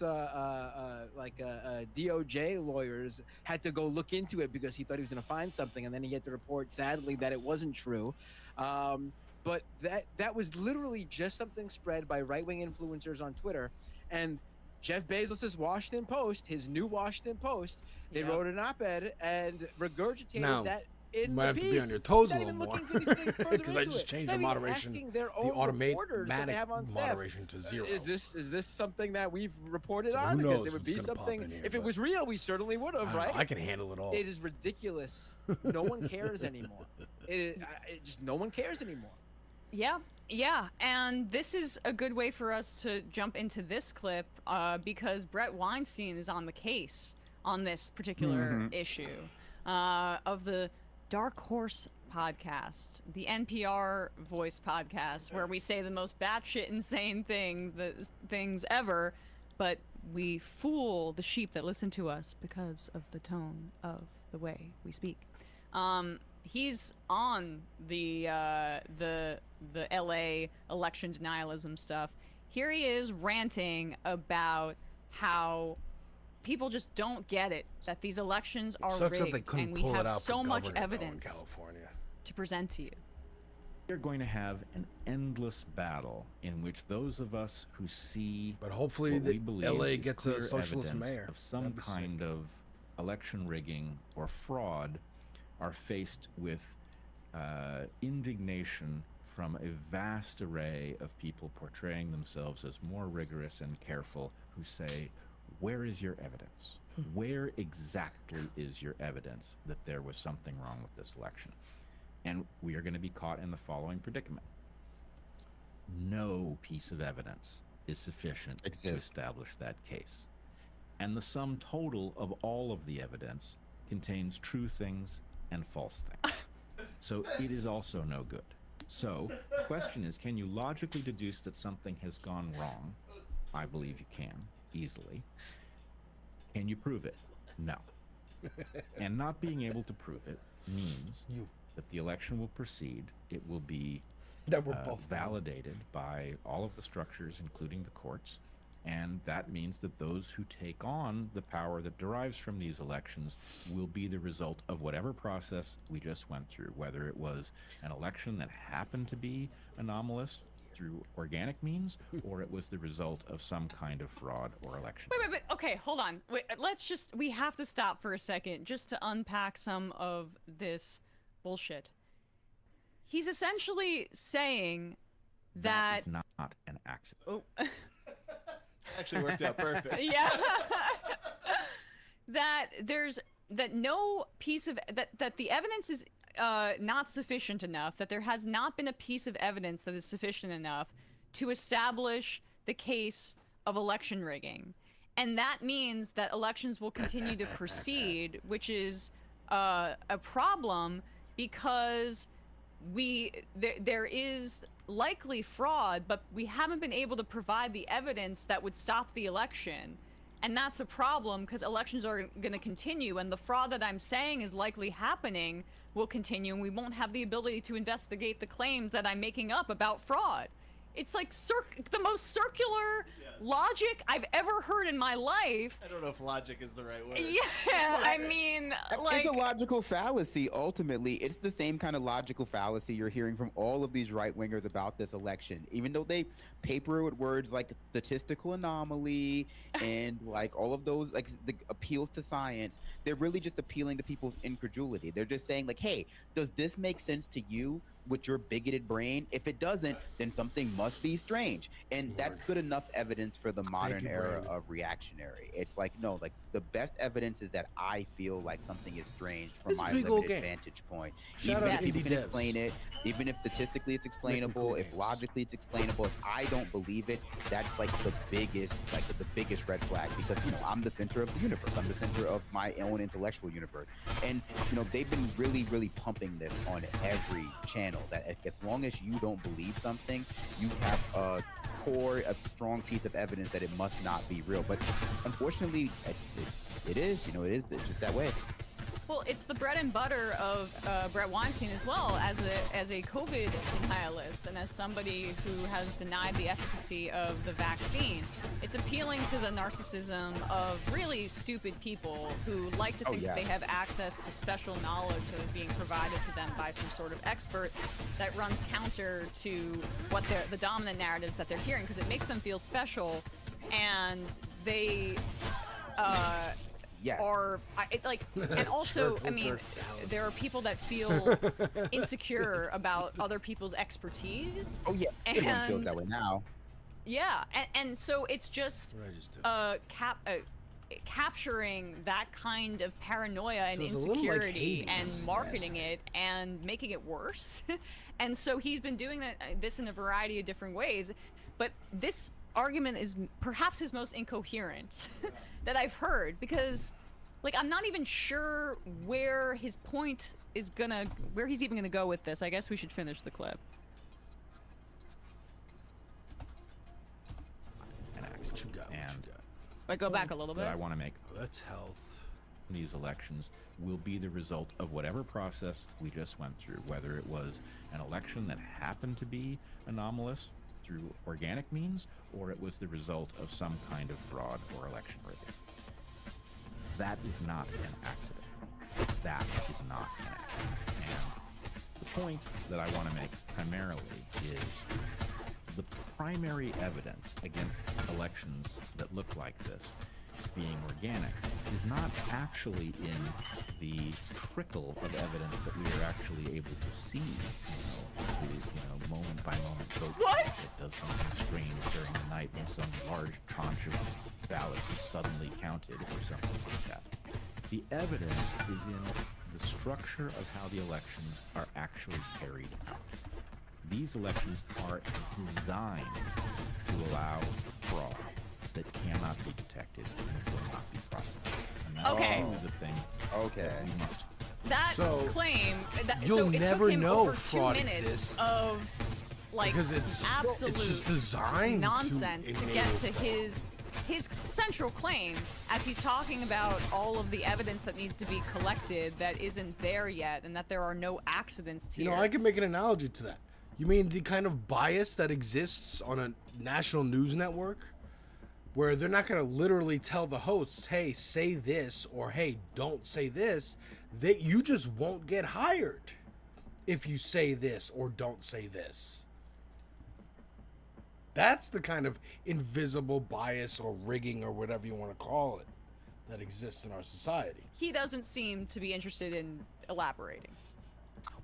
DOJ lawyers had to go look into it because he thought he was going to find something, and then he had to report, sadly, that it wasn't true. But that was literally just something spread by right-wing influencers on Twitter. And Jeff Bezos' Washington Post, his new Washington Post, they wrote an op-ed and regurgitated Now, that you in might the have to be piece. on your toes a Not little even more looking for anything further because I into just it. changed Not the even moderation, asking their the own reporters that they have on staff. moderation to 0. Is this something that we've reported So on? who Because knows it would what's be gonna pop something. in here, If it but- was real, we certainly would I have, don't know, right? I can handle it all. It is ridiculous. No one cares anymore. It just no one cares anymore. Yeah, yeah, and this is a good way for us to jump into this clip because Brett Weinstein is on the case on this particular issue of the Dark Horse podcast, the NPR voice podcast, where we say the most batshit insane things ever, but we fool the sheep that listen to us because of the tone of the way we speak. He's on the LA election denialism stuff. Here he is ranting about how people just don't get it, that these elections are rigged, and we have so much evidence to present to you. We're going to have an endless battle in which those of us who see, but hopefully, what we believe LA is gets a clear socialist evidence mayor of some kind of election rigging or fraud are faced with indignation from a vast array of people portraying themselves as more rigorous and careful, who say, where is your evidence? Where exactly is your evidence that there was something wrong with this election? And we are going to be caught in the following predicament. No piece of evidence is sufficient to establish that case. And the sum total of all of the evidence contains true things and false things. So it is also no good. So the question is, can you logically deduce that something has gone wrong? I believe you can, easily. Can you prove it? No. And not being able to prove it means that the election will proceed. It will be validated by all of the structures, including the courts. And that means that those who take on the power that derives from these elections will be the result of whatever process we just went through, whether it was an election that happened to be anomalous through organic means, or it was the result of some kind of fraud or election. Wait, okay, hold on. Wait, we have to stop for a second just to unpack some of this bullshit. He's essentially saying that is not an accident. Oh. Actually worked out perfect. Yeah. that no piece of that the evidence is not sufficient enough, that there has not been a piece of evidence that is sufficient enough to establish the case of election rigging. And that means that elections will continue to proceed, which is a problem because there is likely fraud, but we haven't been able to provide the evidence that would stop the election. And that's a problem because elections are going to continue, and the fraud that I'm saying is likely happening will continue, and we won't have the ability to investigate the claims that I'm making up about fraud. It's like the most circular logic I've ever heard in my life. I don't know if logic is the right word. Yeah, I mean, like... It's a logical fallacy, ultimately. It's the same kind of logical fallacy you're hearing from all of these right-wingers about this election. Even though they paper with words like statistical anomaly and like all of those, like the appeals to science, they're really just appealing to people's incredulity. They're just saying like, hey, does this make sense to you with your bigoted brain? If it doesn't, then something must be strange. And that's good enough evidence for the modern era of reactionary. It's like, no, like the best evidence is that I feel like something is strange from my limited vantage point. Even if people can explain it, even if statistically it's explainable, if logically it's explainable, if I don't believe it, that's like the biggest red flag, because, you know, I'm the center of the universe. I'm the center of my own intellectual universe. And, you know, they've been really, really pumping this on every channel, that as long as you don't believe something, you have a strong piece of evidence that it must not be real. But unfortunately, it is, you know, it's just that way. Well, it's the bread and butter of Brett Weinstein as well, as a COVID denialist and as somebody who has denied the efficacy of the vaccine. It's appealing to the narcissism of really stupid people who like to think that they have access to special knowledge that is being provided to them by some sort of expert that runs counter to what the dominant narratives that they're hearing, because it makes them feel special, and they and also, I mean, there are people that feel insecure about other people's expertise. Oh yeah, everyone feels that way now. Yeah, and so it's just capturing that kind of paranoia and So it's a little like insecurity and 80s-esque. marketing it and making it worse. And so he's been doing this in a variety of different ways. But this argument is perhaps his most incoherent that I've heard, because like I'm not even sure where his point is where he's even gonna go with this. I guess we should finish the clip. And I go back a little bit. that I want to make. That's health. These elections will be the result of whatever process we just went through, whether it was an election that happened to be anomalous through organic means, or it was the result of some kind of fraud or election rigging. That is not an accident. That is not an accident. And the point that I want to make primarily is the primary evidence against elections that look like this being organic is not actually in the trickle of evidence that we are actually able to see, the moment by moment vote What? that does something strange during the night when some large tranche of ballots is suddenly counted or something like that. The evidence is in the structure of how the elections are actually carried out. These elections are designed to allow fraud that cannot be detected and will not be prosecuted. And that's Okay. really the thing that we must. That So, claim, you'll so it never took him know over fraud 2 minutes exists. of like Because it's absolute just designed nonsense to to get enable to his central claim, as he's talking about all of the evidence that needs to be collected that isn't there yet, and that there are no accidents here. You know, I can make an analogy to that. You mean the kind of bias that exists on a national news network, where they're not going to literally tell the hosts, hey, say this, or hey, don't say this, that you just won't get hired if you say this or don't say this. That's the kind of invisible bias or rigging or whatever you want to call it that exists in our society. He doesn't seem to be interested in elaborating.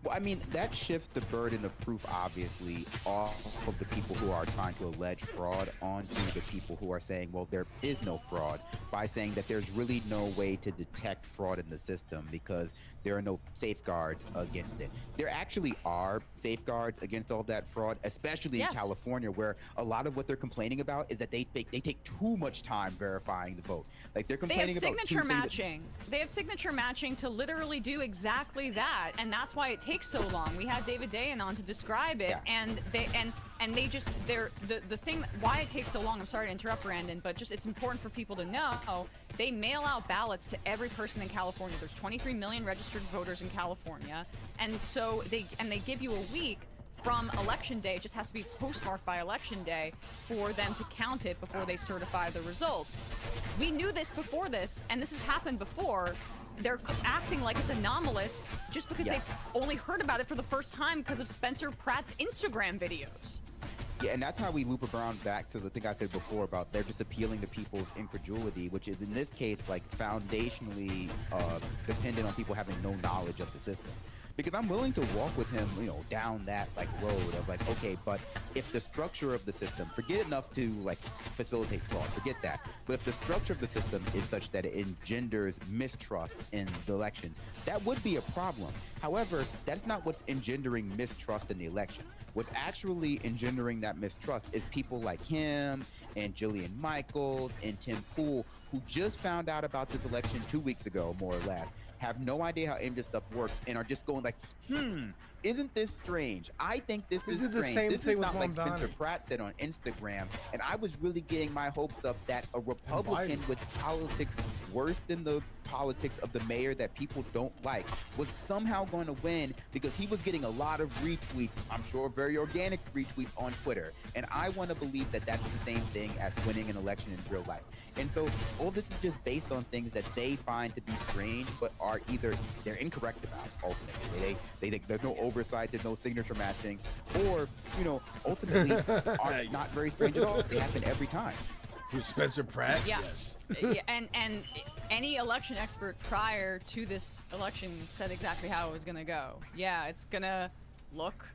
Well, I mean, that shifts the burden of proof, obviously, off of the people who are trying to allege fraud onto the people who are saying, well, there is no fraud, by saying that there's really no way to detect fraud in the system because there are no safeguards against it. There actually are safeguards against all that fraud, especially in California, where a lot of what they're complaining about is that they take too much time verifying the vote. Like, they're They complaining have about signature matching. They have signature matching to literally do exactly that, and that's why it takes so long. We had David Dayan on to describe it, and the thing why it takes so long. I'm sorry to interrupt, Brandon, but just it's important for people to know. They mail out ballots to every person in California. There's 23 million registered voters in California, and so they give you a week from election day. It just has to be postmarked by election day for them to count it before they certify the results. We knew this before this, and this has happened before. They're acting like it's anomalous just because they've only heard about it for the first time because of Spencer Pratt's Instagram videos. Yeah, and that's how we loop around back to the thing I said before about they're just appealing to people's incredulity, which is in this case like foundationally dependent on people having no knowledge of the system. Because I'm willing to walk with him, down that like road of like, okay, but if the structure of the system, forget enough to like facilitate fraud, forget that. But if the structure of the system is such that it engenders mistrust in the election, that would be a problem. However, that's not what's engendering mistrust in the election. What's actually engendering that mistrust is people like him and Jillian Michaels and Tim Pool, who just found out about this election 2 weeks ago, more or less, have no idea how any of this stuff works, and are just going like, isn't this strange? I think this is did the strange. same This thing is with not like Ron Spencer Donnie. Pratt said on Instagram, and I was really getting my hopes up that a Republican with politics worse than the politics of the mayor that people don't like was somehow going to win because he was getting a lot of retweets, I'm sure very organic retweets on Twitter. And I want to believe that that's the same thing as winning an election in real life. And so all this is just based on things that they find to be strange, but are either they're incorrect about ultimately. They think there's no oversight, there's no signature matching, or, ultimately are not very strange at all. They happen every time. Who's Spencer Pratt? Yeah. Yes. Yeah, and any election expert prior to this election said exactly how it was going to go. Yeah, it's going to look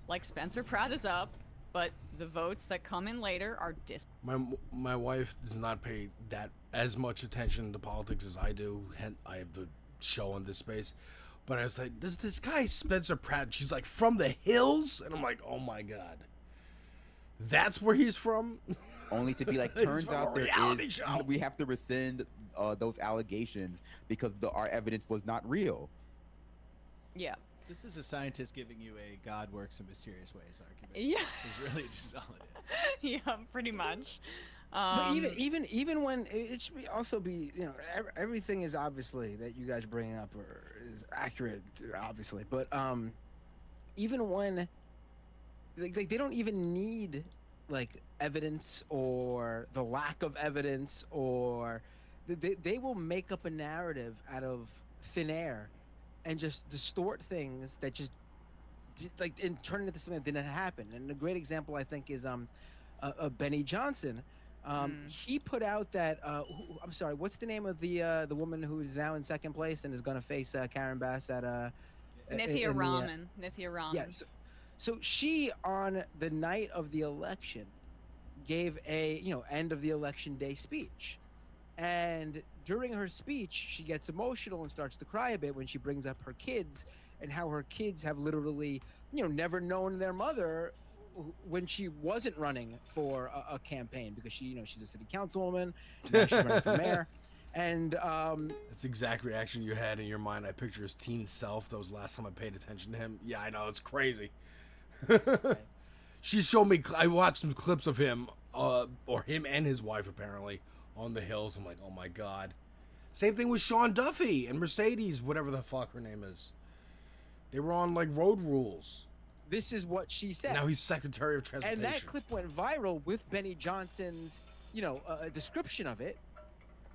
like Spencer Pratt is up, but the votes that come in later are My wife does not pay that as much attention to politics as I do. I have the show on this space. But I was like, this guy Spencer Pratt, she's like, from the hills? And I'm like, oh my God. That's where he's from? Only to be like, turns out we have to rescind those allegations because our evidence was not real. Yeah. This is a scientist giving you a God works in mysterious ways argument. Yeah. It's really just all it is. Yeah, pretty much. But even when it should also be, everything is obviously that you guys bring up is accurate, obviously. But even when they don't even need like evidence or the lack of evidence, or they will make up a narrative out of thin air and just distort things that just and turn it into something that didn't happen. And a great example, I think, is Benny Johnson. He put out that I'm sorry, what's the name of the woman who's now in second place and is going to face Karen Bass at Nithya Raman. Nithya Raman. Yes. So she, on the night of the election, gave a end of the election day speech, and during her speech she gets emotional and starts to cry a bit when she brings up her kids and how her kids have literally never known their mother when she wasn't running for a campaign, because she's a city councilwoman, now she's running for mayor. And that's the exact reaction you had in your mind. I picture his teen self. That was the last time I paid attention to him. Yeah, I know, it's crazy. She showed me, I watched some clips of him, or him and his wife apparently, on the hills. I'm like, oh my God. Same thing with Sean Duffy and Mercedes, whatever the fuck her name is. They were on like Road Rules. This is what she said. Now he's Secretary of Transportation. And that clip went viral with Benny Johnson's, description of it.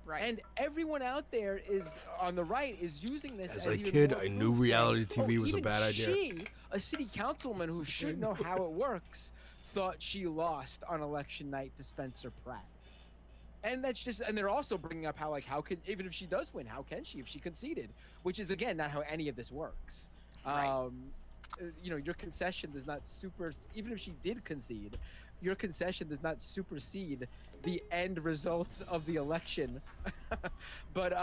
Right. And everyone out there is on the right is using this as as a even kid. more I knew proof, reality saying, TV was a even bad idea. She, a city councilwoman who should know how it works, thought she lost on election night to Spencer Pratt. And that's just, and they're also bringing up how can, even if she does win, how can she if she conceded? Which is, again, not how any of this works. Right. Your concession does not even if she did concede, your concession does not supersede the end results of the election. But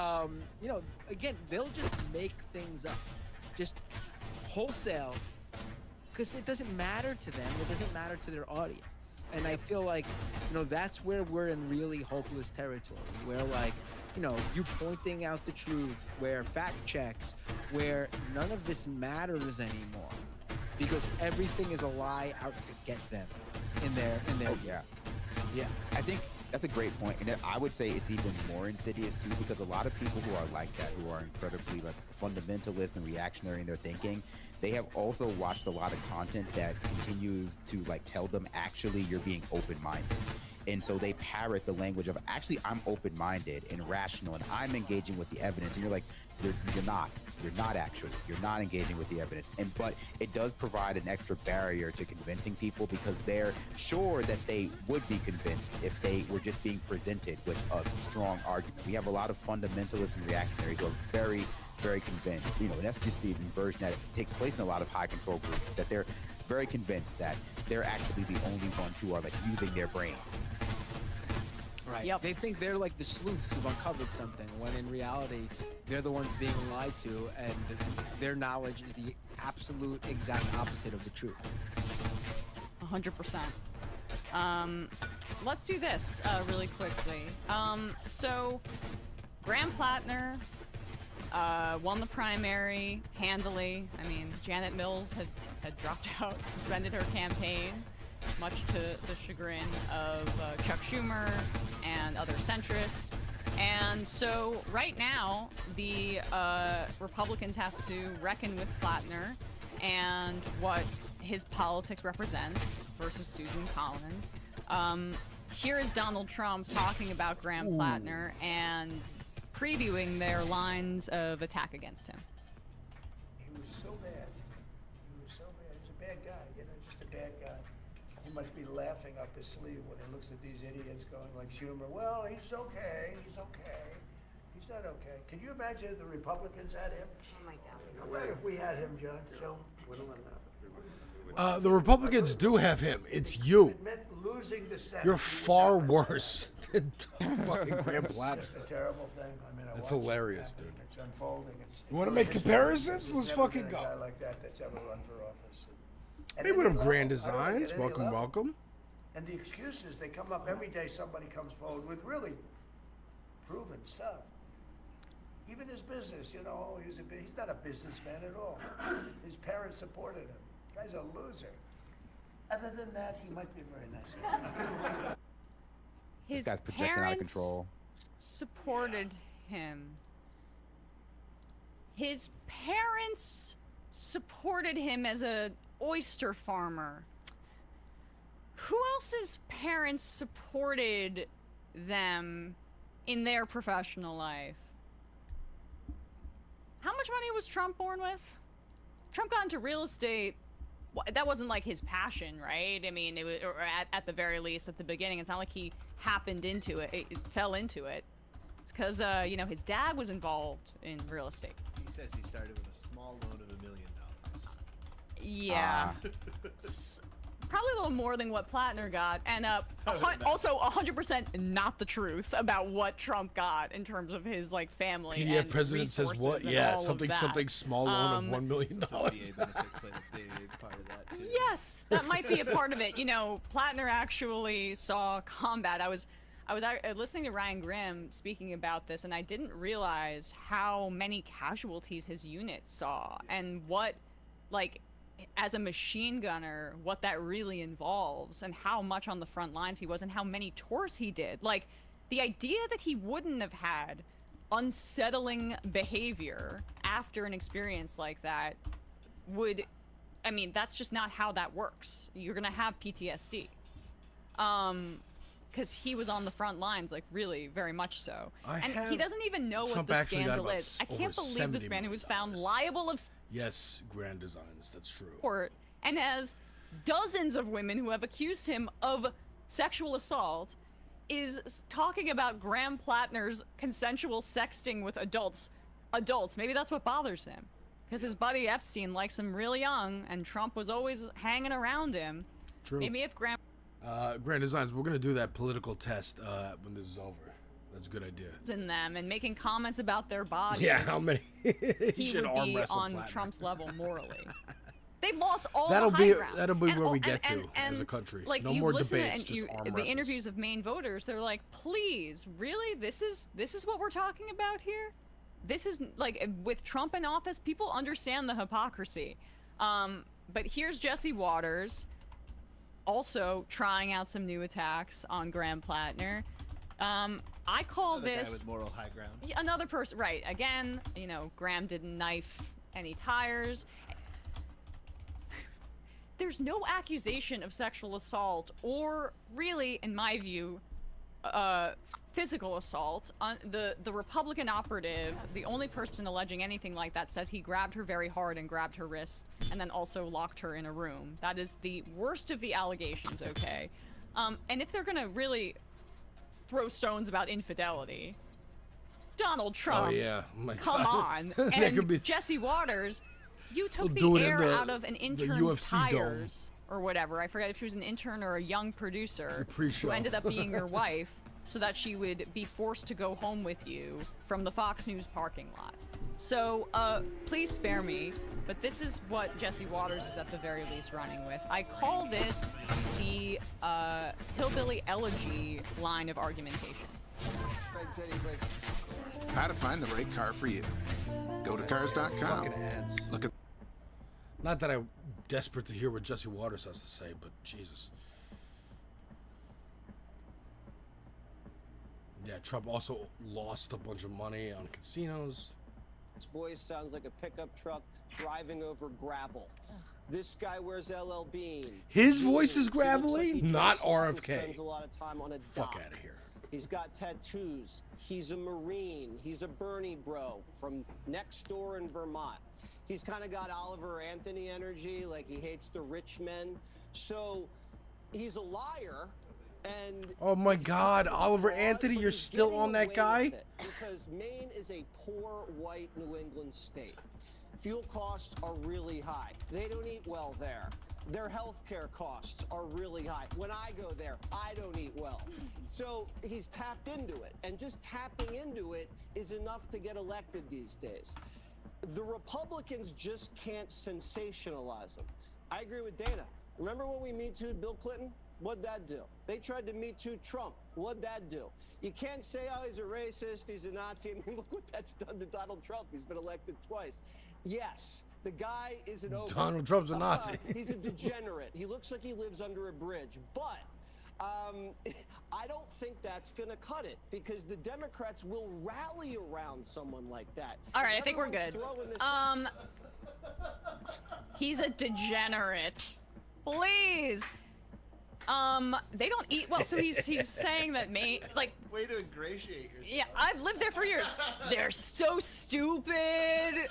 again, they'll just make things up, just wholesale, because it doesn't matter to them, it doesn't matter to their audience. And I feel like that's where we're in really hopeless territory, where you pointing out the truth, where fact checks, where none of this matters anymore, because everything is a lie out to get them in their yeah. I think that's a great point, and I would say it's even more insidious too, because a lot of people who are like that, who are incredibly fundamentalist and reactionary in their thinking, they have also watched a lot of content that continues to tell them, actually, you're being open-minded. And so they parrot the language of, actually, I'm open-minded and rational, and I'm engaging with the evidence. And you're like, you're not. You're not actually. You're not engaging with the evidence. But it does provide an extra barrier to convincing people, because they're sure that they would be convinced if they were just being presented with a strong argument. We have a lot of fundamentalists and reactionaries who are very, very convinced. And that's just the inversion that takes place in a lot of high control groups, that they're very convinced that they're actually the only ones who are using their brain. Right. Yep. They think they're like the sleuths who've uncovered something, when in reality, they're the ones being lied to, and their knowledge is the absolute exact opposite of the truth. 100%. Let's do this really quickly. So, Graham Plattner won the primary handily. I mean, Janet Mills had dropped out, suspended her campaign, much to the chagrin of Chuck Schumer and other centrists. And so right now, the Republicans have to reckon with Plattner and what his politics represents versus Susan Collins. Here is Donald Trump talking about Graham Plattner and previewing their lines of attack against him. He was so bad. He was so bad. He's a bad guy, just a bad guy. He must be laughing up his sleeve when he looks at these idiots going like Schumer, well, he's okay. He's not okay. Can you imagine if the Republicans had him? Oh my God. How about if we had him, John? So The Republicans do have him. It's you. it meant losing the Senate. You're far worse than fucking Graham Platter. It's just a terrible thing. I mean, That's watched it hilarious, happen. dude. It's unfolding. You wanna make comparisons? There's Let's never fucking been go. A guy like that's ever run for office. At Hey, what any up, Grand level. I don't think Designs? at any Welcome, level. welcome. And the excuses, they come up every day. Somebody comes forward with really proven stuff. Even his business, you know, he's not a businessman at all. His parents supported him. Guy's a loser. Other than that, he might be a very nice guy. His guy's projecting out of parents control. supported him. His parents supported him as a oyster farmer. Who else's parents supported them in their professional life? How much money was Trump born with? Trump got into real estate. That wasn't like his passion, right? I mean, it was, or at the very least, at the beginning, it's not like he happened into it. It fell into it. It's because, you know, his dad was involved in real estate. He says he started with a small loan of $1 million. Yeah. Probably a little more than what Plattner got, and also 100% not the truth about what Trump got in terms of his like family. PDF and president says what? resources and Yeah, all of something that. small loan of $1 million. benefits played a big part of that too. Yes, that might be a part of it. You know, Plattner actually saw combat. I was listening to Ryan Grimm speaking about this, and I didn't realize how many casualties his unit saw, and what, like, as a machine gunner, what that really involves, and how much on the front lines he was, and how many tours he did. Like, the idea that he wouldn't have had unsettling behavior after an experience like that would, I mean, that's just not how that works. You're gonna have PTSD. Because he was on the front lines, like, really, very much so. And he doesn't even know Trump what the actually got scandal about is. I over can't believe this $70 man who was found liable of Yes, Grand Designs, that's true. support and has dozens of women who have accused him of sexual assault is talking about Graham Plattner's consensual sexting with adults. Maybe that's what bothers him, because his buddy Epstein likes him real young, and Trump was always hanging around him. True. Maybe if Graham Grand Designs, we're gonna do that political test when this is over. That's a good idea. in them and making comments about their bodies. Yeah, how many? He should would arm be wrestle on Plattner. Trump's level morally. They've lost all That'll the be high ground. that'll be And where we all- get and- to and, as a country. Like, No you more listen debates, and just arm the wrestles. interviews of Maine voters, they're like, please, really? This is what we're talking about here? This is, like, with Trump in office, people understand the hypocrisy. But here's Jesse Waters also trying out some new attacks on Graham Plattner. I call Another guy this with moral high ground. another person, right? Again, you know, Graham didn't knife any tires. There's no accusation of sexual assault, or really, in my view, physical assault. The Republican operative, the only person alleging anything like that, says he grabbed her very hard and grabbed her wrist, and then also locked her in a room. That is the worst of the allegations, okay? And if they're gonna really throw stones about infidelity, Donald Trump, Oh yeah, my come God. on. That And could be. Jesse Waters, you took We'll do the it in air the- out of an the intern's UFC dome. tires or whatever. I forget if she was an intern or a young producer pre-show. who ended up being your wife, so that she would be forced to go home with you from the Fox News parking lot. So, please spare me, but this is what Jesse Waters is at the very least running with. I call this the hillbilly elegy line of argumentation. How to find the right car for you. Go to cars.com. Fucking ads. Look at. Not that I'm desperate to hear what Jesse Waters has to say, but Jesus. Yeah, Trump also lost a bunch of money on casinos. His voice sounds like a pickup truck driving over gravel. This guy wears LL Bean. His voice is Jeans. He looks gravelly, like he not dresses up and RFK. Spends a lot of time on a Fuck dock. outta here. He's got tattoos. He's a Marine. He's a Bernie bro from next door in Vermont. He's kind of got Oliver Anthony energy, like he hates the rich men. So he's a liar, And Oh my God, Oliver Anthony, you're still on that guy? because Maine is a poor white New England state. Fuel costs are really high. They don't eat well there. Their health care costs are really high. When I go there, I don't eat well. So he's tapped into it. And just tapping into it is enough to get elected these days. The Republicans just can't sensationalize him. I agree with Dana. Remember when we Me Too'd Bill Clinton? What'd that do? They tried to Me Too Trump. What'd that do? You can't say, oh, he's a racist, he's a Nazi. I mean, look what that's done to Donald Trump. He's been elected twice. Yes, the guy is an ogre. Donald Trump's a Nazi. He's a degenerate. He looks like he lives under a bridge. But I don't think that's going to cut it because the Democrats will rally around someone like that. All right, I think we're good. He's a degenerate. Please. They don't eat well, so he's saying that Maine, like, way to ingratiate yourself. Yeah, I've lived there for years. They're so stupid.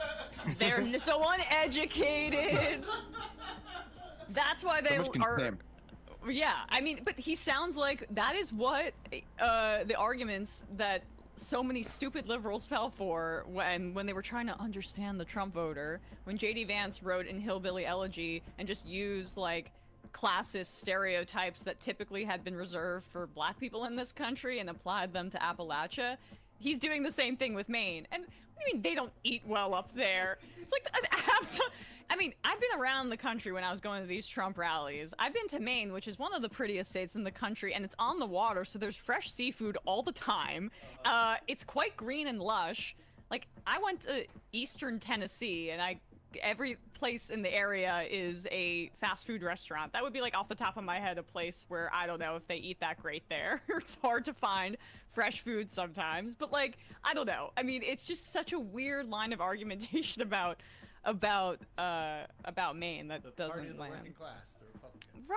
They're so uneducated. That's why they are. Yeah, I mean, but he sounds like that is what the arguments that so many stupid liberals fell for when they were trying to understand the Trump voter. When J.D. Vance wrote in Hillbilly Elegy and just used like classist stereotypes that typically had been reserved for black people in this country and applied them to Appalachia. He's doing the same thing with Maine. And what do you mean they don't eat well up there? It's like, I mean, I've been around the country when I was going to these Trump rallies. I've been to Maine, which is one of the prettiest states in the country, and it's on the water, so there's fresh seafood all the time. It's quite green and lush. Like, I went to Eastern Tennessee, and every place in the area is a fast food restaurant. That would be like off the top of my head a place where I don't know if they eat that great there. It's hard to find fresh food sometimes, but like, I don't know. I mean, it's just such a weird line of argumentation about Maine that doesn't Party of the land. working class, the Republicans.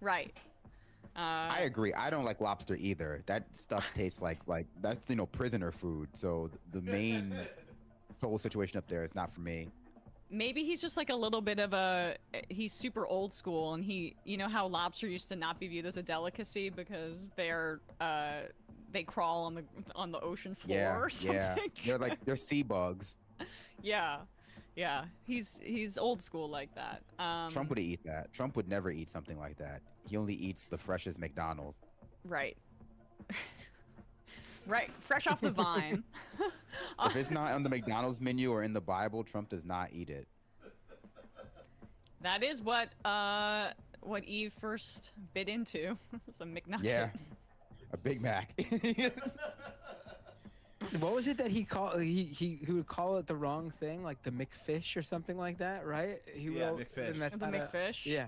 Right. I agree. I don't like lobster either. That stuff tastes like that's prisoner food. So the main whole situation up there is not for me. Maybe he's just like a little bit of he's super old school, and you know how lobster used to not be viewed as a delicacy because they crawl on the ocean floor or something. Yeah, they're sea bugs. Yeah. He's old school like that. Trump would eat that. Trump would never eat something like that. He only eats the freshest McDonald's. Right. Right, fresh off the vine. If it's not on the McDonald's menu or in the Bible, Trump does not eat it. That is what Eve first bit into. Some McNugget. Yeah, a Big Mac. What was it that he called? He would call it the wrong thing, like the McFish or something like that, right? McFish. That's the McFish. Yeah.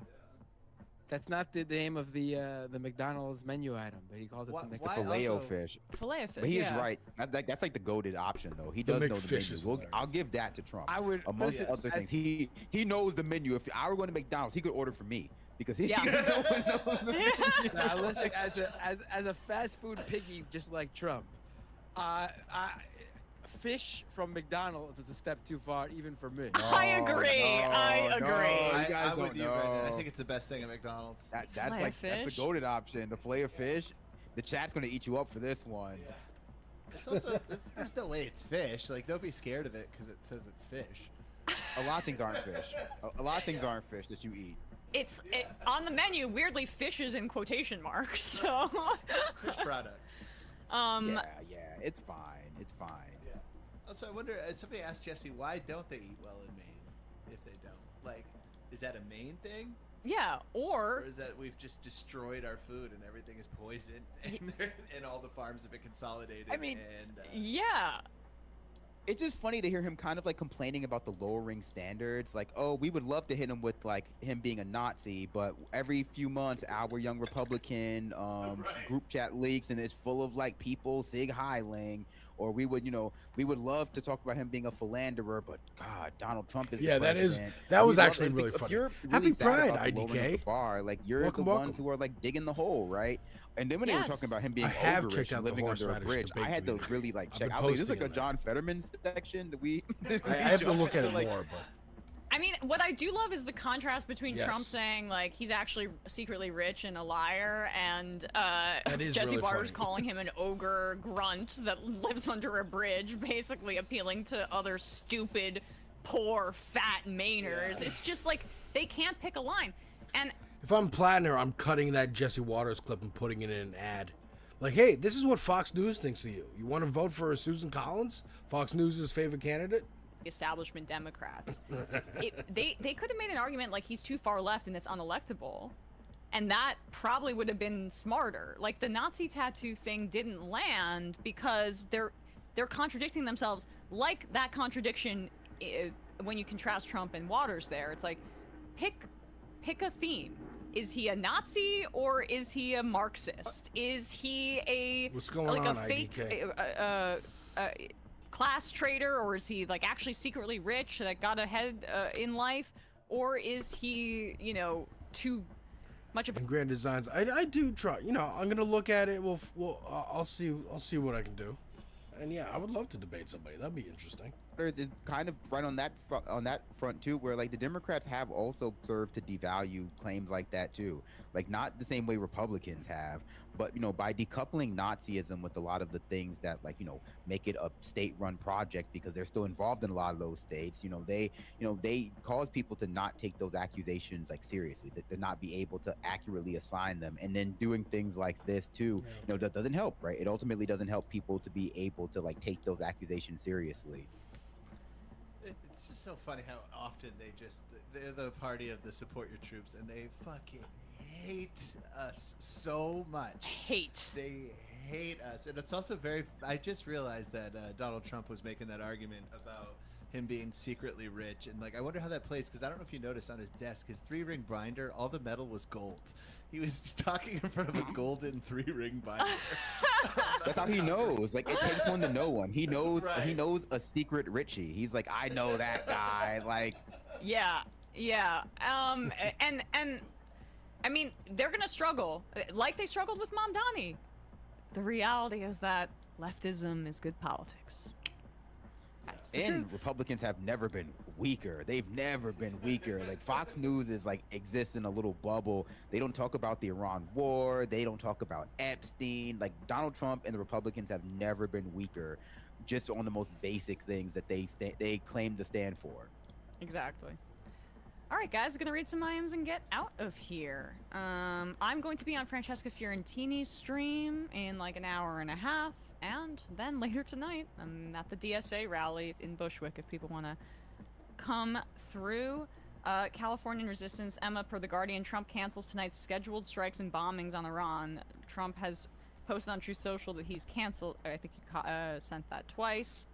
That's not the name of the McDonald's menu item, but he called it the McFish. Filet-O-fish. Filet-O-fish. But he is right. That's like the goated option, though. He does know the menu. I'll give that to Trump. I would, amongst other things. He knows the menu. If I were going to McDonald's, he could order for me because he knows the menu. Now, listen, as a fast food piggy, just like Trump, fish from McDonald's is a step too far, even for me. I agree. I agree. I'm with you, Brendan. I think it's the best thing at McDonald's. That's the goated option. The filet of fish. The chat's gonna eat you up for this one. It's also there's no way it's fish. Like, don't be scared of it because it says it's fish. A lot of things aren't fish. A lot of things aren't fish that you eat. It's on the menu. Weirdly, fish is in quotation marks. So. Fish product. Yeah, it's fine. It's fine. Also, I wonder, somebody asked Jesse, why don't they eat well in Maine if they don't? Like, is that a Maine thing? Yeah, or is that we've just destroyed our food and everything is poisoned and all the farms have been consolidated? I mean, yeah. It's just funny to hear him kind of like complaining about the lowering standards. Like, oh, we would love to hit him with like him being a Nazi, but every few months, our young Republican group chat leaks and it's full of like people sig heiling. Or we would love to talk about him being a philanderer, but God, Donald Trump is. Yeah, that was actually really funny. Happy Pride, IDK. Bar, like you're the ones who are like digging the hole, right? And then when they were talking about him being ogreish and living under a bridge, I had to really like check out. Like, is this like a John Fetterman section? I have to look at it more, but. I mean, what I do love is the contrast between Yes. Trump saying like he's actually secretly rich and a liar, and is Jesse really Waters funny. calling him an ogre grunt that lives under a bridge, basically appealing to other stupid, poor, fat Mainers. It's just like they can't pick a line, and If I'm Plattner, I'm cutting that Jesse Waters clip and putting it in an ad. Like, hey, this is what Fox News thinks of you. You want to vote for Susan Collins, Fox News' favorite candidate? establishment Democrats. They could have made an argument like he's too far left and it's unelectable, and that probably would have been smarter. Like the Nazi tattoo thing didn't land because they're contradicting themselves. Like that contradiction when you contrast Trump and Waters there, it's like pick a theme. Is he a Nazi or is he a Marxist? Is he a What's going like on, a fake IDK? Class traitor, or is he like actually secretly rich that got ahead in life, or is he, you know, too much of a And Grand Designs, I do try. You know, I'm gonna look at it. I'll see what I can do. And yeah, I would love to debate somebody. That'd be interesting. It's kind of right on that front too, where like the Democrats have also served to devalue claims like that too, like not the same way Republicans have, but you know, by decoupling Nazism with a lot of the things that like, you know, make it a state-run project because they're still involved in a lot of those states. They cause people to not take those accusations like seriously, to not be able to accurately assign them, and then doing things like this too, you know, that doesn't help, right? It ultimately doesn't help people to be able to like take those accusations seriously. It's just so funny how often they're the party of the support your troops, and they fucking hate us so much. They hate us. And it's also I just realized that Donald Trump was making that argument about him being secretly rich, and like I wonder how that plays, because I don't know if you noticed on his desk, his 3-ring binder, all the metal was gold. He was just talking in front of a golden 3-ring binder. That's how he knows. Like it takes one to know one. He knows. Right. He knows a secret Richie. He's like, I know that guy. Like, yeah. And I mean, they're gonna struggle like they struggled with Mamdani. The reality is that leftism is good politics. and Republicans have never been weaker. They've never been weaker. Like Fox News is like exists in a little bubble. They don't talk about the Iran war. They don't talk about Epstein. Like Donald Trump and the Republicans have never been weaker, just on the most basic things that they claim to stand for. Exactly. All right, guys, I'm going to read some IMs and get out of here. I'm going to be on Francesca Fiorentini's stream in like an hour and a half, and then later tonight, I'm at the DSA rally in Bushwick if people want to come through. Californian resistance, Emma, per The Guardian, Trump cancels tonight's scheduled strikes and bombings on Iran. Trump has posted on Truth Social that he's canceled. I think you sent that twice.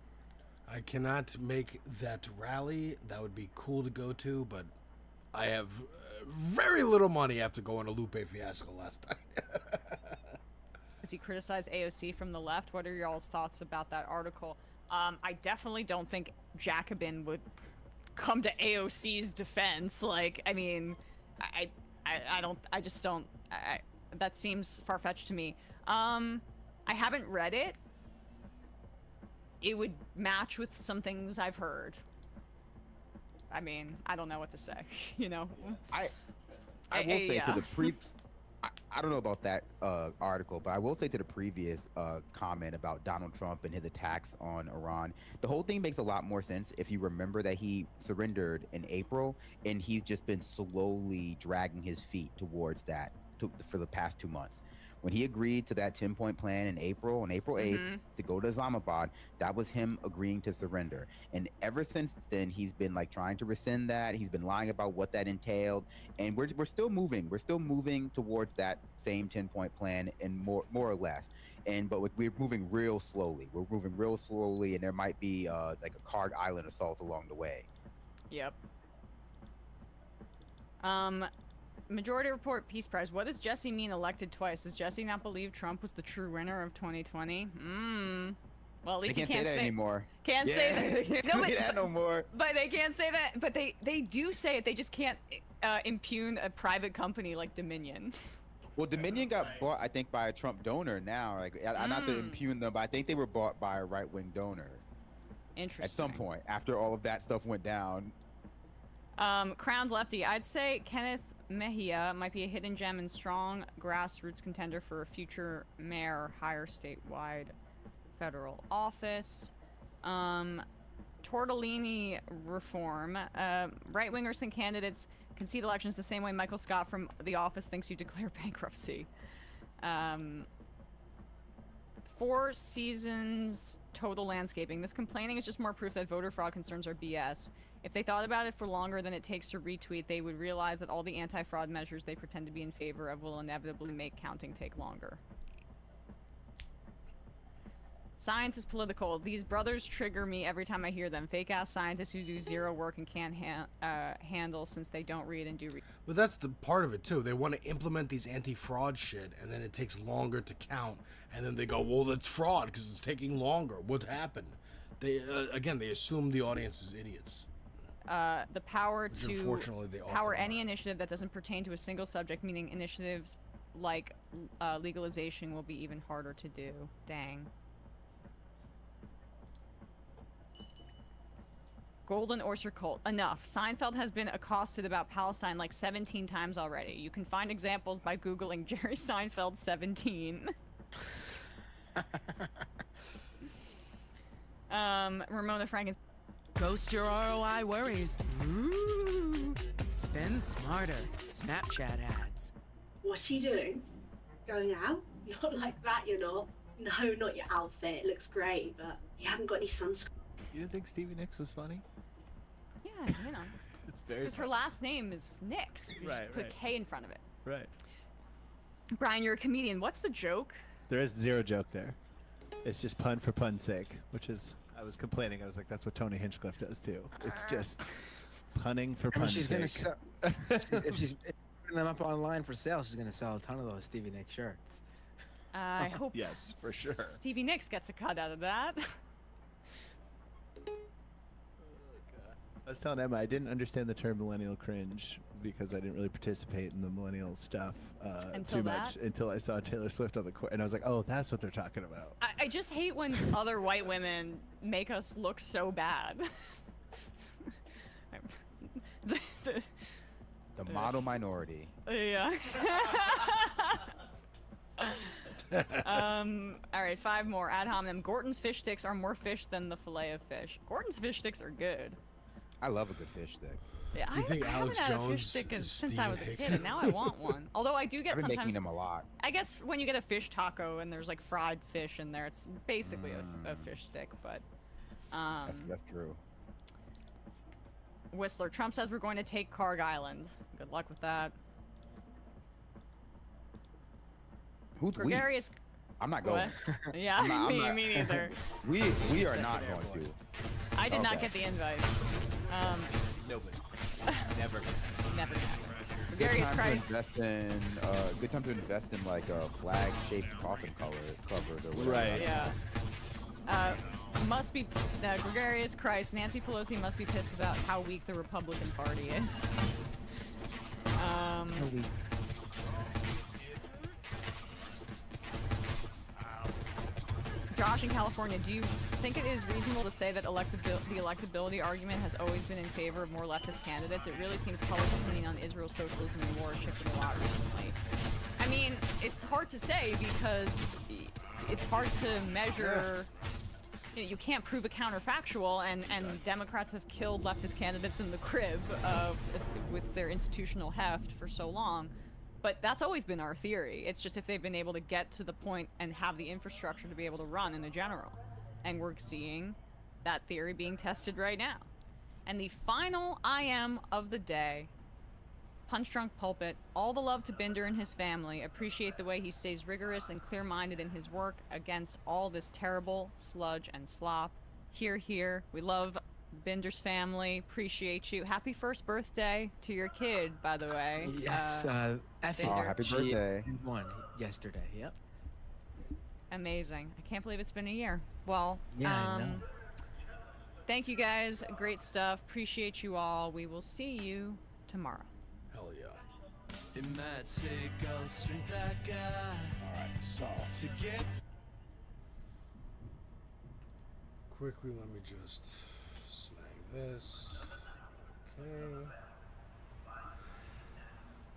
I cannot make that rally. That would be cool to go to, but I have very little money after going to Lupe Fiasco last night. As he criticized AOC from the left, what are y'all's thoughts about that article? I definitely don't think Jacobin would come to AOC's defense. Like, I mean, I just don't. That seems far-fetched to me. I haven't read it. It would match with some things I've heard. I mean, I don't know what to say, you know? I will say to the I don't know about that article, but I will say to the previous comment about Donald Trump and his attacks on Iran, the whole thing makes a lot more sense if you remember that he surrendered in April, and he's just been slowly dragging his feet towards that for the past 2 months. When he agreed to that 10-point plan on April 8th, to go to Islamabad, that was him agreeing to surrender. And ever since then, he's been like trying to rescind that. He's been lying about what that entailed. And we're still moving. We're still moving towards that same 10-point plan, and more or less. But we're moving real slowly. We're moving real slowly, and there might be like a Card Island assault along the way. Yep. Majority Report Peace Prize. What does Jesse mean elected twice? Does Jesse not believe Trump was the true winner of 2020? Well, at least they can't say that anymore. Can't say that. They can't say that no more. But they can't say that. But they do say it. They just can't impugn a private company like Dominion. Well, Dominion got bought, I think, by a Trump donor now. Like, not to impugn them, but I think they were bought by a right-wing donor. Interesting. At some point, after all of that stuff went down. Crowned lefty. I'd say Kenneth Mejia might be a hidden gem and strong grassroots contender for a future mayor or higher statewide federal office. Tortellini reform. Right-wingers think candidates concede elections the same way Michael Scott from The Office thinks you declare bankruptcy. 4 seasons total landscaping. This complaining is just more proof that voter fraud concerns are BS. If they thought about it for longer than it takes to retweet, they would realize that all the anti-fraud measures they pretend to be in favor of will inevitably make counting take longer. Science is political. These brothers trigger me every time I hear them. Fake-ass scientists who do zero work and can't handle since they don't read and do read. But that's the part of it too. They want to implement these anti-fraud shit, and then it takes longer to count. And then they go, "Well, that's fraud because it's taking longer." What happened? They again, they assume the audience is idiots. The power Which to unfortunately they often power are. any initiative that doesn't pertain to a single subject, meaning initiatives like legalization, will be even harder to do. Dang. Golden Oyster Cult. Enough. Seinfeld has been accosted about Palestine like 17 times already. You can find examples by Googling Jerry Seinfeld 17. Ramona Franken. Ghost your ROI worries. Ooh. Spend smarter. Snapchat ads. What are you doing? Going out? Not like that, you're not. No, not your outfit. It looks great, but you haven't got any sunscreen. You didn't think Stevie Nicks was funny? Yeah, you know. It's very Because her last name is Nicks. You Right, just put right. K in front of it. Right. Brian, you're a comedian. What's the joke? There is zero joke there. It's just pun for pun's sake, which is, I was complaining. I was like, that's what Tony Hinchcliffe does too. It's just punning for I mean, pun's she's sake. gonna sell, if she's putting them up online for sale, she's gonna sell a ton of those Stevie Nicks shirts. I hope Yes, for sure. Stevie Nicks gets a cut out of that. I was telling Emma I didn't understand the term millennial cringe because I didn't really participate in the millennial stuff Until too much that? until I saw Taylor Swift on the court, and I was like, oh, that's what they're talking about. I just hate when other white women make us look so bad. The model minority. Yeah. All right, 5 more. Ad hominem. Gorton's fish sticks are more fish than the fillet of fish. Gorton's fish sticks are good. I love a good fish stick. Yeah, Do you think I haven't Alex had a fish Jones stick is since I was a Stephen kid, and now I want one. Although I do get I've been sometimes. making them a lot. I guess when you get a fish taco and there's like fried fish in there, it's basically a fish stick, but. That's true. Whistler. Trump says we're going to take Carg Island. Good luck with that. Who's we? Gregarious. I'm not going. What? Yeah, me neither. We are not going to. I did not Okay. get the invite. Nobody. Never. Never. Good Gregarious time to Christ. invest in. Good time to invest in like a flag-shaped coffin covers or whatever. Right. Yeah. Must be Gregarious Christ. Nancy Pelosi must be pissed about how weak the Republican Party is. Josh in California, do you think it is reasonable to say that the electability argument has always been in favor of more leftist candidates? It really seems public opinion on Israel, socialism, and war has shifted a lot recently. I mean, it's hard to say because it's hard to measure. You can't prove a counterfactual, and Democrats have killed leftist candidates in the crib with their institutional heft for so long. But that's always been our theory. It's just if they've been able to get to the point and have the infrastructure to be able to run in the general. And we're seeing that theory being tested right now. And the final IM of the day, Punch Drunk Pulpit, all the love to Binder and his family. Appreciate the way he stays rigorous and clear-minded in his work against all this terrible sludge and slop. Hear, hear. We love Binder's family. Appreciate you. Happy first birthday to your kid, by the way. Yes, Effie. Oh, happy birthday. She won yesterday, yep. Amazing. I can't believe it's been a year. Well, Yeah, I know. Thank you guys. Great stuff. Appreciate you all. We will see you tomorrow. Hell yeah. It might take all the strength I got. Alright, so to get. quickly let me just snag this. Okay.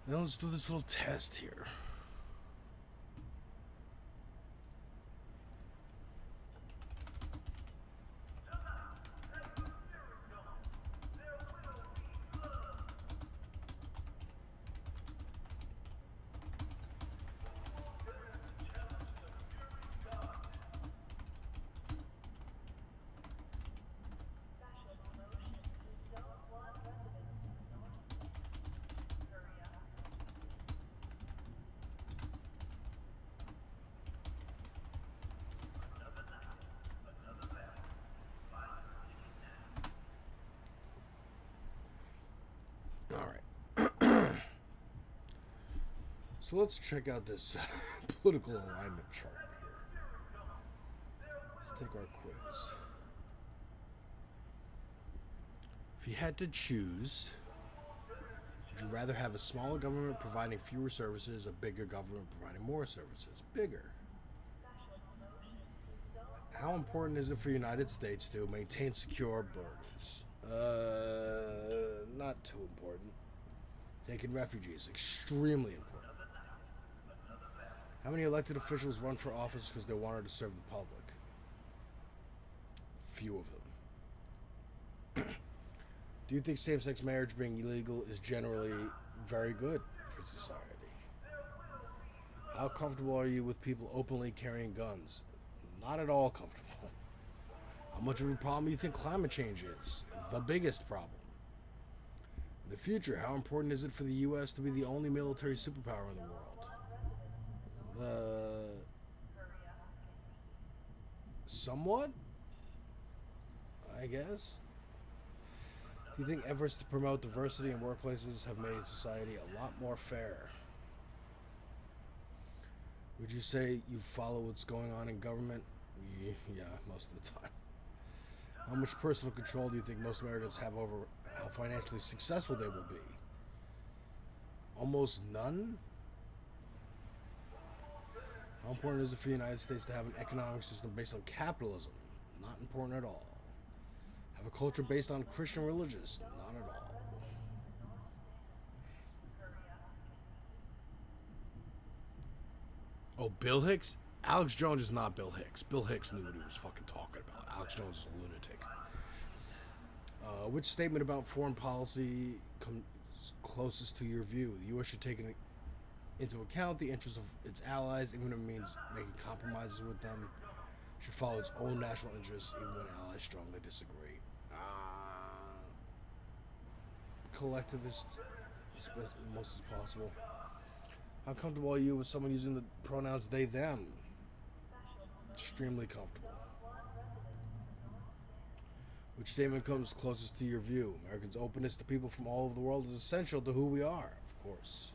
Now let's do this little test here. So let's check out this political alignment chart here. Let's take our quiz. If you had to choose, would you rather have a smaller government providing fewer services, a bigger government providing more services? Bigger. How important is it for the United States to maintain secure borders? Not too important. Taking refugees, extremely important. How many elected officials run for office because they wanted to serve the public? Few of them. Do you think same-sex marriage being illegal is generally very good for society? How comfortable are you with people openly carrying guns? Not at all comfortable. How much of a problem do you think climate change is? The biggest problem. In the future, how important is it for the U.S. to be the only military superpower in the world? Somewhat, I guess. Do you think efforts to promote diversity in workplaces have made society a lot more fair? Would you say you follow what's going on in government? Yeah, most of the time. How much personal control do you think most Americans have over how financially successful they will be? Almost none? How important is it for the United States to have an economic system based on capitalism? Not important at all. Have a culture based on Christian religious? Not at all. Oh, Bill Hicks? Alex Jones is not Bill Hicks. Bill Hicks knew what he was fucking talking about. Alex Jones is a lunatic. Which statement about foreign policy comes closest to your view? The U.S. should take into account the interests of its allies, even if it means making compromises with them. Should follow its own national interests, even when allies strongly disagree. Collectivist, as most as possible. How comfortable are you with someone using the pronouns they, them? Extremely comfortable. Which statement comes closest to your view? Americans' openness to people from all over the world is essential to who we are, of course.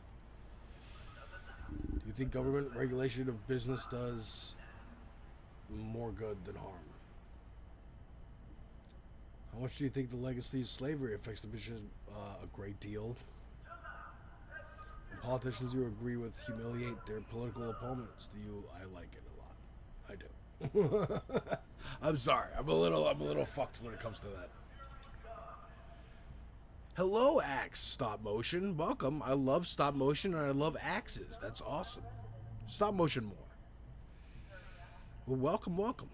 Do you think government regulation of business does more good than harm? How much do you think the legacy of slavery affects the business? A great deal. And politicians you agree with humiliate their political opponents. I like it a lot. I do. I'm sorry. I'm a little fucked when it comes to that. Hello, Axe Stop Motion. Welcome. I love stop motion and I love axes. That's awesome. Stop motion more. Well, welcome.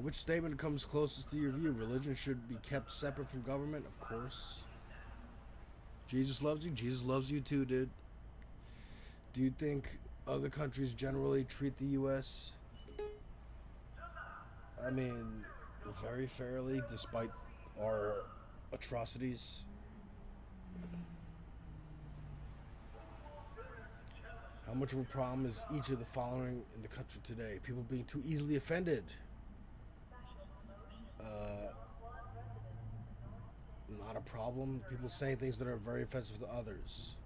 Which statement comes closest to your view? Religion should be kept separate from government, of course. Jesus loves you. Jesus loves you too, dude. Do you think other countries generally treat the U.S. very fairly, despite our atrocities? How much of a problem is each of the following in the country today? People being too easily offended. Not a problem. People saying things that are very offensive to others.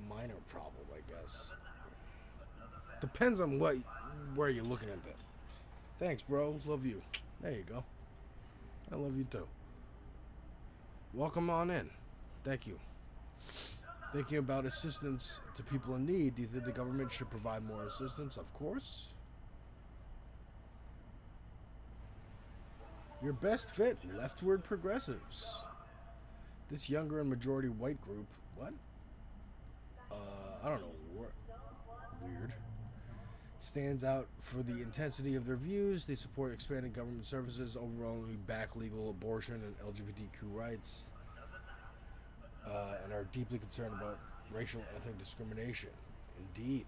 Minor problem, I guess. Depends on where you're looking at that. Thanks, bro. Love you. There you go. I love you too. Welcome on in. Thank you. Thinking about assistance to people in need, do you think the government should provide more assistance? Of course. Your best fit, leftward progressives. This younger and majority white group, what? I don't know. Weird. Stands out for the intensity of their views. They support expanding government services, overwhelmingly back legal abortion and LGBTQ rights, and are deeply concerned about racial and ethnic discrimination. Indeed.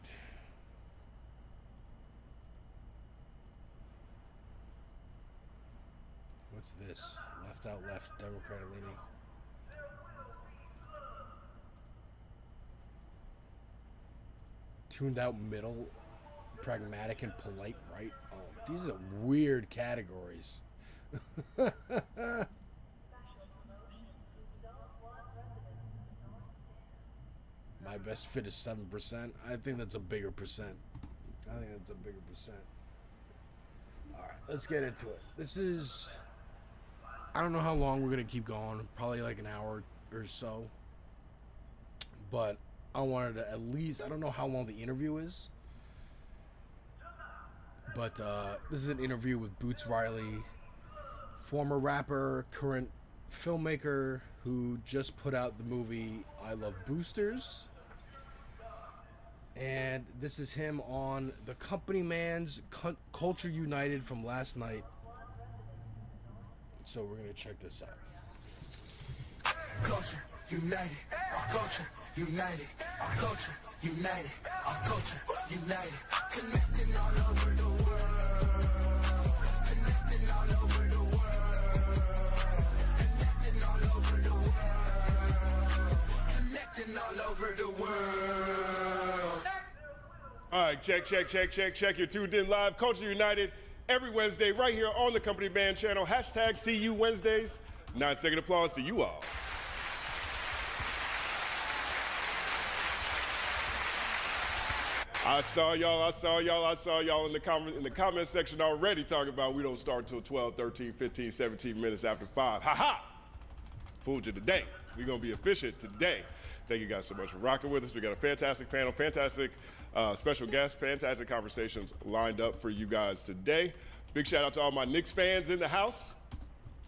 What's this? Left out left, Democratic leaning. Tuned out middle, pragmatic and polite right. Oh, these are weird categories. My best fit is 7%. I think that's a bigger percent. Alright, let's get into it. This is... I don't know how long we're going to keep going. Probably like an hour or so. But I wanted to at least... I don't know how long the interview is. But this is an interview with Boots Riley, former rapper, current filmmaker, who just put out the movie I Love Boosters. And this is him on the Company Man's Culture United from last night. So we're going to check this out. Culture united, culture united, culture united, culture united, connecting all over the world, connecting all over the world, connecting all over the world, connecting all over the world. All right, check. You're tuned in live, Culture United, every Wednesday right here on the Company Man channel. Hashtag CU Wednesdays. 9-second applause to you all. I saw y'all in the comment section already talking about we don't start until 12, 13, 15, 17 minutes after 5. Ha! Fooled you today. We're going to be efficient today. Thank you guys so much for rocking with us. We got a fantastic panel, fantastic special guests, fantastic conversations lined up for you guys today. Big shout out to all my Knicks fans in the house.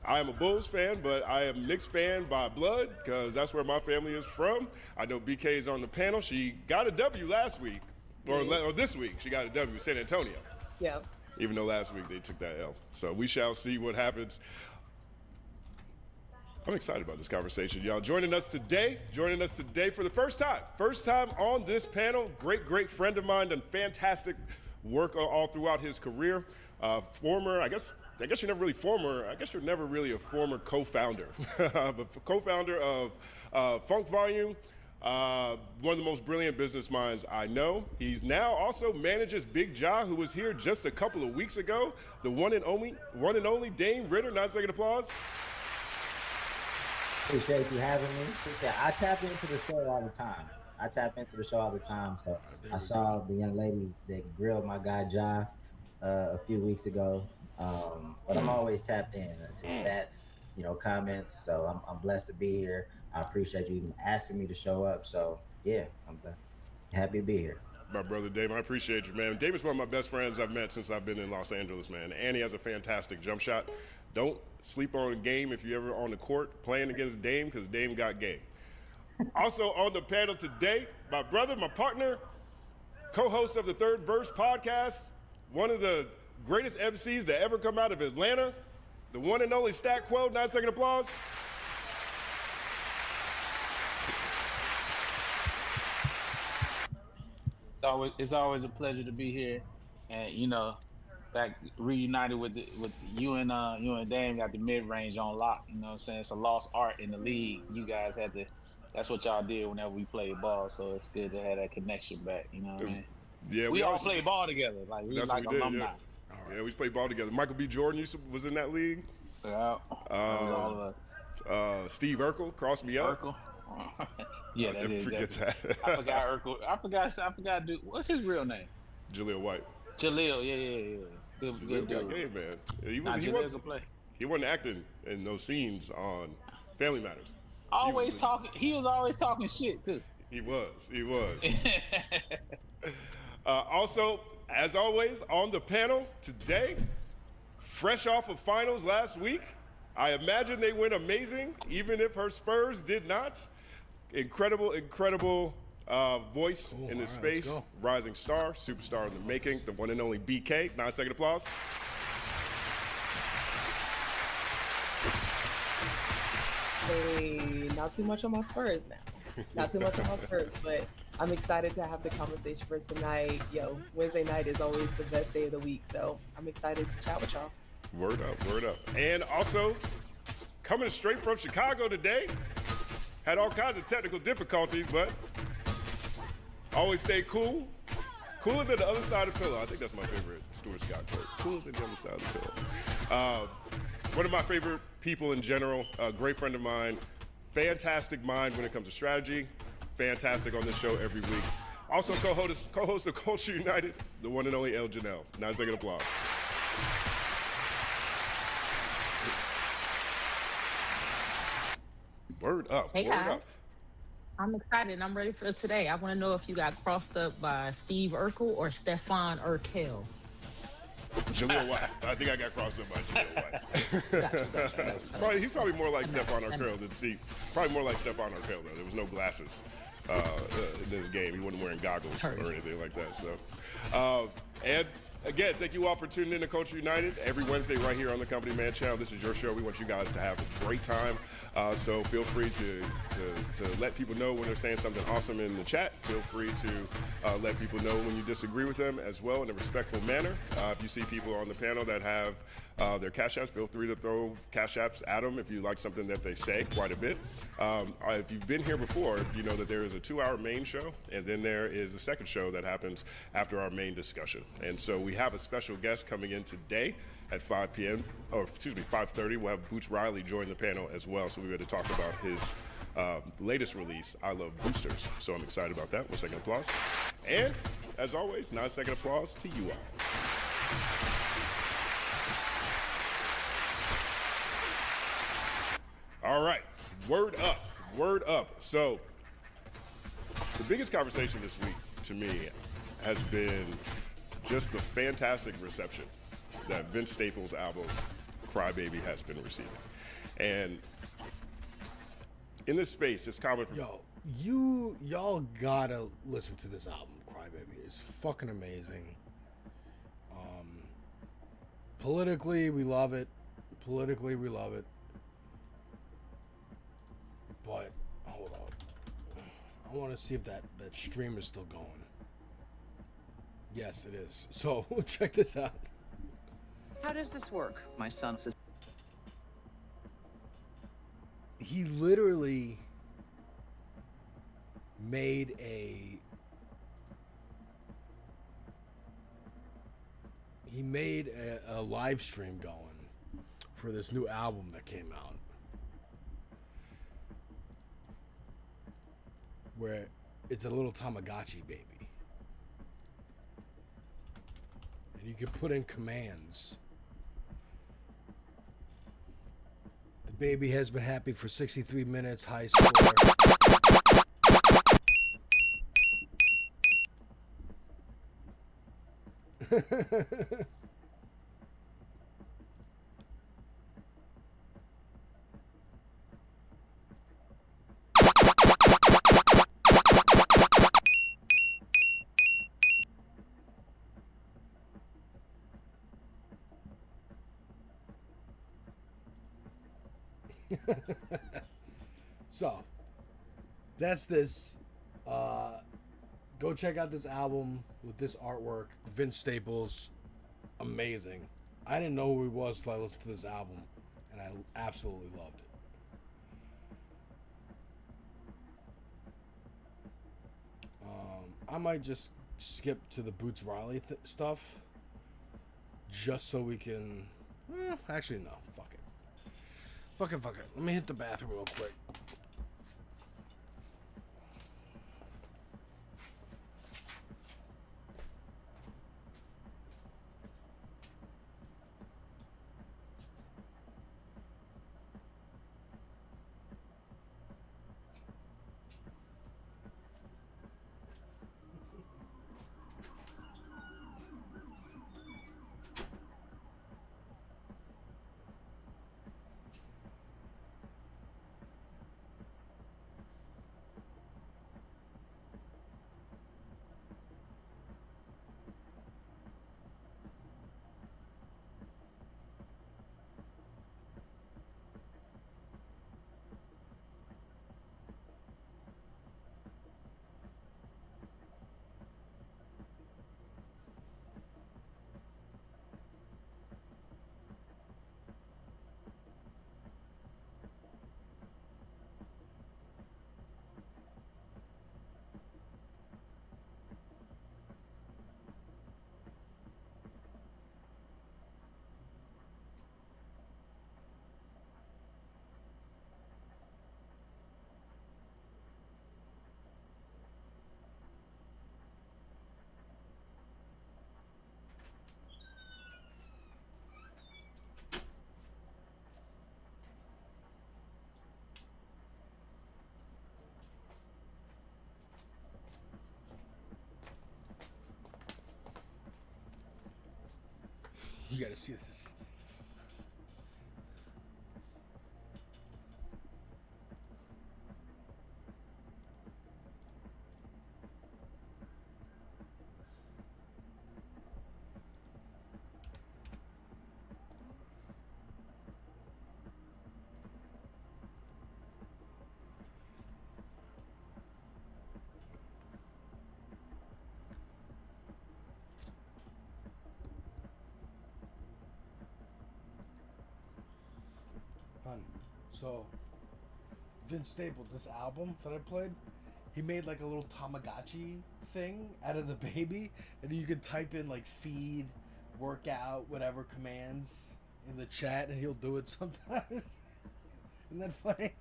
I am a Bulls fan, but I am Knicks fan by blood because that's where my family is from. I know BK is on the panel. She got a W last week, or this week. She got a W with San Antonio. Yeah. Even though last week they took that L. So we shall see what happens. I'm excited about this conversation, y'all. Joining us today for the first time on this panel, great friend of mine, done fantastic work all throughout his career. I guess you're never really a former co-founder, but co-founder of Funk Volume, one of the most brilliant business minds I know. He's now also manages Big Ja, who was here just a couple of weeks ago. The one and only Dame Ritter. 9-second applause. Appreciate you having me. I tap into the show all the time. So I saw the young ladies that grilled my guy Ja a few weeks ago. But I'm always tapped in to stats, comments. So I'm blessed to be here. I appreciate you even asking me to show up. So yeah, I'm happy to be here. My brother Dave, I appreciate you, man. Dave is one of my best friends I've met since I've been in Los Angeles, man. And he has a fantastic jump shot. Don't sleep on a game if you're ever on the court playing against Dame, because Dame got game. Also on the panel today, my brother, my partner, co-host of the Third Verse podcast, one of the greatest MCs to ever come out of Atlanta, the one and only Stat Quo. 9-second applause. It's always a pleasure to be here, and back reunited with you and Dame got the mid range on lock. You know what I'm saying? It's a lost art in the league. You guys had to. That's what y'all did whenever we played ball. So it's good to have that connection back. You know what I mean? Yeah, we all played ball together. Like we that's like what we alumni. did. Yeah. Yeah, we played ball together. Michael B. Jordan was in that league. Yeah, all of us. Steve Urkel crossed me up. Urkel. Yeah, that is. Forget that. I forgot Urkel. I forgot. Dude, what's his real name? Jaleel White. Jaleel. Yeah. Good got dude. game, man. Jaleel can play. He wasn't acting in those scenes on Family Matters. He was always talking shit too. He was. Also, as always, on the panel today, fresh off of finals last week. I imagine they went amazing, even if her Spurs did not. Incredible voice in this space. Rising star, superstar in the making, the one and only BK. 9-second applause. Hey, not too much on my Spurs now. Not too much on my Spurs, but I'm excited to have the conversation for tonight. Yo, Wednesday night is always the best day of the week, so I'm excited to chat with y'all. Word up, word up. And also, coming straight from Chicago today, had all kinds of technical difficulties, but always stay cool. Cooler than the other side of the pillow. I think that's my favorite Stuart Scott quote. Cooler than the other side of the pillow. One of my favorite people in general, a great friend of mine, fantastic mind when it comes to strategy, fantastic on this show every week. Also co-host of Culture United, the one and only El Janelle. 9-second applause. Word up, Hey word guys, up. I'm excited. I'm ready for today. I want to know if you got crossed up by Steve Urkel or Stefan Urkel. Jaleel White. I think I got crossed up by Jaleel White. He's probably more like Stephon Urkel than Steve. Probably more like Stephon Urkel, though. There was no glasses in this game. He wasn't wearing goggles or anything like that. So, and again, thank you all for tuning in to Culture United every Wednesday right here on the Company Man channel. This is your show. We want you guys to have a great time. So feel free to let people know when they're saying something awesome in the chat. Feel free to let people know when you disagree with them as well in a respectful manner. If you see people on the panel that have their cash apps, feel free to throw cash apps at them if you like something that they say quite a bit. If you've been here before, you know that there is a 2-hour main show, and then there is the second show that happens after our main discussion. And so we have a special guest coming in today at 5 p.m. or excuse me, 5:30. We'll have Boots Riley join the panel as well. So we're going to talk about his latest release, I Love Boosters. So I'm excited about that. 1 second applause. And as always, 9-second applause to you all. All right, word up, word up. So the biggest conversation this week to me has been just the fantastic reception that Vince Staples' album, Crybaby, has been receiving. And in this space, it's common for... Y'all gotta listen to this album, Crybaby. It's fucking amazing. Politically, we love it. But, hold on. I want to see if that stream is still going. Yes, it is. So, check this out. How does this work? My son says. He literally made a live stream going for this new album that came out, where it's a little Tamagotchi baby. And you can put in commands. The baby has been happy for 63 minutes, high score. So, that's this. Go check out this album with this artwork. Vince Staples, amazing. I didn't know who he was till I listened to this album, and I absolutely loved it. I might just skip to the Boots Riley stuff, just so we can... actually, no. Fuck it. Fuck it. Let me hit the bathroom real quick. You gotta see this. So, Vince Staples, this album that I played, he made like a little Tamagotchi thing out of the baby, and you could type in like feed, workout, whatever commands in the chat, and he'll do it sometimes. Isn't that funny?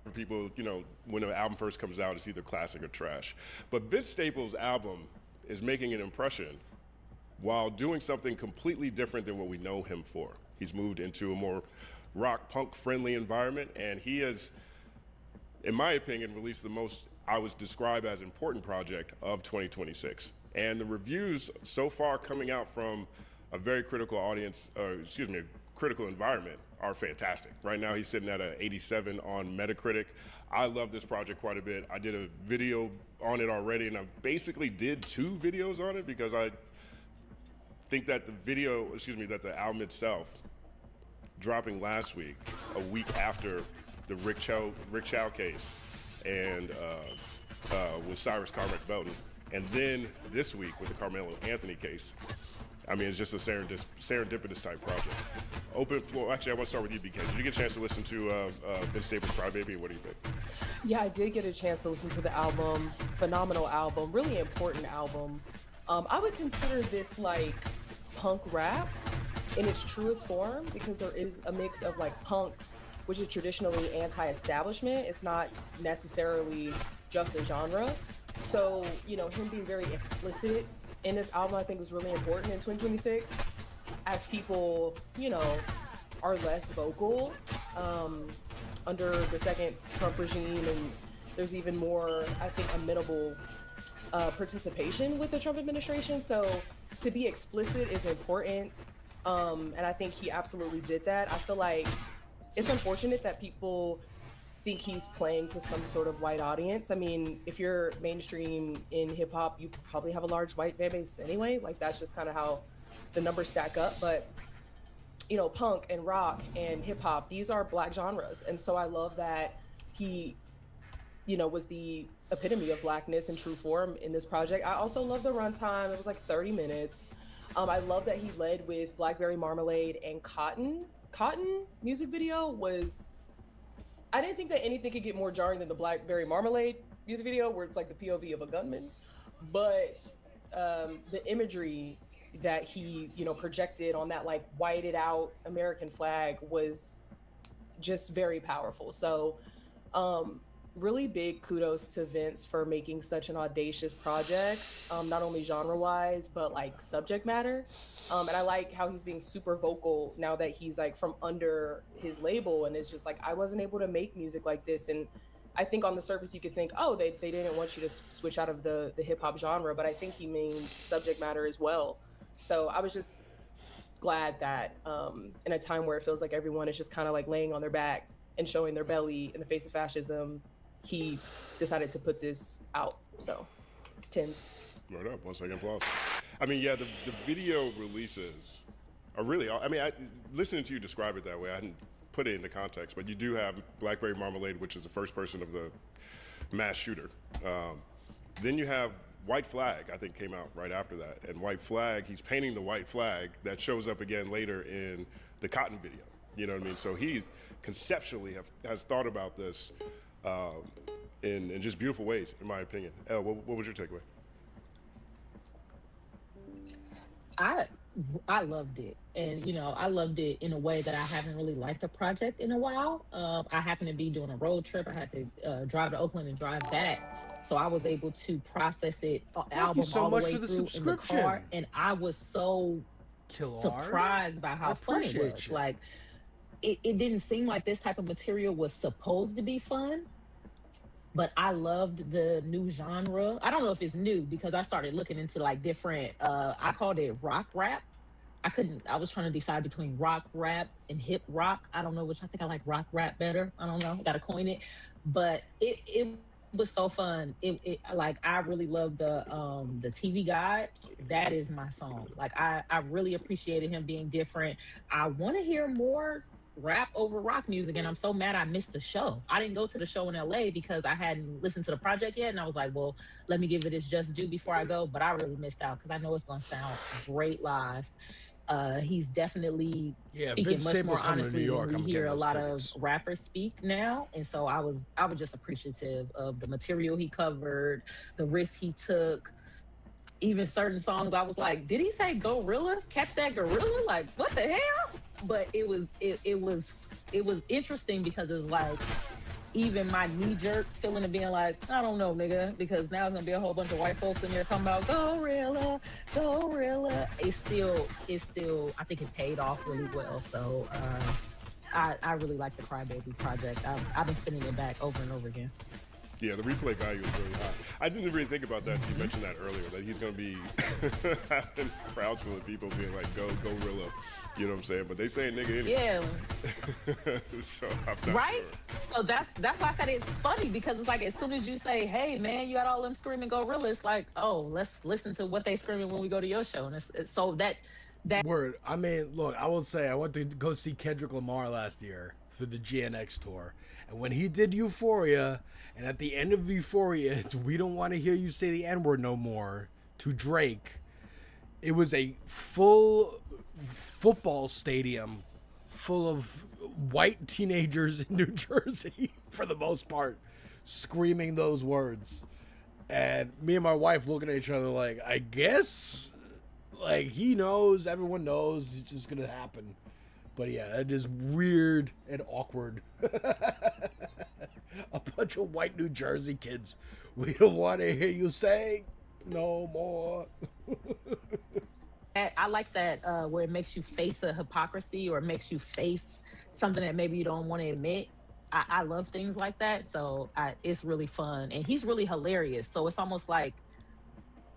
For people, you know, when an album first comes out, it's either classic or trash. But Vince Staples' album is making an impression while doing something completely different than what we know him for. He's moved into a more rock punk friendly environment, and he has, in my opinion, released the most I would describe as important project of 2026. And the reviews so far coming out from a very critical audience, or excuse me, a critical environment, are fantastic. Right now he's sitting at an 87 on Metacritic. I love this project quite a bit. I did a video on it already, and I basically did 2 videos on it because I think that the album itself, dropping last week, a week after the Rick Chow case, and with Cyrus Carmack Belton, and then this week with the Carmelo Anthony case. I mean, it's just a serendipitous type project. Open floor. Actually, I want to start with you, BK. Did you get a chance to listen to Vince Staples' Crybaby? What do you think? Yeah, I did get a chance to listen to the album. Phenomenal album, really important album. I would consider this like punk rap in its truest form, because there is a mix of like punk, which is traditionally anti-establishment. It's not necessarily just a genre. So, you know, him being very explicit in this album, I think, was really important in 2026, as people, you know, are less vocal under the second Trump regime, and there's even more, I think, amenable participation with the Trump administration. So to be explicit is important, and I think he absolutely did that. I feel like it's unfortunate that people think he's playing to some sort of white audience. I mean, if you're mainstream in hip hop, you probably have a large white fan base anyway. Like, that's just kind of how the numbers stack up. But, you know, punk and rock and hip hop, these are Black genres. And so I love that he, you know, was the epitome of Blackness in true form in this project. I also love the runtime. It was like 30 minutes. I love that he led with Blackberry Marmalade and Cotton. Cotton music video was, I didn't think that anything could get more jarring than the Blackberry Marmalade music video, where it's like the POV of a gunman. But the imagery that he, you know, projected on that like whited out American flag was just very powerful. So really big kudos to Vince for making such an audacious project, not only genre wise, but like subject matter. And I like how he's being super vocal now that he's like from under his label, and it's just like, I wasn't able to make music like this. And I think on the surface you could think, oh, they didn't want you to switch out of the hip hop genre, but I think he means subject matter as well. So I was just glad that in a time where it feels like everyone is just kind of like laying on their back and showing their belly in the face of fascism, he decided to put this out. So, tens. Right up. 1 second applause. I mean, yeah, the video releases are really, I mean, listening to you describe it that way, I hadn't put it into context, but you do have Blackberry Marmalade, which is the first person of the mass shooter. Then you have White Flag, I think, came out right after that. And White Flag, he's painting the white flag that shows up again later in the Cotton video. You know what I mean? So he conceptually has thought about this in just beautiful ways, in my opinion. Elle, what was your takeaway? I loved it, and you know, I loved it in a way that I haven't really liked a project in a while. I happened to be doing a road trip. I had to drive to Oakland and drive back, so I was able to process it album all the way through in the car, and I was so surprised by how fun it was. Like, it didn't seem like this type of material was supposed to be fun. but I loved the new genre. I don't know if it's new because I started looking into like different I called it rock rap. I was trying to decide between rock rap and hip rock. I don't know which. I think I like rock rap better. I don't know. Gotta coin it. But it was so fun. It like I really love the TV guide. That is my song. Like I really appreciated him being different. I want to hear more rap over rock music, and I'm so mad I missed the show. I didn't go to the show in LA because I hadn't listened to the project yet, and I was like, well, let me give it its just due before I go. But I really missed out because I know it's gonna sound great live. He's definitely speaking Vince much more Staples coming to New honestly York. than I'm we hear getting a those lot tickets. of rappers speak now. And so I was just appreciative of the material he covered, the risks he took. Even certain songs, I was like, did he say gorilla? Catch that gorilla? Like, what the hell? But it was interesting because it was like, even my knee-jerk feeling of being like, I don't know, nigga, because now it's gonna be a whole bunch of white folks in there talking about gorilla, gorilla. It's still, I think it paid off really well. So I really like the Crybaby project. I've been spinning it back over and over again. Yeah, the replay value is really high. I didn't really think about that. You mentioned that earlier, that he's going to be having crowds full of people being like, go, gorilla. You know what I'm saying? But they say nigga anyway. Yeah. So I'm not right? sure. So that's why I said it's funny, because it's like as soon as you say, hey, man, you got all them screaming gorilla, it's like, oh, let's listen to what they screaming when we go to your show. And it's so that Word. I mean, look, I will say I went to go see Kendrick Lamar last year for the GNX tour. And when he did Euphoria, and at the end of Euphoria, it's We Don't Want to Hear You Say the N-Word No More to Drake, it was a full football stadium full of white teenagers in New Jersey, for the most part, screaming those words. And me and my wife looking at each other like, I guess, like, he knows, everyone knows, it's just gonna happen. But yeah, it is weird and awkward. A bunch of white New Jersey kids. We don't want to hear you say no more. I like that where it makes you face a hypocrisy, or it makes you face something that maybe you don't want to admit. I love things like that. So it's really fun. And he's really hilarious. So it's almost like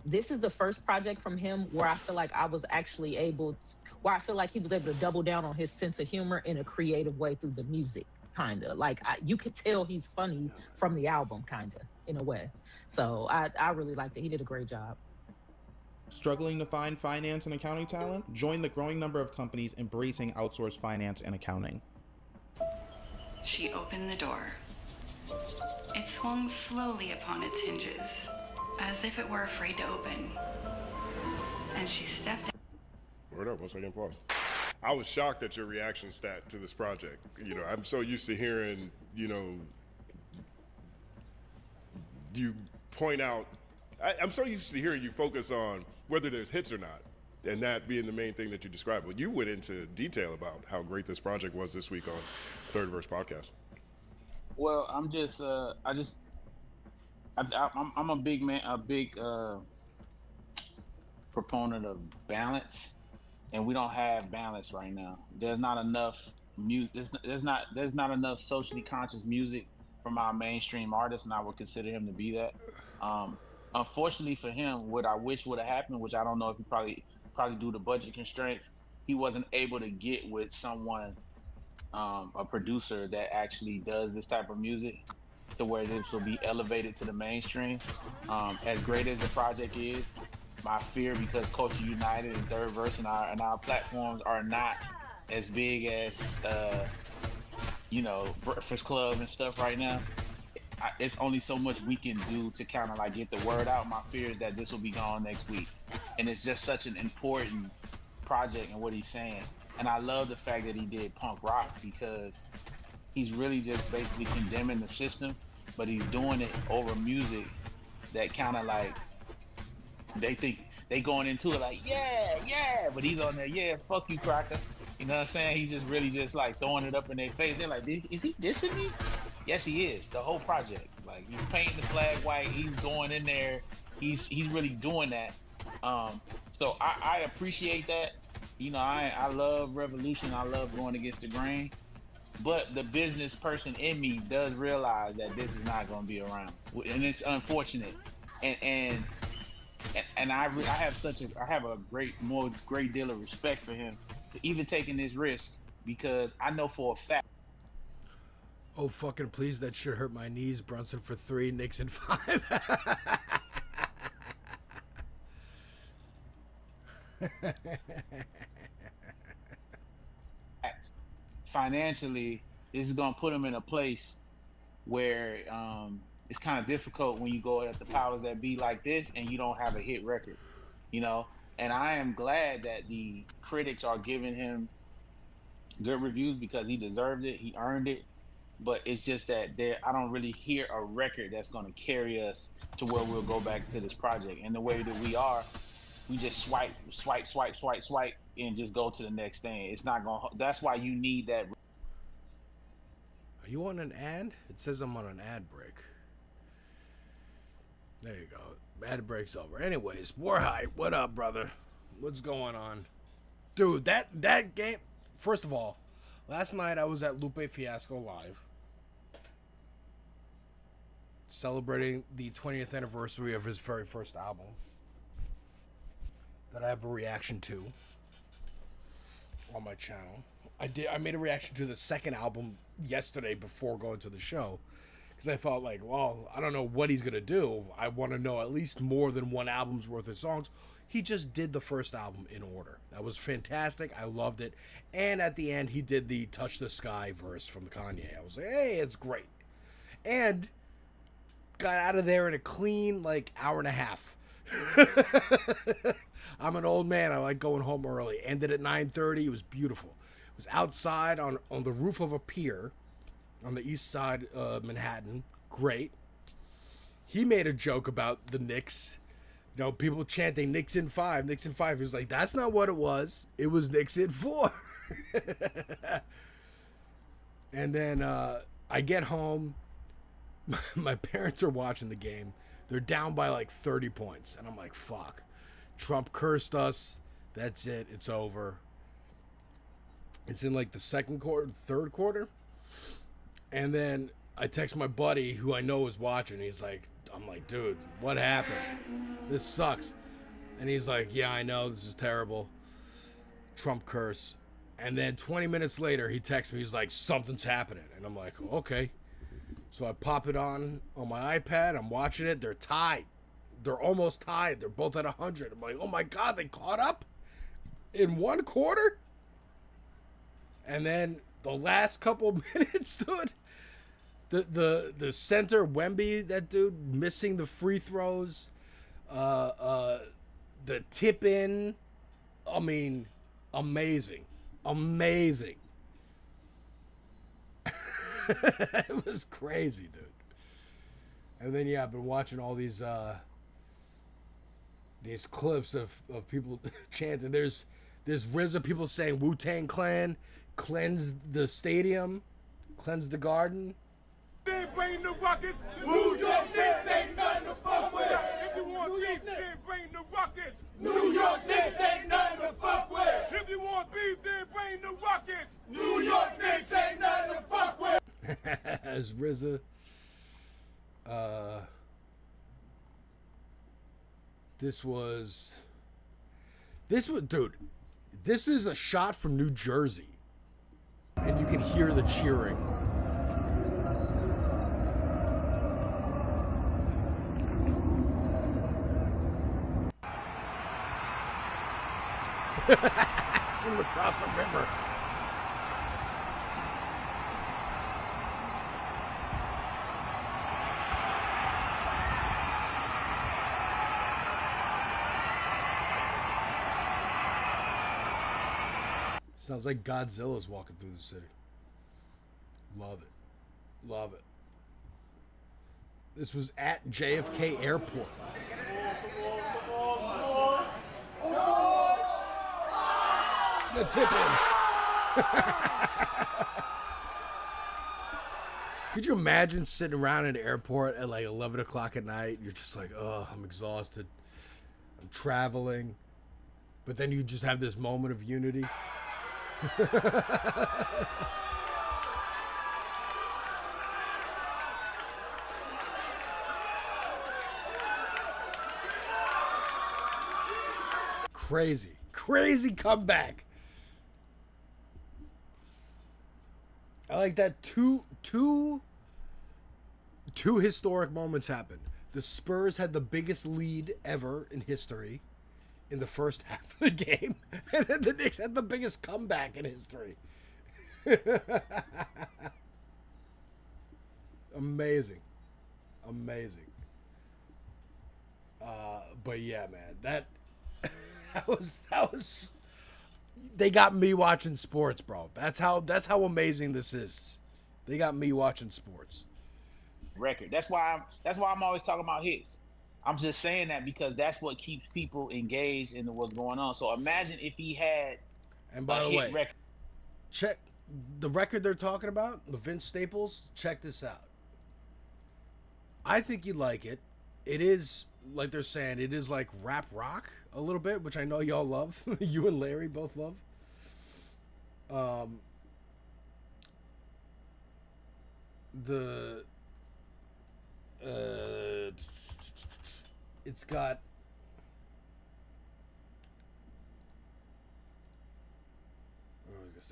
this is the first project from him where I feel like I was actually able to, where I feel like he was able to double down on his sense of humor in a creative way through the music, kind of. Like, you could tell he's funny from the album, kind of, in a way. So I really liked it. He did a great job. Struggling to find finance and accounting talent? Join the growing number of companies embracing outsourced finance and accounting. She opened the door. It swung slowly upon its hinges, as if it were afraid to open. And she stepped in. Word up, 1 second, pause. I was shocked at your reaction stat to this project. You know, I'm so used to hearing, you know, you point out, I'm so used to hearing you focus on whether there's hits or not, and that being the main thing that you described. But you went into detail about how great this project was this week on Third Verse Podcast. Well, I'm a big man, a big proponent of balance, and we don't have balance right now. There's not enough music. There's not enough socially conscious music from our mainstream artists, and I would consider him to be that. Unfortunately for him, what I wish would have happened, which I don't know if he probably due to budget constraints, he wasn't able to get with someone, a producer that actually does this type of music, to where this will be elevated to the mainstream. As great as the project is, my fear, because Culture United and Third Verse and our platforms are not as big as Breakfast Club and stuff right now. It's only so much we can do to kind of like get the word out. My fear is that this will be gone next week, and it's just such an important project and what he's saying. And I love the fact that he did punk rock, because he's really just basically condemning the system, but he's doing it over music that kind of like, they think they going into it like, yeah, but he's on there, yeah, fuck you, cracker. You know what I'm saying? He's just really just like throwing it up in their face. They're like, is he dissing me? Yes, he is. The whole project. Like, he's painting the flag white. He's going in there. He's really doing that. So I appreciate that. You know, I love revolution. I love going against the grain. But the business person in me does realize that this is not going to be around, and it's unfortunate. And I have a great deal of respect for him for even taking this risk, because I know for a fact. Oh, fucking please, that shit hurt my knees. Brunson for 3, Knicks in 5. Financially, this is going to put him in a place where it's kind of difficult when you go at the powers that be like this and you don't have a hit record, you know. And I am glad that the critics are giving him good reviews, because he deserved it, he earned it. But it's just that I don't really hear a record that's going to carry us to where we'll go back to this project. And the way that we just swipe, and just go to the next thing. It's not going to, that's why you need that. Are you on an ad? It says I'm on an ad break. There you go. Ad break's over. Anyways, Warhype, what up, brother? What's going on? Dude, that game, first of all, last night I was at Lupe Fiasco Live, celebrating the 20th anniversary of his very first album that I have a reaction to on my channel. I made a reaction to the second album yesterday before going to the show, because I thought, like, well, I don't know what he's gonna do. I want to know at least more than one album's worth of songs. He just did the first album in order. That was fantastic. I loved it. And at the end, he did the Touch the Sky verse from Kanye. I was like, hey, it's great. And got out of there in a clean, like, hour and a half. I'm an old man. I like going home early. Ended at 9:30. It was beautiful. It was outside on the roof of a pier on the east side of Manhattan. Great. He made a joke about the Knicks. You know, people chanting Knicks in 5, Knicks in 5. He was like, that's not what it was. It was Knicks in 4. And then I get home. My parents are watching the game. They're down by like 30 points. And I'm like, fuck. Trump cursed us. That's it. It's over. It's in like the second quarter, third quarter. And then I text my buddy who I know is watching. He's like, I'm like, dude, what happened? This sucks. And he's like, yeah, I know. This is terrible. Trump curse. And then 20 minutes later, he texts me. He's like, something's happening. And I'm like, okay. So I pop it on my iPad. I'm watching it. They're tied. They're almost tied. They're both at 100. I'm like, oh my God, they caught up in one quarter? And then the last couple minutes, dude, the center, Wemby, that dude, missing the free throws, the tip in, I mean, amazing. Amazing. It was crazy, dude. And then, yeah, I've been watching all these clips of people chanting. There's RZA people saying Wu-Tang Clan, cleanse the stadium, cleanse the garden. They bring the ruckus. New York Knicks ain't nothing to fuck with. If you want beef, then bring the ruckus. New York Knicks ain't nothing to fuck with. If you want beef, then bring the ruckus. New York Knicks ain't nothing to fuck with. As RZA. This was, dude, this is a shot from New Jersey. And you can hear the cheering. It's from across the river. Sounds like Godzilla's walking through the city. Love it. Love it. This was at JFK Airport. The tip in. Could you imagine sitting around in an airport at like 11 o'clock at night? You're just like, oh, I'm exhausted. I'm traveling. But then you just have this moment of unity. Crazy comeback. I like that two historic moments happened. The Spurs had the biggest lead ever in history in the first half of the game, and then the Knicks had the biggest comeback in history. Amazing. But yeah, man, that was they got me watching sports, bro. That's how amazing this is. They got me watching sports. Record. That's why I'm always talking about hits. I'm just saying that because that's what keeps people engaged into what's going on. So imagine if he had And by the way, record. check the record they're talking about, the Vince Staples. Check this out. I think you'd like it. It is, like they're saying, it is like rap rock a little bit, which I know y'all love. You and Larry both love. It's got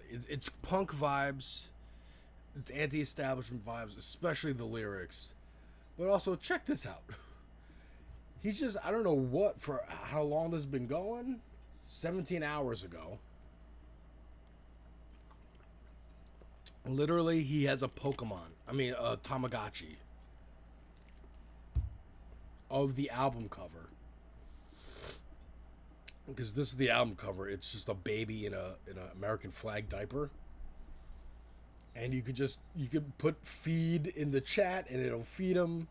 it's punk vibes, it's anti-establishment vibes, especially the lyrics. But also, check this out. He's just, I don't know what, for how long this has been going. 17 hours ago. Literally, he has a Pokemon. I mean, a Tamagotchi. Of the album cover. Because this is the album cover. It's just a baby in an American flag diaper. And you could put feed in the chat and it'll feed him.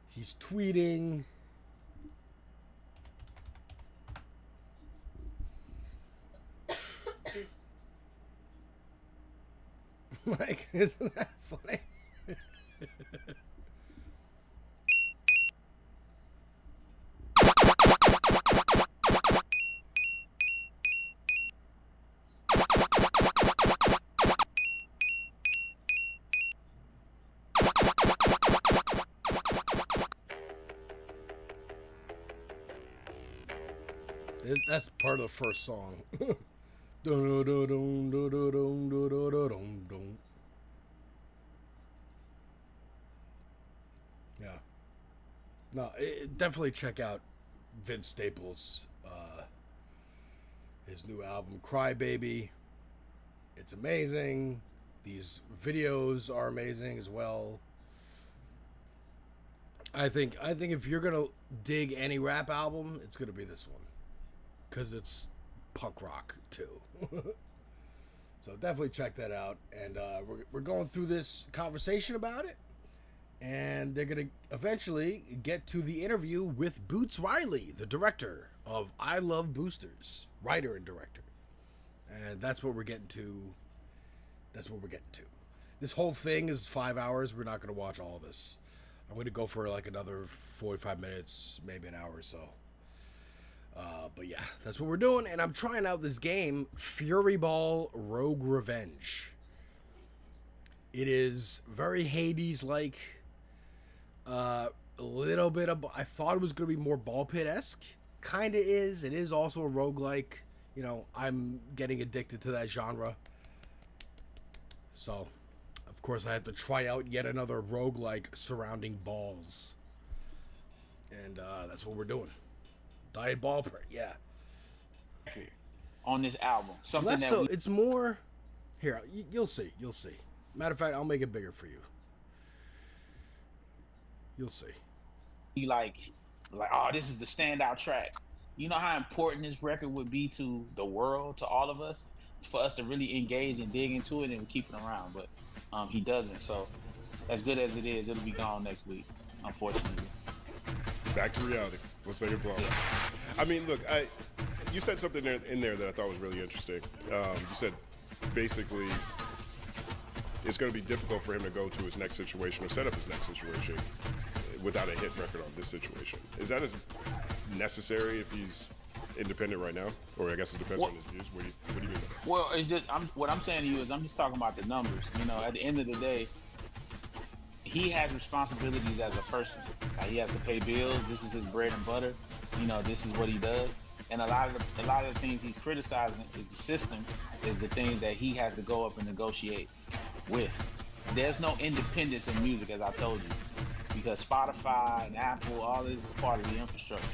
He's tweeting. Like, isn't that funny? That's part of the first song. Yeah. No, definitely check out Vince Staples, his new album, Cry Baby. It's amazing. These videos are amazing as well. I think if you're gonna dig any rap album, it's gonna be this one. Because it's punk rock too. So definitely check that out. And we're going through this conversation about it, and they're gonna eventually get to the interview with Boots Riley, the director of I Love Boosters, writer and director. And that's what we're getting to. This whole thing is 5 hours. We're not gonna watch all of this. I'm gonna go for like another 45 minutes, maybe an hour or so. But yeah, that's what we're doing, and I'm trying out this game, Fury Ball Rogue Revenge. It is very Hades-like, a little bit of, I thought it was going to be more Ball Pit-esque, kind of is. It is also a roguelike, you know, I'm getting addicted to that genre. So, of course, I have to try out yet another roguelike surrounding balls. And that's what we're doing. Diet ball print, yeah. On this album, something less that so. It's more. Here, you'll see. Matter of fact, I'll make it bigger for you. You'll see. You like, oh, this is the standout track. You know how important this record would be to the world, to all of us, for us to really engage and dig into it and keep it around. But he doesn't. So, as good as it is, it'll be gone next week, unfortunately. Back to reality. We'll say it blown. I mean, look, you said something in there that I thought was really interesting. You said basically it's going to be difficult for him to go to his next situation or set up his next situation without a hit record on this situation. Is that as necessary if he's independent right now? Or I guess it depends on his views. What do you mean by that? Well, it's just what I'm saying to you is I'm just talking about the numbers. You know, at the end of the day, he has responsibilities as a person. He has to pay bills. This is his bread and butter. You know, this is what he does. And a lot of the things he's criticizing is the system, is the things that he has to go up and negotiate with. There's no independence in music, as I told you, because Spotify and Apple, all this is part of the infrastructure.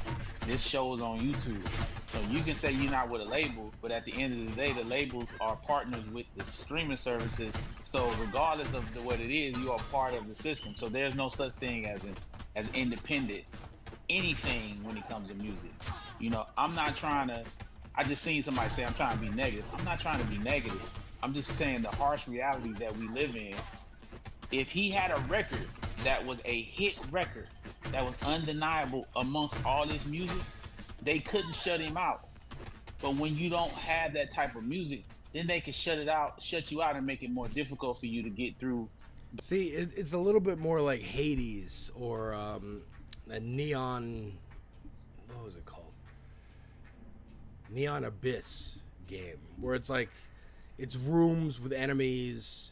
This show is on YouTube. So you can say you're not with a label, but at the end of the day, the labels are partners with the streaming services. So regardless of what it is, you are part of the system. So there's no such thing as independent anything when it comes to music. You know, I'm not trying to, I just seen somebody say I'm trying to be negative. I'm not trying to be negative. I'm just saying the harsh realities that we live in. If he had a record that was a hit record, that was undeniable amongst all this music, they couldn't shut him out. But when you don't have that type of music, then they can shut you out and make it more difficult for you to get through. See, it's a little bit more like Hades or a Neon, what was it called? Neon Abyss game, where it's like, it's rooms with enemies,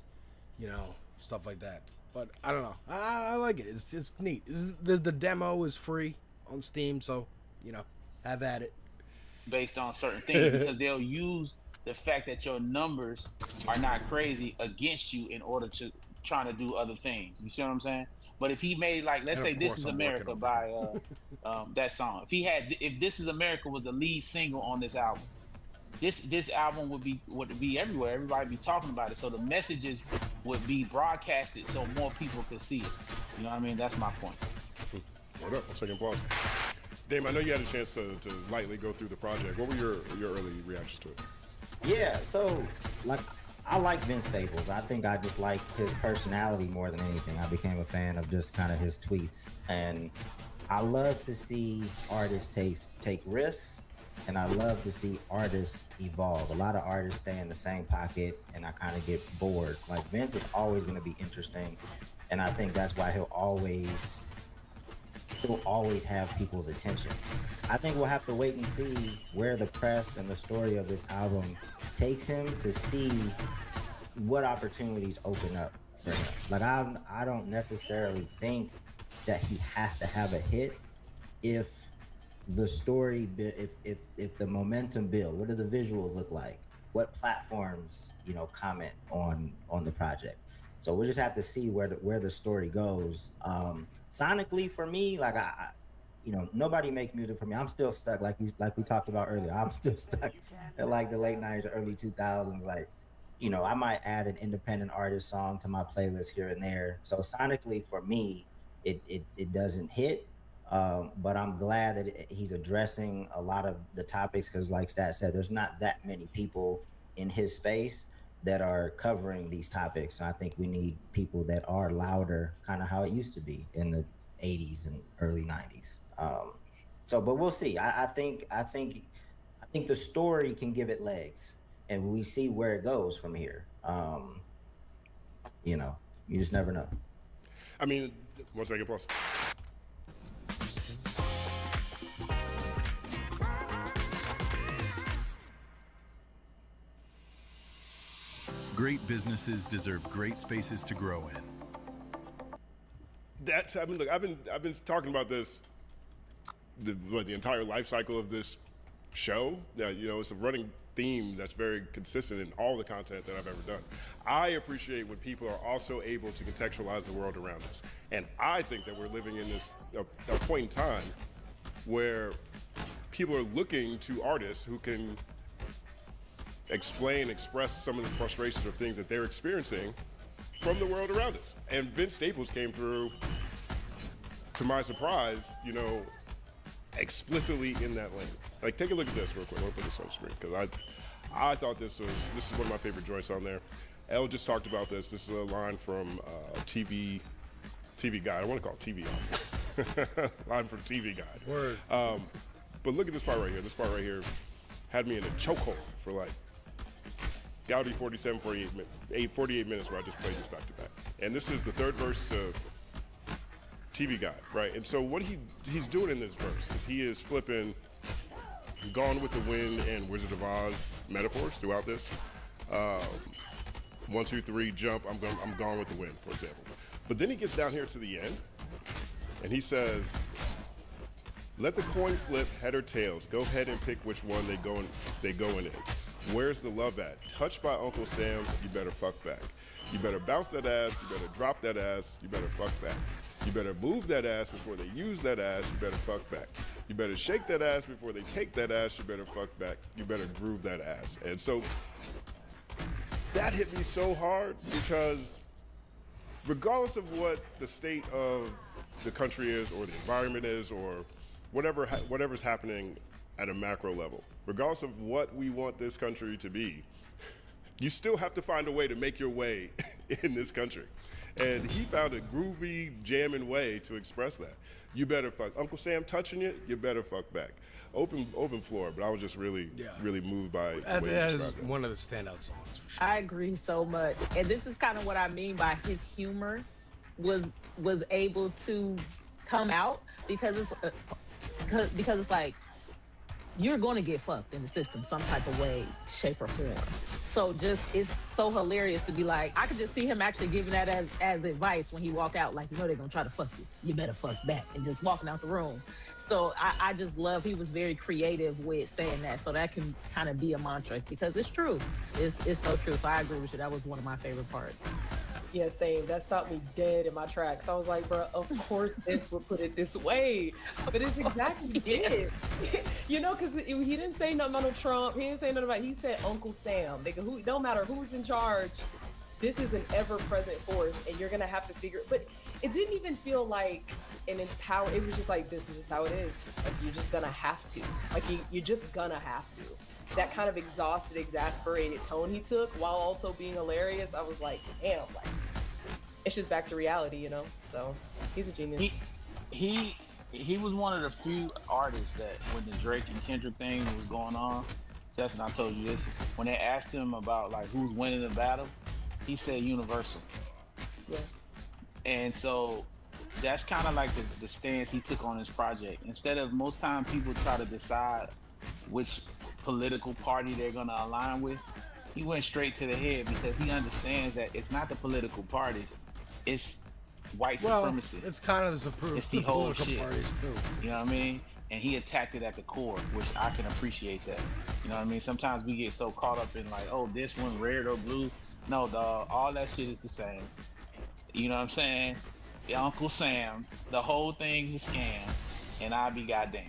you know, stuff like that. But I don't know. I like it. It's neat. The demo is free on Steam, so, you know, have at it. Based on certain things, because they'll use the fact that your numbers are not crazy against you in order to trying to do other things. You see what I'm saying? But if he made, like, let's say This Is America by that song. If This Is America was the lead single on this album, this album would be everywhere. Everybody be talking about it. So the messages would be broadcasted so more people could see it. You know what I mean? That's my point. Hold up, I'll second pause. Dame, I know you had a chance to lightly go through the project. What were your early reactions to it? Yeah, so like I like Vince Staples. I think I just like his personality more than anything. I became a fan of just kind of his tweets, and I love to see artists take risks, and I love to see artists evolve. A lot of artists stay in the same pocket, and I kind of get bored. Like Vince is always going to be interesting, and I think that's why he'll always have people's attention. I think we'll have to wait and see where the press and the story of this album takes him to see what opportunities open up for him. Like I don't necessarily think that he has to have a hit if the story, if the momentum build. What do the visuals look like? What platforms, comment on the project? So we'll just have to see where the story goes. Sonically, for me, like nobody makes music for me. I'm still stuck, like we talked about earlier. I'm still stuck at like the late '90s, early 2000s. Like, I might add an independent artist song to my playlist here and there. So sonically, for me, it doesn't hit. But I'm glad that he's addressing a lot of the topics, because like Stat said, there's not that many people in his space that are covering these topics. And I think we need people that are louder, kind of how it used to be in the 80s and early 90s. But we'll see. I think the story can give it legs, and we see where it goes from here. You just never know. I mean, 1 second, pause. Great businesses deserve great spaces to grow in. Look, I've been talking about this the entire life cycle of this show. It's a running theme that's very consistent in all the content that I've ever done. I appreciate when people are also able to contextualize the world around us, and I think that we're living in this a point in time where people are looking to artists who can express some of the frustrations or things that they're experiencing from the world around us. And Vince Staples came through, to my surprise, explicitly in that lane. Like, take a look at this real quick. I'll put this on the screen, because I thought this is one of my favorite joints on there. Elle just talked about this. This is a line from TV Guide. I want to call it TV Guide. Line from TV Guide. Word. But look at this part right here. This part right here had me in a chokehold for like, gotta be 48 minutes where I just played this back to back. And this is the third verse of TV Guide, right? And so what he's doing in this verse is he is flipping Gone with the Wind and Wizard of Oz metaphors throughout this. 1, 2, 3, jump, I'm gone with the wind, for example. But then he gets down here to the end, and he says, Let the coin flip, head or tails. Go ahead and pick which one they going in. Where's the love at? Touched by Uncle Sam, you better fuck back. You better bounce that ass, you better drop that ass, you better fuck back. You better move that ass before they use that ass, you better fuck back. You better shake that ass before they take that ass, you better fuck back. You better groove that ass. And so that hit me so hard because regardless of what the state of the country is or the environment is or whatever's happening at a macro level, regardless of what we want this country to be, you still have to find a way to make your way in this country. And he found a groovy, jamming way to express that. You better fuck. Uncle Sam touching you, you better fuck back. Open floor, but I was just really moved by the way That he is described it. one of the standout songs for sure. I agree so much, and this is kind of what I mean by his humor was able to come out because it's like you're going to get fucked in the system some type of way, shape, or form. So just it's so hilarious to be like, I could just see him actually giving that as advice when he walk out, like, you know they're gonna try to fuck you. You better fuck back, and just walking out the room. So I just love he was very creative with saying that. So that can kind of be a mantra because it's true. It's so true. So I agree with you. That was one of my favorite parts. Yeah, same. That stopped me dead in my tracks. I was like, bro, of course Vince would put it this way. But it's exactly it. You know, because he didn't say nothing about Trump. He didn't say nothing about, he said Uncle Sam. No matter who's in charge, this is an ever-present force, and you're going to have to figure it. But it didn't even feel like an empower. It was just like, this is just how it is. Like, you're just going to have to. Like, you're just going to have to. That kind of exhausted, exasperated tone he took while also being hilarious, I was like, damn, like, it's just back to reality, you know? So he's a genius. He was one of the few artists that when the Drake and Kendrick thing was going on, Justin, I told you this, when they asked him about like who's winning the battle, he said Universal. Yeah. And so that's kind of like the stance he took on his project. Instead of most time people try to decide which political party they're going to align with, he went straight to the head because he understands that it's not the political parties, it's white supremacy. It's kind of it's the whole political shit. parties too. You know what I mean? And he attacked it at the core, which I can appreciate that. You know what I mean? Sometimes we get so caught up in like, oh, this one red or blue. No, dog, all that shit is the same. You know what I'm saying? Uncle Sam, the whole thing's a scam, and I be goddamn.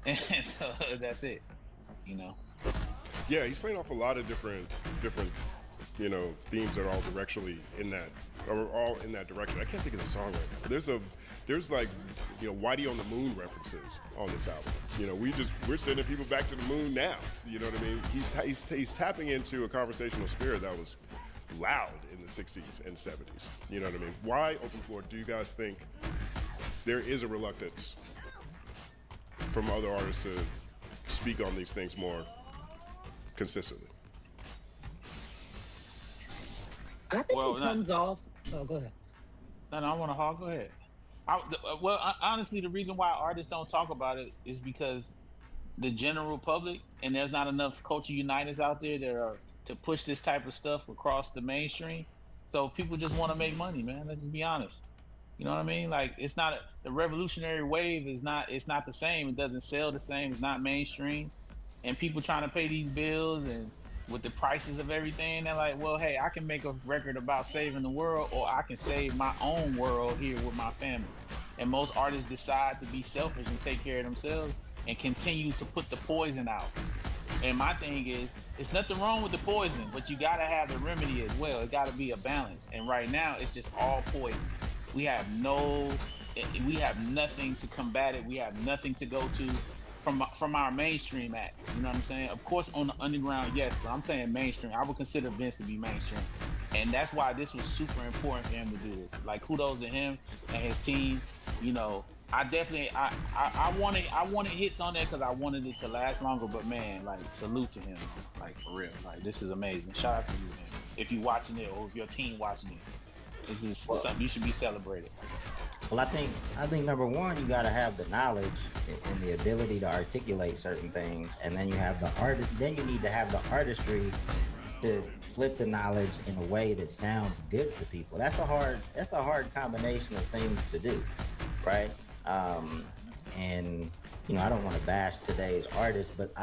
And so that's it. You know? Yeah, he's playing off a lot of different, you know, themes that are all directionally in that, or all in that direction. I can't think of the song right now. But there's like, you know, Whitey on the Moon references on this album. You know, we're sending people back to the moon now. You know what I mean? He's tapping into a conversational spirit that was loud in the 60s and 70s. You know what I mean? Why, Open Floor, do you guys think there is a reluctance from other artists to speak on these things more consistently? I think it comes off. Oh, go ahead. No, I want to hog. Go ahead. Honestly, the reason why artists don't talk about it is because the general public, and there's not enough culture uniters out there that are to push this type of stuff across the mainstream. So people just want to make money, man. Let's just be honest. You know what I mean? Like, it's not the revolutionary wave it's not the same. It doesn't sell the same. It's not mainstream. And people trying to pay these bills and with the prices of everything, they're like, well, hey, I can make a record about saving the world, or I can save my own world here with my family. And most artists decide to be selfish and take care of themselves and continue to put the poison out. And my thing is, it's nothing wrong with the poison, but you gotta have the remedy as well. It gotta be a balance. And right now, it's just all poison. We have nothing to combat it. We have nothing to go to from our mainstream acts. You know what I'm saying? Of course, on the underground, yes, but I'm saying mainstream. I would consider Vince to be mainstream. And that's why this was super important for him to do this. Like, kudos to him and his team. You know, I definitely, I wanted hits on there because I wanted it to last longer, but man, like, salute to him. Like, for real. Like, this is amazing. Shout out to you, man. If you're watching it or if your team watching it, this is something you should be celebrated. Well, I think number one, you got to have the knowledge and the ability to articulate certain things, and then you have the art. Then you need to have the artistry to flip the knowledge in a way that sounds good to people. That's a hard combination of things to do, right? And I don't want to bash today's artists, but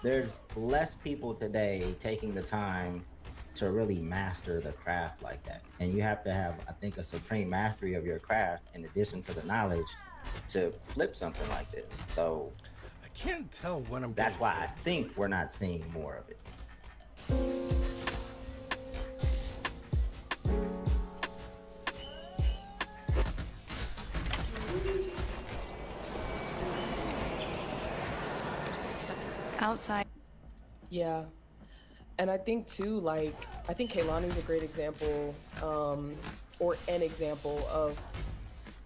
there's less people today taking the time to really master the craft like that. And you have to have, I think, a supreme mastery of your craft in addition to the knowledge to flip something like this. So I can't tell when I'm that's why I think we're not seeing more of it. Outside. Yeah. And I think too, like, I think Kehlani's a great example, or an example of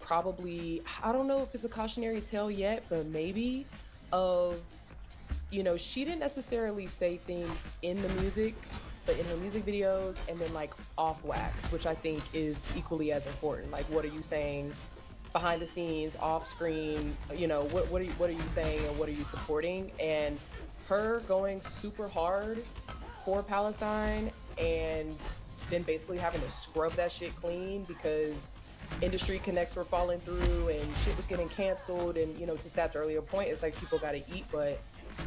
probably, I don't know if it's a cautionary tale yet, but maybe of, she didn't necessarily say things in the music, but in her music videos and then like off wax, which I think is equally as important. Like, what are you saying behind the scenes, off screen, what are you saying and what are you supporting? And her going super hard for Palestine and then basically having to scrub that shit clean because industry connects were falling through and shit was getting canceled. And, to Stat's earlier point, it's like people gotta eat, but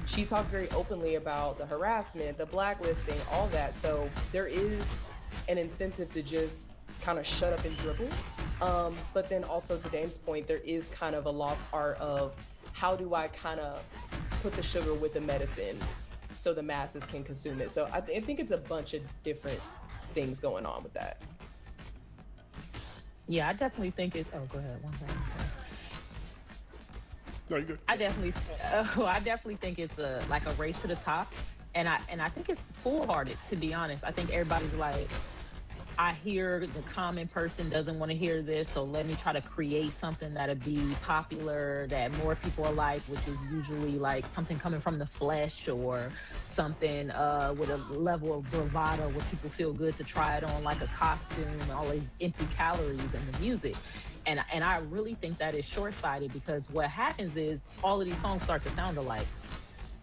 she talks very openly about the harassment, the blacklisting, all that. So there is an incentive to just kind of shut up and dribble. But then also to Dame's point, there is kind of a lost art of how do I kind of put the sugar with the medicine so the masses can consume it. So I think it's a bunch of different things going on with that. Yeah, I definitely think it's. Oh, go ahead. One second. No, you're good. I definitely think it's a race to the top, and I think it's foolhardy, to be honest. I think everybody's like, I hear the common person doesn't want to hear this, so let me try to create something that'll be popular, that more people are like, which is usually like something coming from the flesh or something with a level of bravado where people feel good to try it on, like a costume, all these empty calories in the music. And I really think that is short-sighted, because what happens is all of these songs start to sound alike.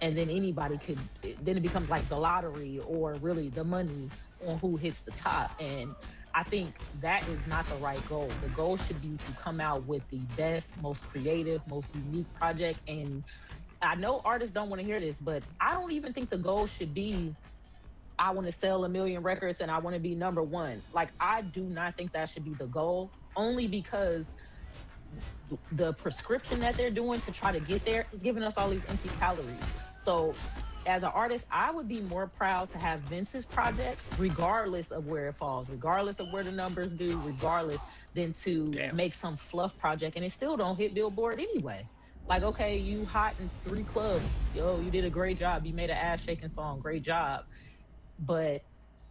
And then then it becomes like the lottery or really the money on who hits the top. And I think that is not the right goal. The goal should be to come out with the best, most creative, most unique project. And I know artists don't want to hear this, but I don't even think the goal should be, I want to sell 1 million records and I want to be number one. Like, I do not think that should be the goal, only because the prescription that they're doing to try to get there is giving us all these empty calories. So as an artist, I would be more proud to have Vince's project, regardless of where it falls, regardless of where the numbers do, regardless, than to make some fluff project and it still don't hit Billboard anyway. Like, okay, you hot in 3 clubs. Yo, you did a great job. You made an ass-shaking song. Great job. But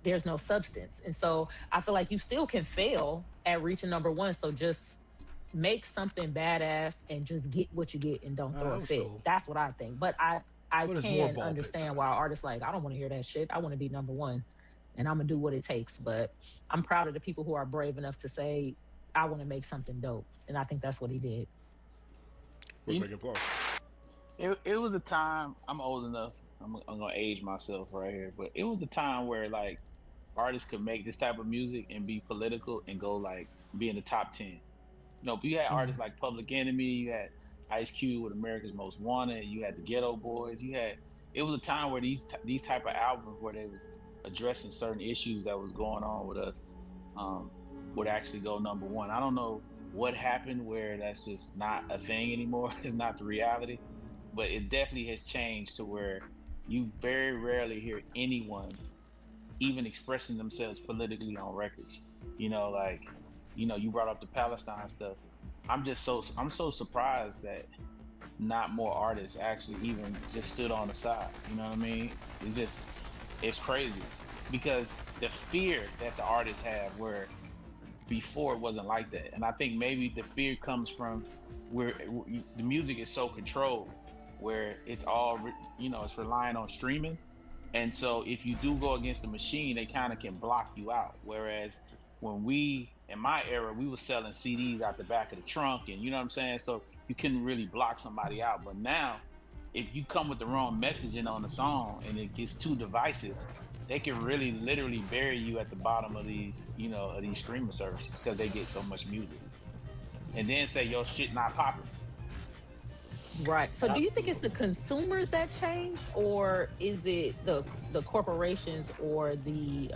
there's no substance. And so I feel like you still can fail at reaching number one. So just make something badass and just get what you get and don't throw a fit. Cool. That's what I think. But I can understand why artists like, I don't want to hear that shit. I want to be number one and I'm going to do what it takes. But I'm proud of the people who are brave enough to say, I want to make something dope. And I think that's what he did. Second applause. It was a time, I'm old enough, I'm going to age myself right here, but it was a time where like artists could make this type of music and be political and go like be in the top 10. You had artists like Public Enemy, you had Ice Cube with America's Most Wanted, you had the Ghetto Boys, it was a time where these type of albums where they was addressing certain issues that was going on with us would actually go number one. I don't know what happened where that's just not a thing anymore. It's not the reality, but it definitely has changed to where you very rarely hear anyone even expressing themselves politically on records. You brought up the Palestine stuff. I'm so surprised that not more artists actually even just stood on the side. You know what I mean? It's crazy because the fear that the artists have where before it wasn't like that. And I think maybe the fear comes from where the music is so controlled, where it's all, it's relying on streaming. And so if you do go against the machine, they kind of can block you out. Whereas when in my era, we were selling CDs out the back of the trunk and you know what I'm saying? So you couldn't really block somebody out. But now, if you come with the wrong messaging on the song and it gets too divisive, they can really literally bury you at the bottom of these, of these streaming services because they get so much music. And then say your shit not popping. Right. So do you think it's the consumers that changed, or is it the corporations or the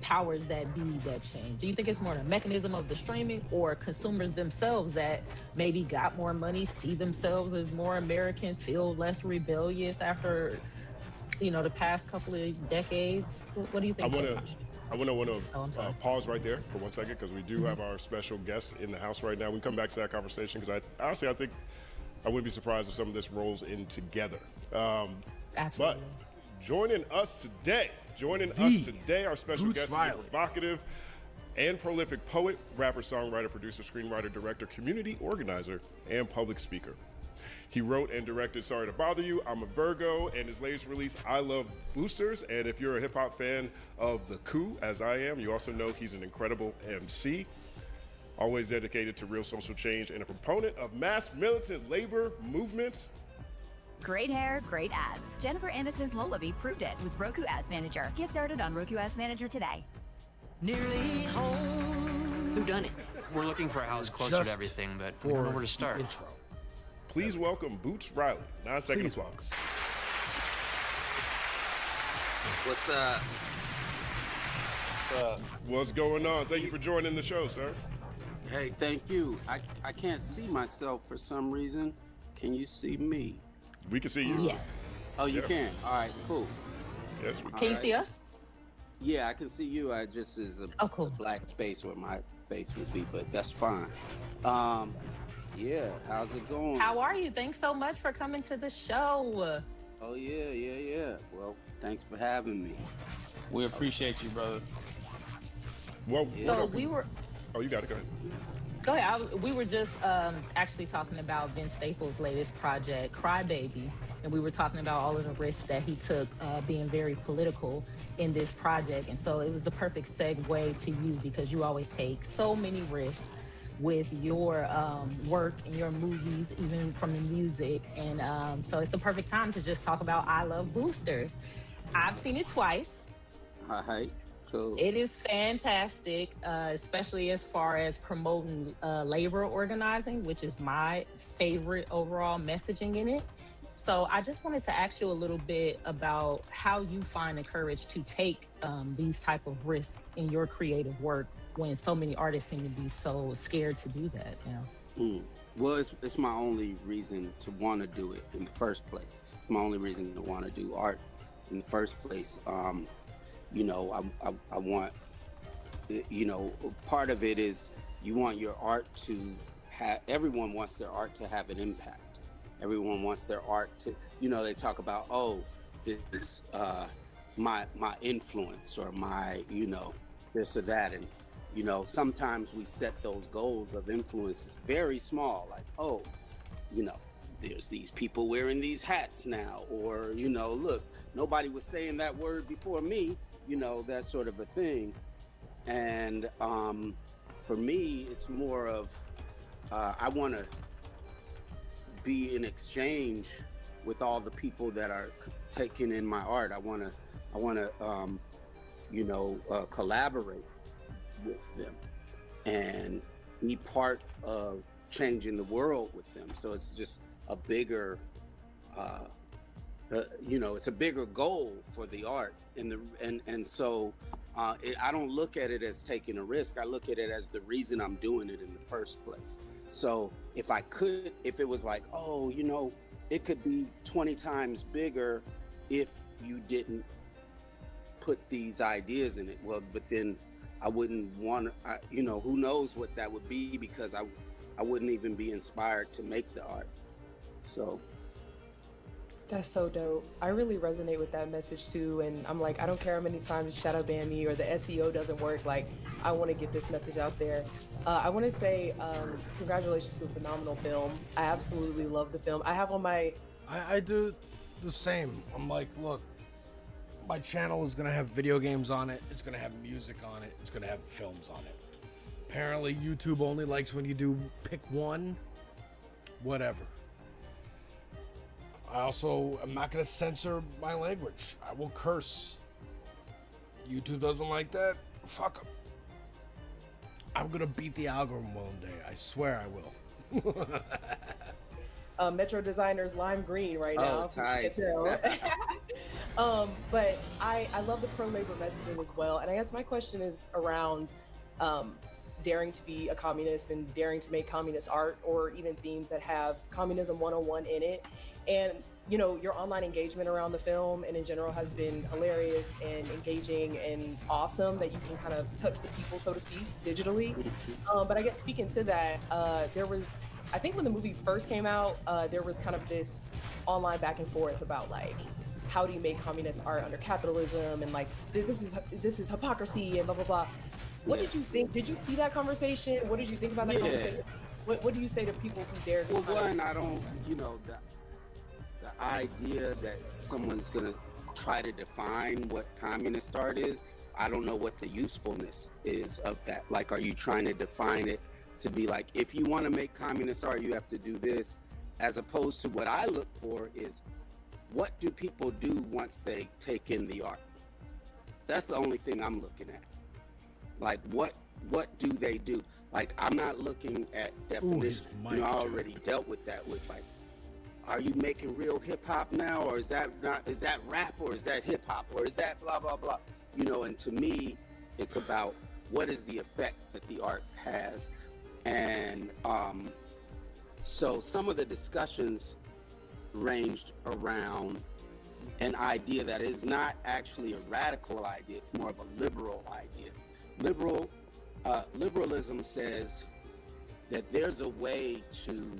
powers that be that changed? Do you think it's more the mechanism of the streaming, or consumers themselves that maybe got more money, see themselves as more American, feel less rebellious after, the past couple of decades? What do you think? I want to pause right there for 1 second, because we do have our special guest in the house right now. We can come back to that conversation, because I think I wouldn't be surprised if some of this rolls in together. Absolutely. But joining us today, our special Boots guest is Riley. a provocative and prolific poet, rapper, songwriter, producer, screenwriter, director, community organizer, and public speaker. He wrote and directed Sorry to Bother You, I'm a Virgo, and his latest release, I Love Boosters. And if you're a hip-hop fan of The Coup, as I am, you also know he's an incredible MC, always dedicated to real social change and a proponent of mass militant labor movements. Great hair, great ads. Jennifer Aniston's Lullaby proved it with Roku Ads Manager. Get started on Roku Ads Manager today. Nearly home. Who done it? We're looking for a house closer to everything, but we don't know where to start. Intro. Please welcome Boots Riley. 9 seconds clocks. What's up? What's going on? Thank you for joining the show, sir. Hey, thank you. I can't see myself for some reason. Can you see me? We can see you. Yeah. Oh, you can? All right, cool. Yes, we Can you see us? Yeah, I can see you. I just is a black space where my face would be, but that's fine. Yeah, how's it going? How are you? Thanks so much for coming to the show. Oh, yeah. Well, thanks for having me. We appreciate you, brother. Well, So we were... Oh, you got it. Go ahead. Go ahead. We were just actually talking about Vince Staples' latest project, Crybaby, and we were talking about all of the risks that he took being very political in this project. And so it was the perfect segue to you, because you always take so many risks with your work and your movies, even from the music. And so it's the perfect time to just talk about I Love Boosters. I've seen it twice. All right. Cool. It is fantastic, especially as far as promoting labor organizing, which is my favorite overall messaging in it. So I just wanted to ask you a little bit about how you find the courage to take these type of risks in your creative work when so many artists seem to be so scared to do that now. Well, it's my only reason to want to do it in the first place. It's my only reason to want to do art in the first place. I want, part of it is you want your art to have, everyone wants their art to have an impact. Everyone wants their art to, they talk about, this, my influence, or my, this or that. And, sometimes we set those goals of influences very small, like, there's these people wearing these hats now, or, look, nobody was saying that word before me, that sort of a thing. And for me, it's more of, I want to be in exchange with all the people that are taking in my art. I want to, collaborate with them and be part of changing the world with them. So it's just a bigger, it's a bigger goal for the art. So I don't look at it as taking a risk. I look at it as the reason I'm doing it in the first place. So if it was like, it could be 20 times bigger if you didn't put these ideas in it. Well, but then I wouldn't want to, who knows what that would be, because I wouldn't even be inspired to make the art. So. That's so dope. I really resonate with that message too. And I'm like, I don't care how many times you shadow ban me or the SEO doesn't work. Like, I want to get this message out there. I want to say congratulations to a phenomenal film. I absolutely love the film. I have on my... I do the same. I'm like, look, my channel is going to have video games on it. It's going to have music on it. It's going to have films on it. Apparently, YouTube only likes when you do pick one. Whatever. I'm not going to censor my language. I will curse. YouTube doesn't like that. Fuck them. I'm going to beat the algorithm one day. I swear I will. Metro Designer's lime green right Oh, now. tight. But I love the pro labor messaging as well. And I guess my question is around daring to be a communist and daring to make communist art, or even themes that have communism 101 in it. And you know, your online engagement around the film and in general has been hilarious and engaging and awesome, that you can kind of touch the people, so to speak, digitally. But I guess speaking to that, there was, I think when the movie first came out, there was kind of this online back and forth about like, how do you make communist art under capitalism, and like this is hypocrisy and blah blah blah. What did you think? Did you see that conversation? What did you think about that conversation? What do you say to people who dare to? Well, one, I don't, you know, the idea that someone's gonna try to define what communist art is, I don't know what the usefulness is of that. Like, are you trying to define it to be like, if you want to make communist art, you have to do this, as opposed to what I look for is, what do people do once they take in the art? That's the only thing I'm looking at. Like, what do they do? Like, I'm not looking at definitions. You know, I already dealt with that with like, are you making real hip hop now, or is that not? Is that rap, or is that hip hop, or is that blah blah blah? You know, and to me, it's about what is the effect that the art has, and so some of the discussions ranged around an idea that is not actually a radical idea; it's more of a liberal idea. Liberalism says that there's a way to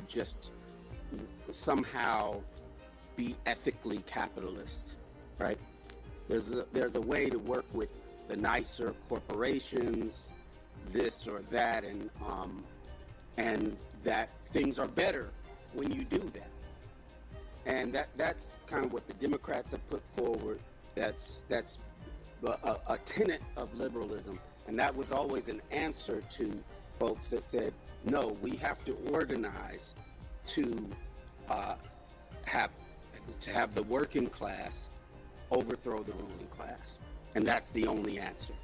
just somehow be ethically capitalist, right? There's a way to work with the nicer corporations, this or that, and that things are better when you do that. And that's kind of what the Democrats have put forward. That's a tenet of liberalism, and that was always an answer to folks that said, no, we have to organize to have the working class overthrow the ruling class, and that's the only answer,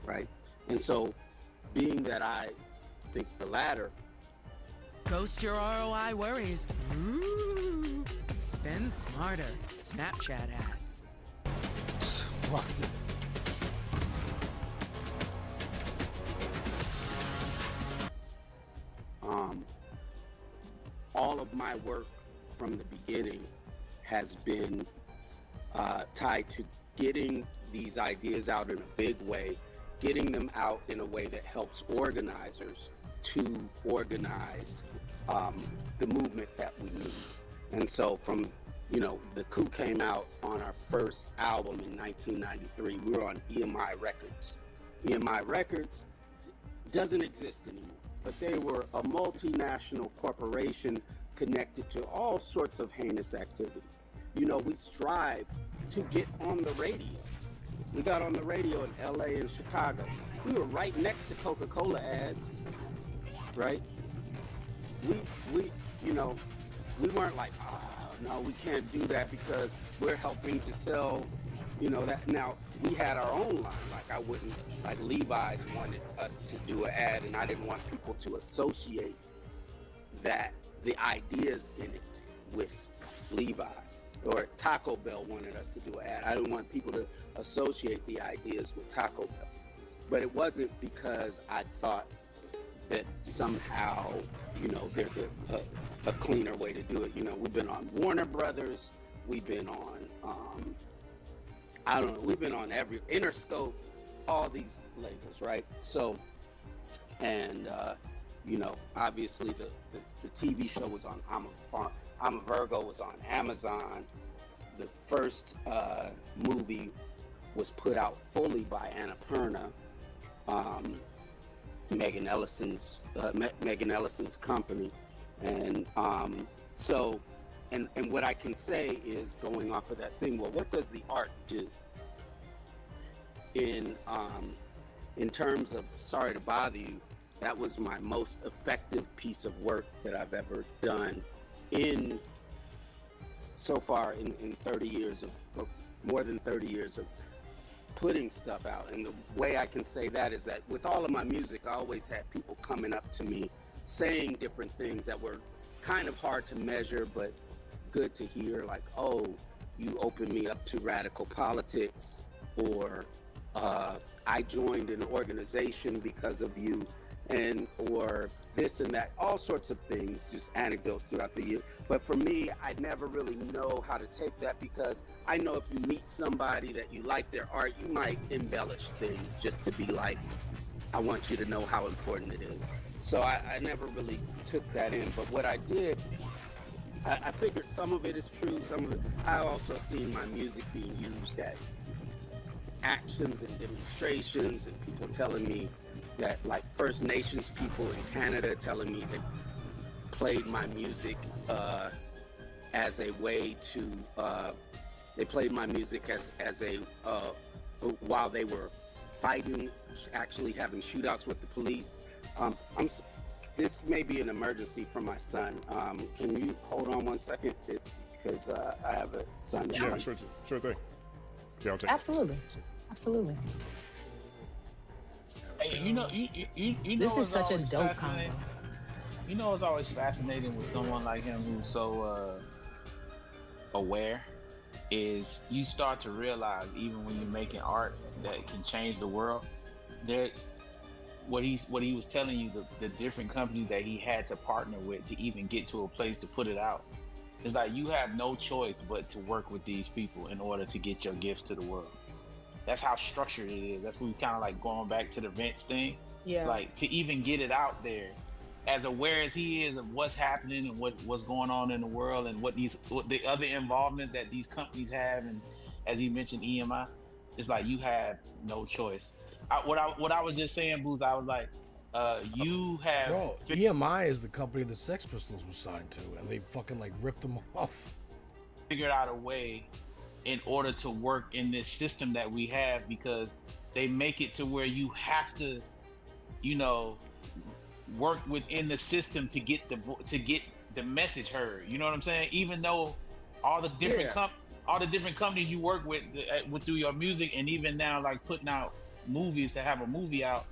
right? And so, being that I think the latter, Ghost your ROI worries. Ooh. Spend smarter. Snapchat ads. Fuck. all of my work from the beginning has been tied to getting these ideas out in a big way, getting them out in a way that helps organizers to organize the movement that we need. And so from, you know, the coup came out on our first album in 1993. We were on EMI Records. EMI Records doesn't exist anymore, but they were a multinational corporation connected to all sorts of heinous activity. You know, we strived to get on the radio. We got on the radio in LA and Chicago. We were right next to Coca-Cola ads, right? We you know, we weren't like, oh, no, we can't do that because we're helping to sell, you know, that. Now, we had our own line. Like, I wouldn't, like Levi's wanted us to do an ad, and I didn't want people to associate that, the ideas in it, with Levi's. Or Taco Bell wanted us to do an ad. I didn't want people to associate the ideas with Taco Bell. But it wasn't because I thought that somehow, you know, there's a cleaner way to do it. You know, we've been on Warner Brothers, we've been on, I don't know, we've been on every, Interscope, all these labels, right? So, and, you know, obviously the TV show was on, I'm a Virgo was on Amazon. The first movie was put out fully by Annapurna, Megan Ellison's company, and so, and what I can say is, going off of that thing, well, what does the art do? In terms of Sorry to Bother You, that was my most effective piece of work that I've ever done so far in 30 years of more than 30 years of putting stuff out. And the way I can say that is that with all of my music, I always had people coming up to me saying different things that were kind of hard to measure, but good to hear, like, oh, you opened me up to radical politics, or I joined an organization because of you, and or this and that, all sorts of things, just anecdotes throughout the year. But for me, I never really know how to take that, because I know if you meet somebody that you like their art, you might embellish things just to be like, I want you to know how important it is. So I never really took that in. But what I did, I figured some of it is true, some of it, I also seen my music being used at actions and demonstrations, and people telling me that, like First Nations people in Canada telling me that played my music as a way to, they played my music as a, while they were fighting, actually having shootouts with the police. This may be an emergency for my son. Can you hold on 1 second? Because I have a son. Yeah, sure thing. Yeah, I'll take Absolutely. Absolutely. Hey, you know This is what's such a always dope fascinating? combo. You know what's always fascinating with someone like him who's so aware is you start to realize, even when you're making art that can change the world, that what he was telling you, the different companies that he had to partner with to even get to a place to put it out. It's like you have no choice but to work with these people in order to get your gifts to the world. That's how structured it is. That's what we kind of like going back to the Vince thing. Yeah. Like to even get it out there, as aware as he is of what's happening and what's going on in the world, and what the other involvement that these companies have, and as he mentioned EMI, it's like you have no choice. What I was just saying, Booth, I was like, you have. Bro, EMI is the company the Sex Pistols was signed to, and they fucking like ripped them off. Figured out a way in order to work in this system that we have, because they make it to where you have to, work within the system to get the message heard. You know what I'm saying? Even though all the different all the different companies you work with through your music, and even now like putting out movies, to have a movie out,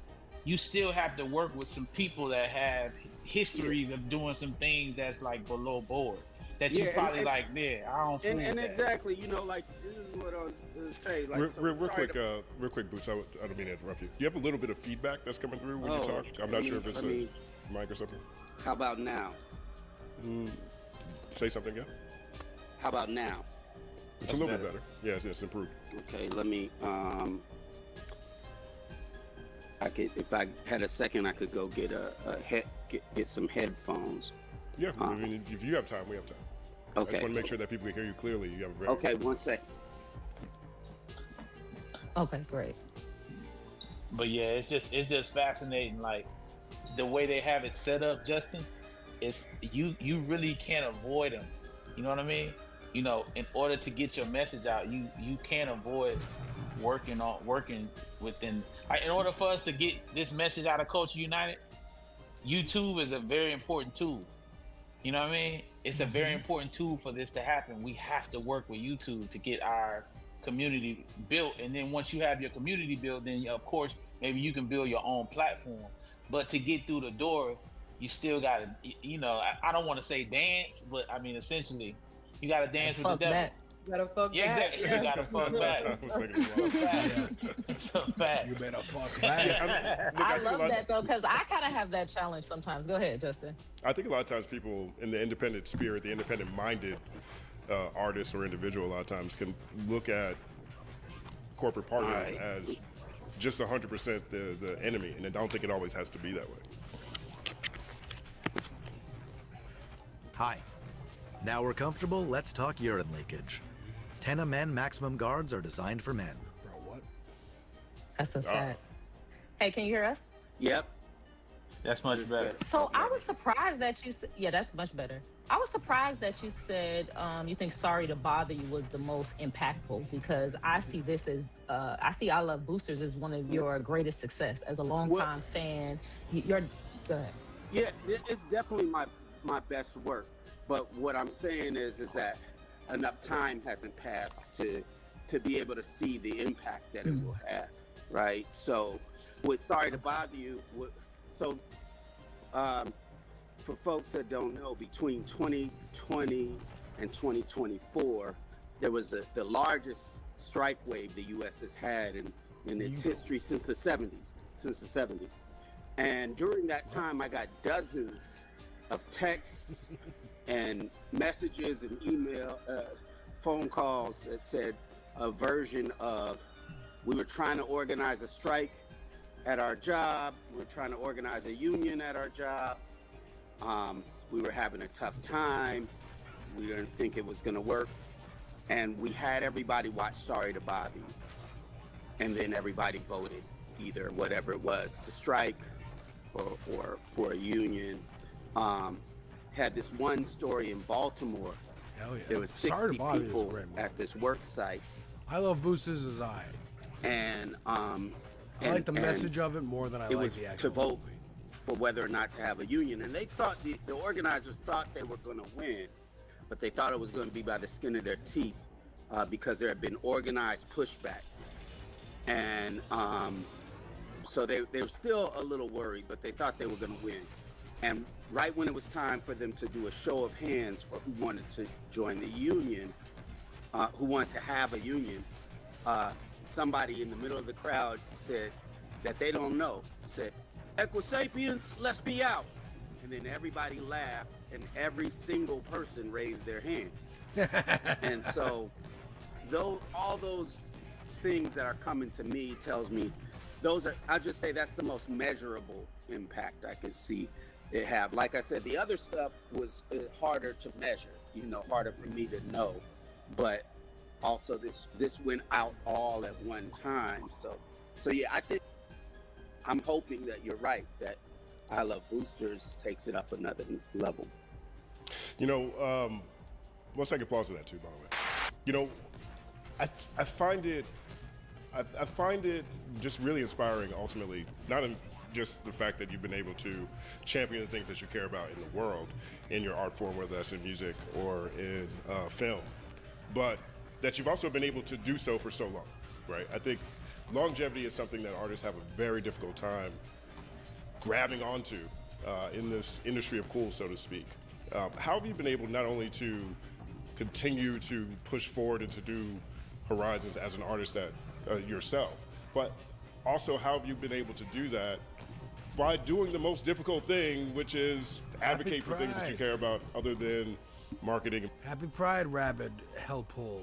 you still have to work with some people that have histories of doing some things that's like below board. That you probably I don't feel and that. Exactly, like this is what I was gonna say. Like, real quick, Boots. I don't mean to interrupt you. Do you have a little bit of feedback that's coming through when you talk? I'm not sure if it's a mic or something. How about now? Say something again. How about now? It's a little bit better. Yes, it's improved. Okay, let me. I could, if I had a second, I could go get get some headphones. Yeah, I mean, if you have time, we have time. Okay. I just want to make sure that people can hear you clearly. You have a very okay. 1 sec. Okay, great. But yeah, it's just fascinating. Like the way they have it set up, Justin. It's you really can't avoid them. You know what I mean? In order to get your message out, you can't avoid working within. In order for us to get this message out of Culture United, YouTube is a very important tool. You know what I mean? It's a very important tool for this to happen. We have to work with YouTube to get our community built. And then once you have your community built, then of course, maybe you can build your own platform. But to get through the door, you still got to, I don't want to say dance, but I mean, essentially, you got to dance with the devil. Back. You gotta fuck back. Exactly. You gotta fuck back. It's a fact. You better fuck back. I love that though, because I kind of have that challenge sometimes. Go ahead, Justin. I think a lot of times people in the independent spirit, the independent-minded artists or individual, a lot of times can look at corporate partners as just 100% the enemy, and I don't think it always has to be that way. Hi. Now we're comfortable, let's talk urine leakage. Tena Men Maximum Guards are designed for men. Bro, what? That's a fact. Hey, can you hear us? Yep. That's much better. So I was surprised that you said, yeah, that's much better. I was surprised that you said you think Sorry to Bother You was the most impactful, because I see this as, I see I Love Boosters as one of your greatest success. As a longtime fan, go ahead. Yeah, it's definitely my best work. But what I'm saying is that enough time hasn't passed to to be able to see the impact that it will have, right? So, with Sorry to Bother You, for folks that don't know, between 2020 and 2024, there was the largest strike wave the U.S. has had in its history since the 70s. And during that time, I got dozens of texts and messages and email, phone calls that said a version of, we were trying to organize a strike at our job, we were trying to organize a union at our job, we were having a tough time, we didn't think it was going to work, and we had everybody watch Sorry to Bother You, and then everybody voted either whatever it was to strike or for a union. Had this one story in Baltimore. Hell yeah. There was Sorry 60 to Bother You is a people great movie. at this work site. I love Boosters as I. And I like the message of it more than I like was the actual to vote for whether or not to have a union. And they thought, the organizers thought they were going to win, but they thought it was going to be by the skin of their teeth because there had been organized pushback. And so they were still a little worried, but they thought they were going to win. And right when it was time for them to do a show of hands for who wanted to join the union, who wanted to have a union, somebody in the middle of the crowd said that they don't know, said, "Equisapiens, let's be out." And then everybody laughed and every single person raised their hands. And so all those things that are coming to me tells me I'll just say that's the most measurable impact I can see it have. Like I said, the other stuff was harder to measure, harder for me to know, but also this went out all at one time. So yeah, I'm hoping that you're right, that I Love Boosters takes it up another level. One second pause to that too, by the way. I find it just really inspiring, ultimately, not in just the fact that you've been able to champion the things that you care about in the world, in your art form, whether that's in music or in film, but that you've also been able to do so for so long, right? I think longevity is something that artists have a very difficult time grabbing onto in this industry of cool, so to speak. How have you been able not only to continue to push forward and to do horizons as an artist that yourself, but also how have you been able to do that by doing the most difficult thing, which is advocate for things that you care about other than marketing? Happy Pride, Rabid Hellpull.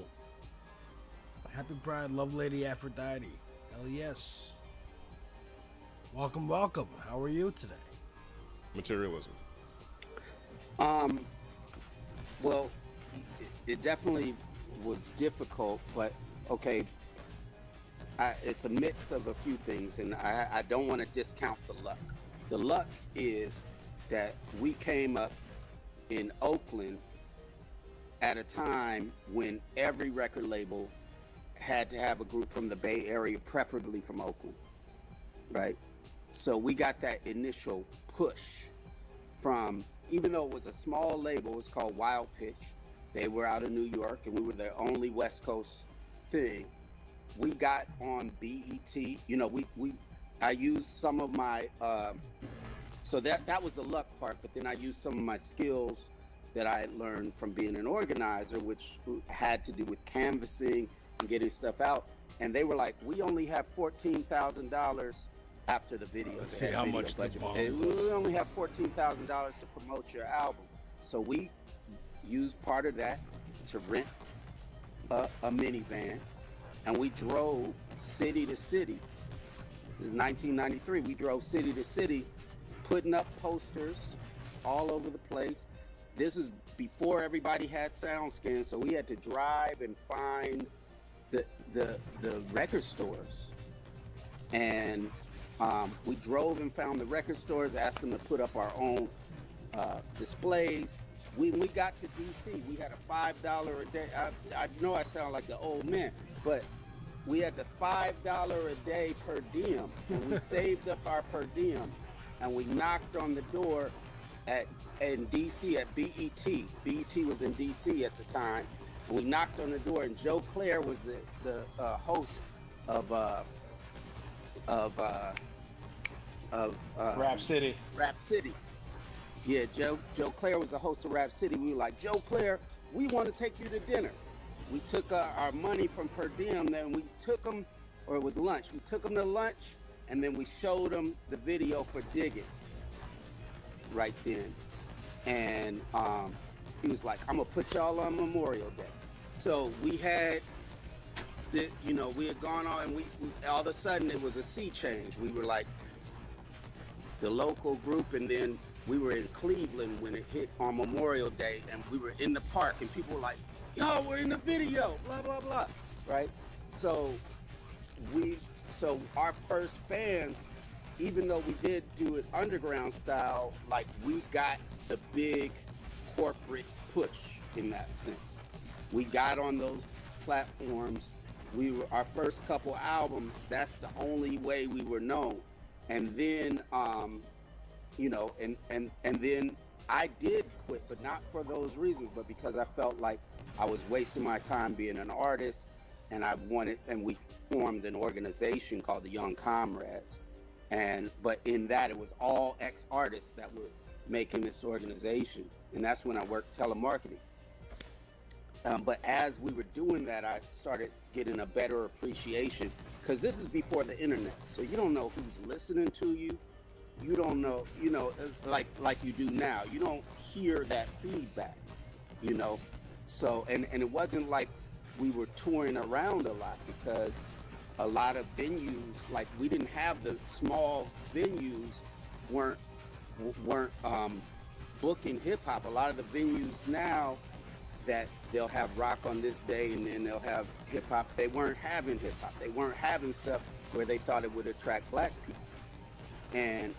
Happy Pride, Love Lady Aphrodite. Hell yes. Welcome, welcome. How are you today? Materialism. Well, it definitely was difficult, but okay, it's a mix of a few things, and I don't want to discount the luck. The luck is that we came up in Oakland at a time when every record label had to have a group from the Bay Area, preferably from Oakland, right? So we got that initial push from, even though it was a small label, it was called Wild Pitch. They were out of New York, and we were the only West Coast thing. We got on BET. I used some of my, so that was the luck part, but then I used some of my skills that I had learned from being an organizer, which had to do with canvassing and getting stuff out. And they were like, we only have $14,000 after the video. Let's see how much the bomb we only have $14,000 to promote your album. So we used part of that to rent a minivan, and we drove city to city. This is 1993. We drove city to city, putting up posters all over the place. This is before everybody had SoundScan, so we had to drive and find the record stores. And we drove and found the record stores, asked them to put up our own displays. When we got to DC, we had a $5 a day. I know I sound like the old man, but we had the $5 a day per diem, and we saved up our per diem, and we knocked on the door in DC at BET. BET was in DC at the time, We knocked on the door, and Joe Claire was the host of Rap City. Rap City. Yeah, Joe Claire was the host of Rap City. We were like, Joe Claire, we want to take you to dinner. We took our money from per diem, then we took them, or it was lunch. We took them to lunch, and then we showed them the video for Dig It right then. And he was like, I'm gonna put y'all on Memorial Day. So we had, we had gone on, and we all of a sudden it was a sea change. We were like the local group, and then we were in Cleveland when it hit on Memorial Day, and we were in the park, and people were like, yo, we're in the video, blah, blah, blah, right? So our first fans, even though we did do it underground style, like we got the big corporate push in that sense. We got on those platforms. Our first couple albums, that's the only way we were known. And then, and then I did quit, but not for those reasons, but because I felt like I was wasting my time being an artist, and we formed an organization called the Young Comrades. But in that, it was all ex-artists that were making this organization. And that's when I worked telemarketing. But as we were doing that, I started getting a better appreciation, because this is before the internet. So you don't know who's listening to you. You don't know, like you do now. You don't hear that feedback, So, and it wasn't like we were touring around a lot, because a lot of venues, like we didn't have the small venues weren't booking hip hop. A lot of the venues now that they'll have rock on this day and then they'll have hip hop, they weren't having hip hop. They weren't having stuff where they thought it would attract black people. And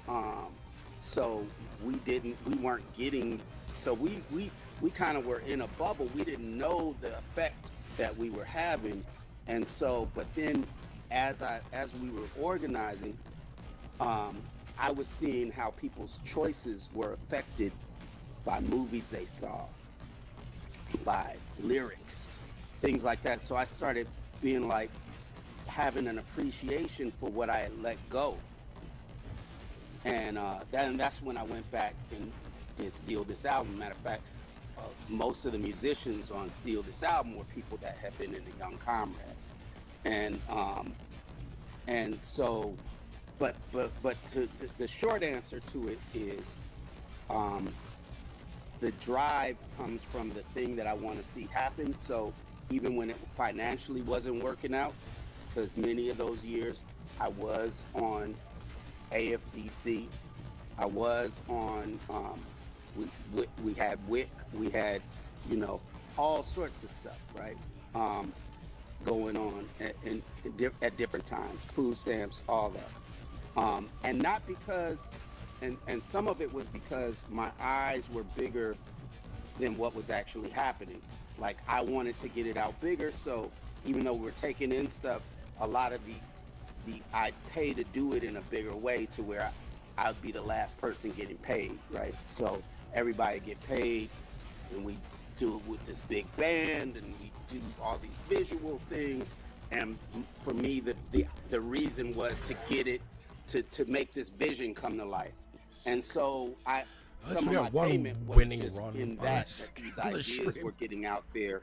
so we weren't getting, so we kind of were in a bubble. We didn't know the effect that we were having. And so, but then as we were organizing, I was seeing how people's choices were affected by movies they saw, by lyrics, things like that. So I started being like, having an appreciation for what I had let go. And that's when I went back and did Steal This Album. Matter of fact, most of the musicians on Steal This Album were people that had been in the Young Comrades. And so, but the short answer to it is, the drive comes from the thing that I want to see happen. So even when it financially wasn't working out, because many of those years I was on AFDC, I was on, we had WIC, we had, all sorts of stuff, right? Going on at different times, food stamps, all that. And not because, and some of it was because my eyes were bigger than what was actually happening. Like I wanted to get it out bigger, so even though we're taking in stuff, a lot of the I'd pay to do it in a bigger way to where I'd be the last person getting paid, right? So everybody get paid, and we do it with this big band, and we do all these visual things. And for me, the reason was to get it to make this vision come to life. And so some of my payment was just in that these ideas were getting out there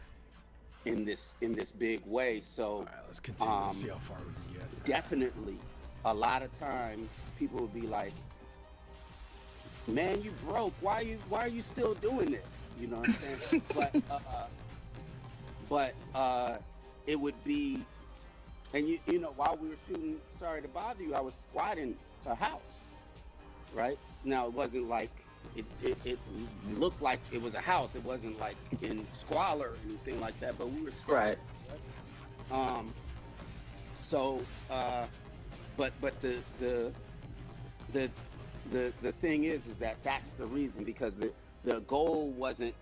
in this big way. So let's continue to see how far we can get. Definitely, a lot of times people would be like, "Man, you broke. Why are you still doing this?" You know what I'm saying? but it would be, and while we were shooting Sorry to Bother You, I was squatting a house, right? Now it wasn't like it looked like it was a house. It wasn't like in squalor or anything like that, but we were squatting. Right. So, but the thing is that that's the reason, because the goal wasn't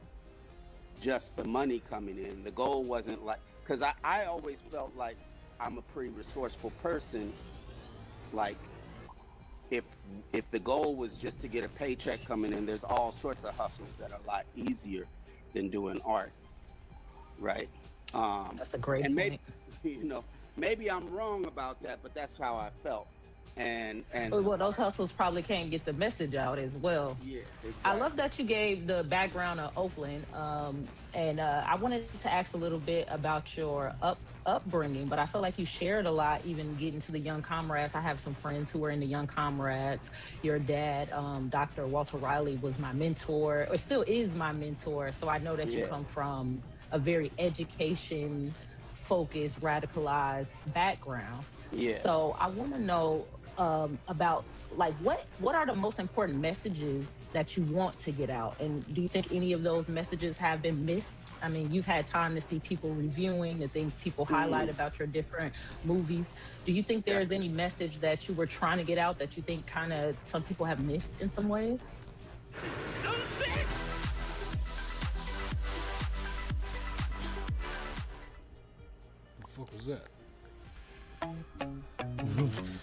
just the money coming in. The goal wasn't like, because I always felt like I'm a pretty resourceful person. Like, if the goal was just to get a paycheck coming in, there's all sorts of hustles that are a lot easier than doing art. right? That's a great And point. maybe, maybe I'm wrong about that, but that's how I felt. And Well, those hustles probably can't get the message out as well. yeah, exactly. I love that you gave the background of Oakland, and I wanted to ask a little bit about your upbringing, but I feel like you shared a lot, even getting to the Young Comrades. I have some friends who are in the Young Comrades. Your dad, Dr. Walter Riley, was my mentor, or still is my mentor. So I know that you come from a very education-focused, radicalized background. Yeah. So I want to know about like what are the most important messages that you want to get out, and do you think any of those messages have been missed? I mean, you've had time to see people reviewing the things people highlight about your different movies. Do you think there's any message that you were trying to get out that you think kind of some people have missed in some ways? What the fuck was that?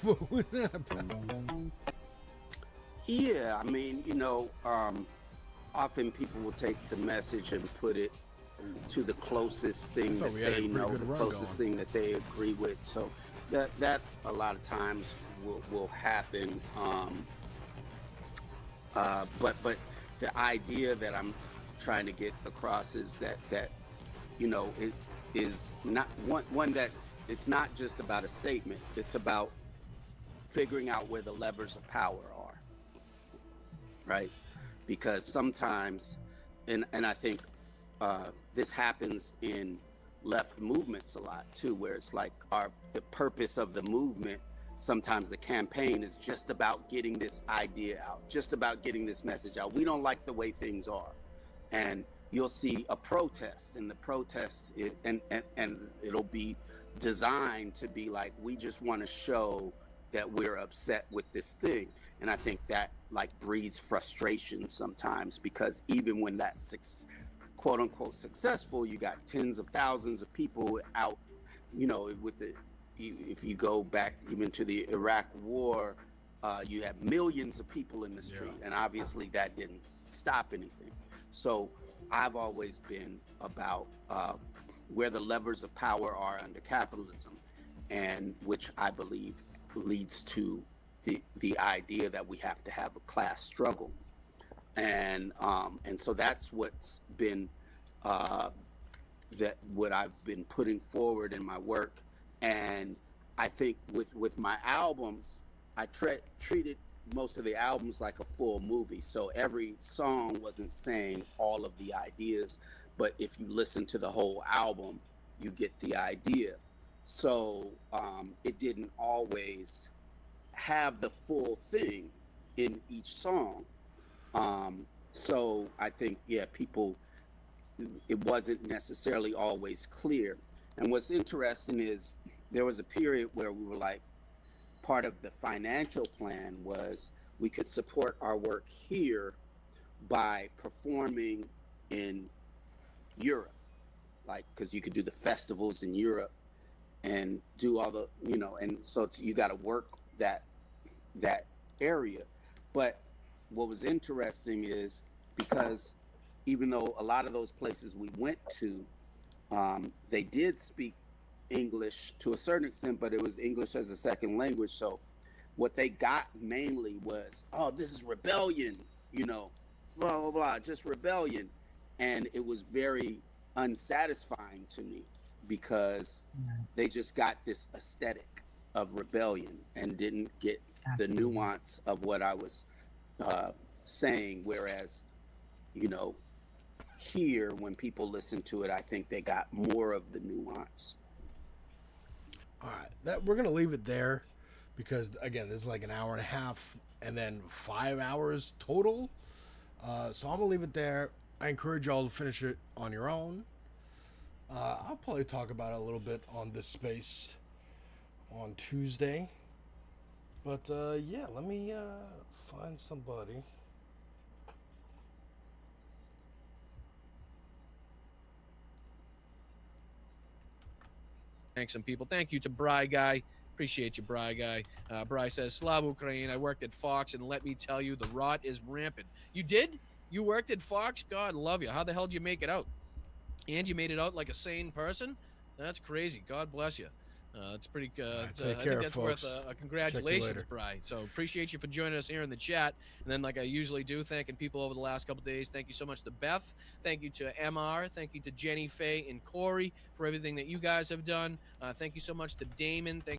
What was that? Yeah, I mean, often people will take the message and put it to the closest thing that they know, the closest thing that they agree with. So that a lot of times will happen. But the idea that I'm trying to get across is that it is not one that's, it's not just about a statement. It's about figuring out where the levers of power are, right? Because sometimes, and I think this happens in left movements a lot too, where it's like the purpose of the movement, sometimes the campaign is just about getting this idea out, just about getting this message out. We don't like the way things are. And you'll see a protest, and the protest and it'll be designed to be like, we just want to show that we're upset with this thing. And I think that like breeds frustration sometimes, because even when that's quote unquote successful, you got tens of thousands of people out, if you go back even to the Iraq war, you have millions of people in the street, and obviously that didn't stop anything. So I've always been about where the levers of power are under capitalism, and which I believe leads to the idea that we have to have a class struggle, and so that's what's been what I've been putting forward in my work. And I think with my albums, I treated most of the albums like a full movie. So every song wasn't saying all of the ideas, but if you listen to the whole album, you get the idea. So it didn't always have the full thing in each song. So I think, people, it wasn't necessarily always clear. And what's interesting is there was a period where we were like, part of the financial plan was we could support our work here by performing in Europe, like, because you could do the festivals in Europe and do all the, and so you got to work that area. But what was interesting is, because even though a lot of those places we went to, they did speak English to a certain extent, but it was English as a second language. So what they got mainly was, oh, this is rebellion, blah, blah, blah, just rebellion. And it was very unsatisfying to me, because they just got this aesthetic of rebellion and didn't get the nuance of what I was saying. Whereas, here, when people listen to it, I think they got more of the nuance. All right, we're gonna leave it there, because again, this is like an hour and a half, and then 5 hours total. So I'm gonna leave it there. I encourage y'all to finish it on your own. I'll probably talk about it a little bit on this space on Tuesday. But let me find somebody. Thanks, some people. Thank you to Bry Guy. Appreciate you, Bry Guy. Bry says, Slav Ukraine. I worked at Fox, and let me tell you, the rot is rampant. You did? You worked at Fox? God love you. How the hell did you make it out? and you made it out like a sane person. That's crazy. God bless you. It's pretty. I take care, think that's folks. worth a Check you congratulations, later. Bri. So appreciate you for joining us here in the chat. And then, like I usually do, thanking people over the last couple days. Thank you so much to Beth. Thank you to MR. Thank you to Jenny, Faye, and Corey for everything that you guys have done. Thank you so much to Damon. Thank